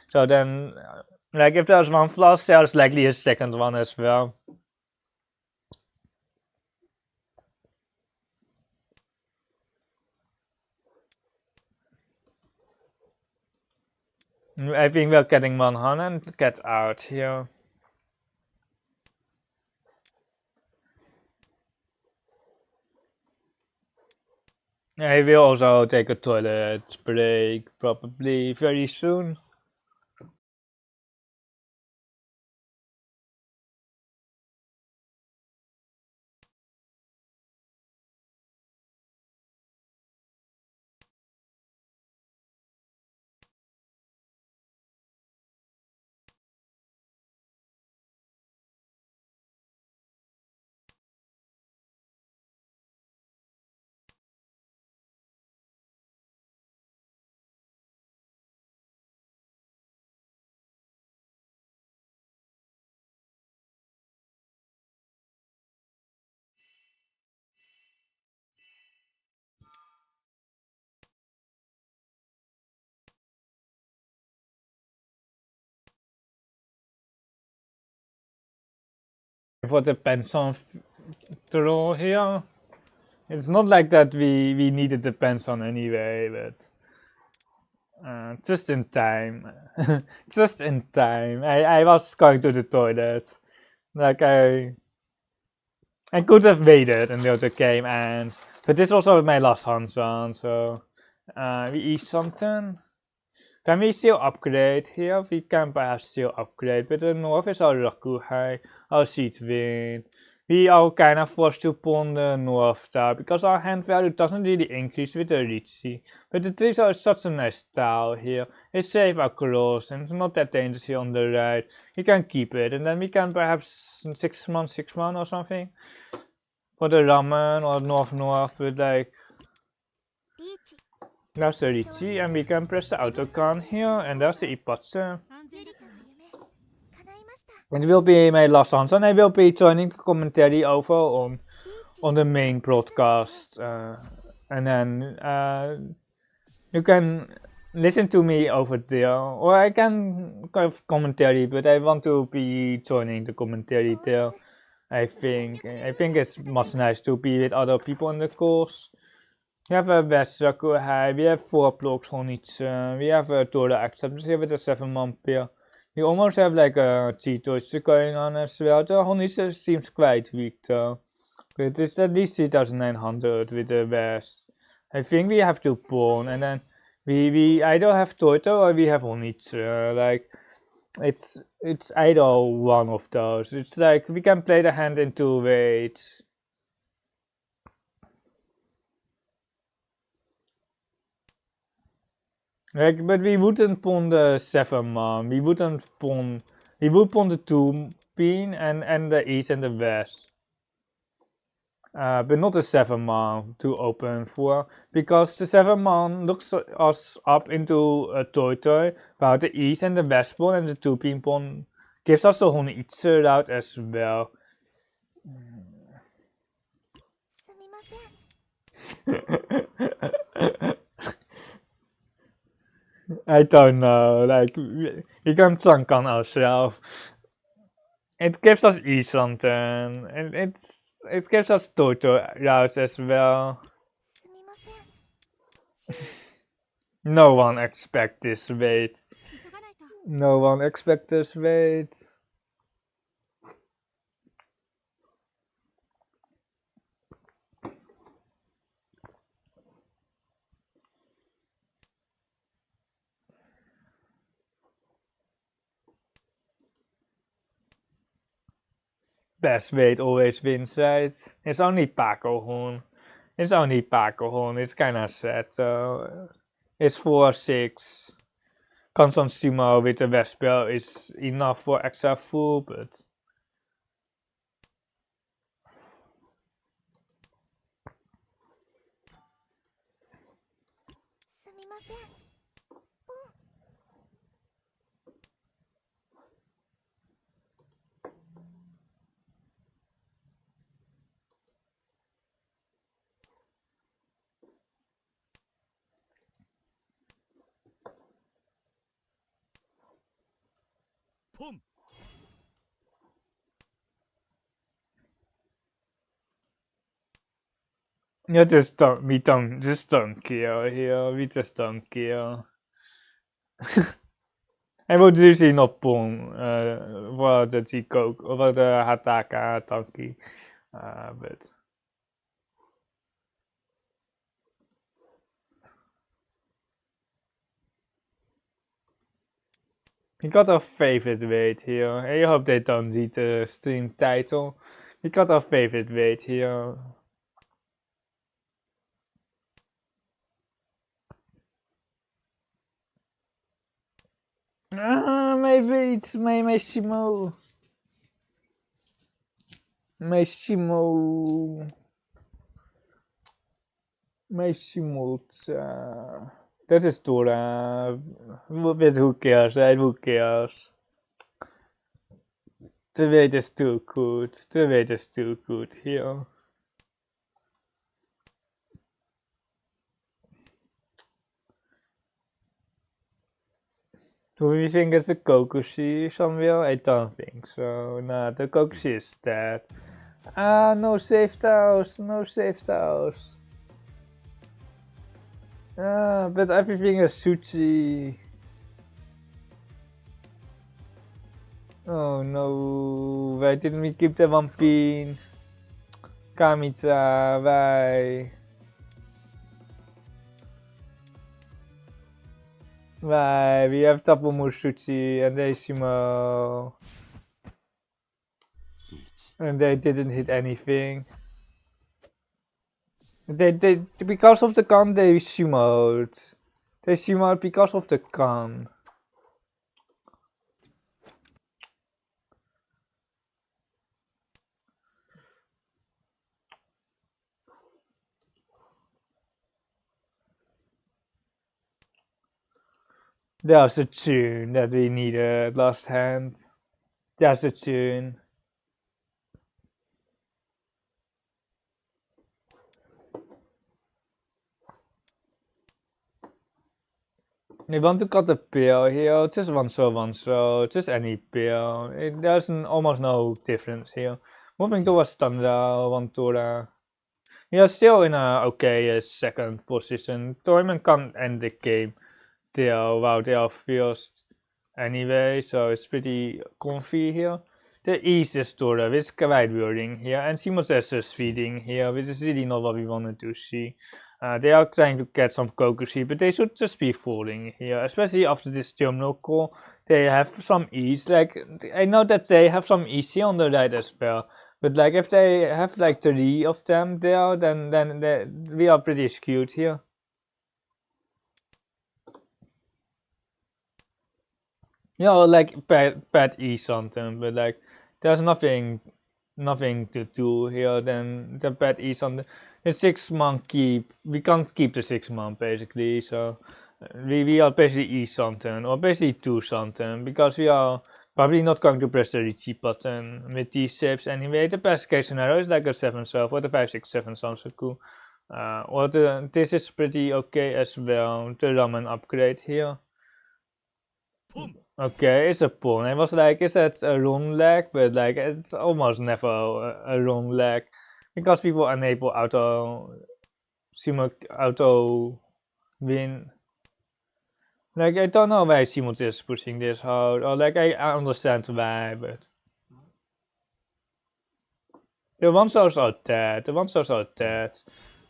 So then, like if there's one flaw, there's likely a second one as well. I think we're getting 100 get out here. I will also take a toilet break probably very soon. For the pension draw here, it's not like that we needed the pension anyway, but just in time. Just in time. I was going to the toilet. Like I could have waited until the game ends. But this was also my last Hansan, so we eat something. Can we still upgrade here? We can perhaps still upgrade, but the north is our Rakuhai, our Seed Wind. We are kind of forced to pull on the north tower because our hand value doesn't really increase with the Ritzy. But the trees are such a nice tower here. It's safe across and it's not that dangerous here on the right. We can keep it and then we can perhaps 6 months or something for the ramen or north, but like there's the Ritzy and we can press the autocan here and there's the Ipatsu. It will be my last answer and I will be joining commentary over on on the main broadcast, and then you can listen to me over there, or I can have commentary, but I want to be joining the commentary there. I think it's much nice to be with other people in the course. We have a West Circle High, we have 4 blocks on each, we have a Dora acceptance here with a 7-man pair. We almost have like a Cheetos going on as well. The Honitsa seems quite weak though. But it's at least 3900 with the West. I think we have to pawn, and then we either have Toto or we have Honitsa. Like, it's either one of those. It's like we can play the hand in 2 ways. Like, but we wouldn't pawn the 7-man. We would pawn the 2 pin and the east and the west. But not the 7-man to open for, because the 7-man looks us up into a toy, while the east and the west pawn and the 2 pin pawn gives us a Honitsu route as well. I don't know, like, we can chunk on ourselves. It gives us E-something, and it gives us Toto routes as well. No one expects this wait. No one expects this wait. Best wait always wins, right? It's only Paco It's only Paco It's kinda sad though. It's 4-6. Constant Sumo with the Vesper is enough for extra full, but yeah, just don't care here. We just don't care. En we usually not pawn for the G-Coke or the Hataka Tanki, but we got our favorite weight here. I hope they don't read the stream title. We got our favorite weight here. My weight, my Shimo. My Shimo. My Shimotsa. That is Dora. But who cares, right? Who cares? The weight is too good. The weight is too good here. Do we think it's the Kokushi somewhere? I don't think so. Nah, the Kokushi is dead. Ah, no safe house. No safe house. Ah, but everything is Suchi. Oh no, why didn't we keep the one pin? Kamitsa, why? Why? We have Tapu Mushuchi and Deishimo. And they didn't hit anything. They because of the gun they shimoed. They shimoed because of the gun. There's a tune that we needed last hand. There's a tune. We want to cut the pair here, just one so, just any pair. There's almost no difference here. Moving towards standard, one Tora. We are still in a okay second position. Toyman can't end the game. They are first anyway, so it's pretty comfy here. The east is Tora with quite worrying here, and Simons is feeding here, which is really not what we wanted to see. They are trying to get some Kokushi, but they should just be falling here, especially after this terminal call. They have some ease, like, I know that they have some ease here on the right as well, but like if they have like 3 of them there, then we are pretty skewed here. Yeah, or like bad ease on them, but like there's nothing to do here. Then the bad ease on the 6-month keep. We can't keep the 6-month basically, so we are basically ease something or basically do something because we are probably not going to press the retreat button with these shapes anyway. The best case scenario is like a 7 self or the 5-6-7 sounds so cool. Or this is pretty okay as well. The ramen upgrade here. Okay, it's a pawn. I was like, is that a wrong leg? But like, it's almost never a wrong leg because people enable auto win. Like, I don't know why Simons is pushing this hard, or like, I understand why, but the one source are dead. The one source are dead.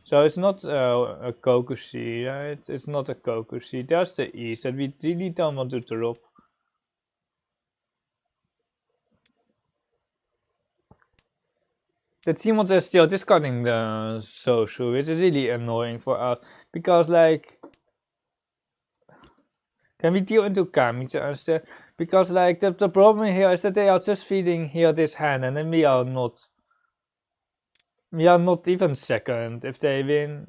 So it's not a Kokushi, right? It's not a Kokushi. That's the east that we really don't want to drop. The Simons is still discarding the social, which is really annoying for us because like, can we deal into Kamicha instead? Because like the problem here is that they are just feeding here this hand, and then we are not even second if they win.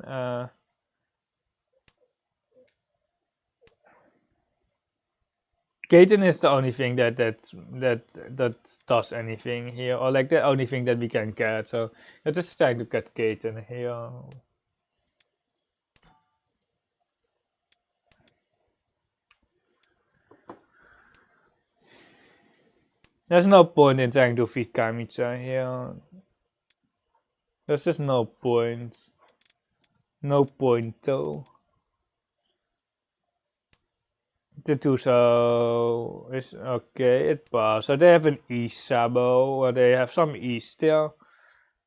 Gaten is the only thing that does anything here, or like the only thing that we can get. So I'm just trying to get Gaten here. There's no point in trying to feed Kamicha here. There's just no point. No point though. The Tuso is okay, it passed. So they have an East Sabo, or they have some East still.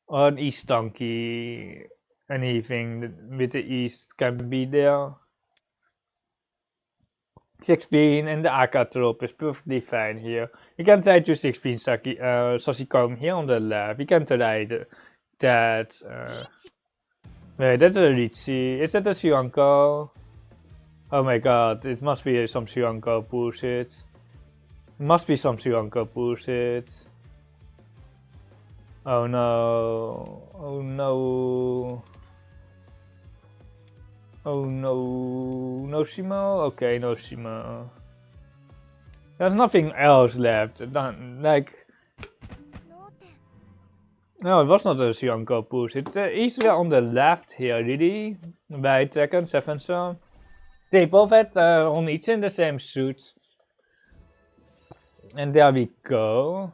Or an East Donkey. Anything with the East can be there. 16 and the Akatrop is perfectly fine here. You can try to 16 Sosicom here on the left. You can try that. Wait, that's a Ritzy. Is that a Suanko? Oh my god, it must be some Suanko bullshit. It must be some Suanko bullshit. Oh no. Oh no. Oh no. No Shimo? Okay, no Shimo. There's nothing else left. Like. No, it was not a Suanko bullshit. He's on the left here, really. By second, 7 so. They both had on each in the same suit. And there we go.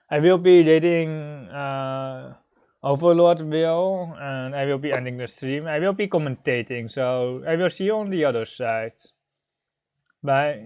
I will be reading Overlordwhale, and I will be ending the stream. I will be commentating, so I will see you on the other side. Bye.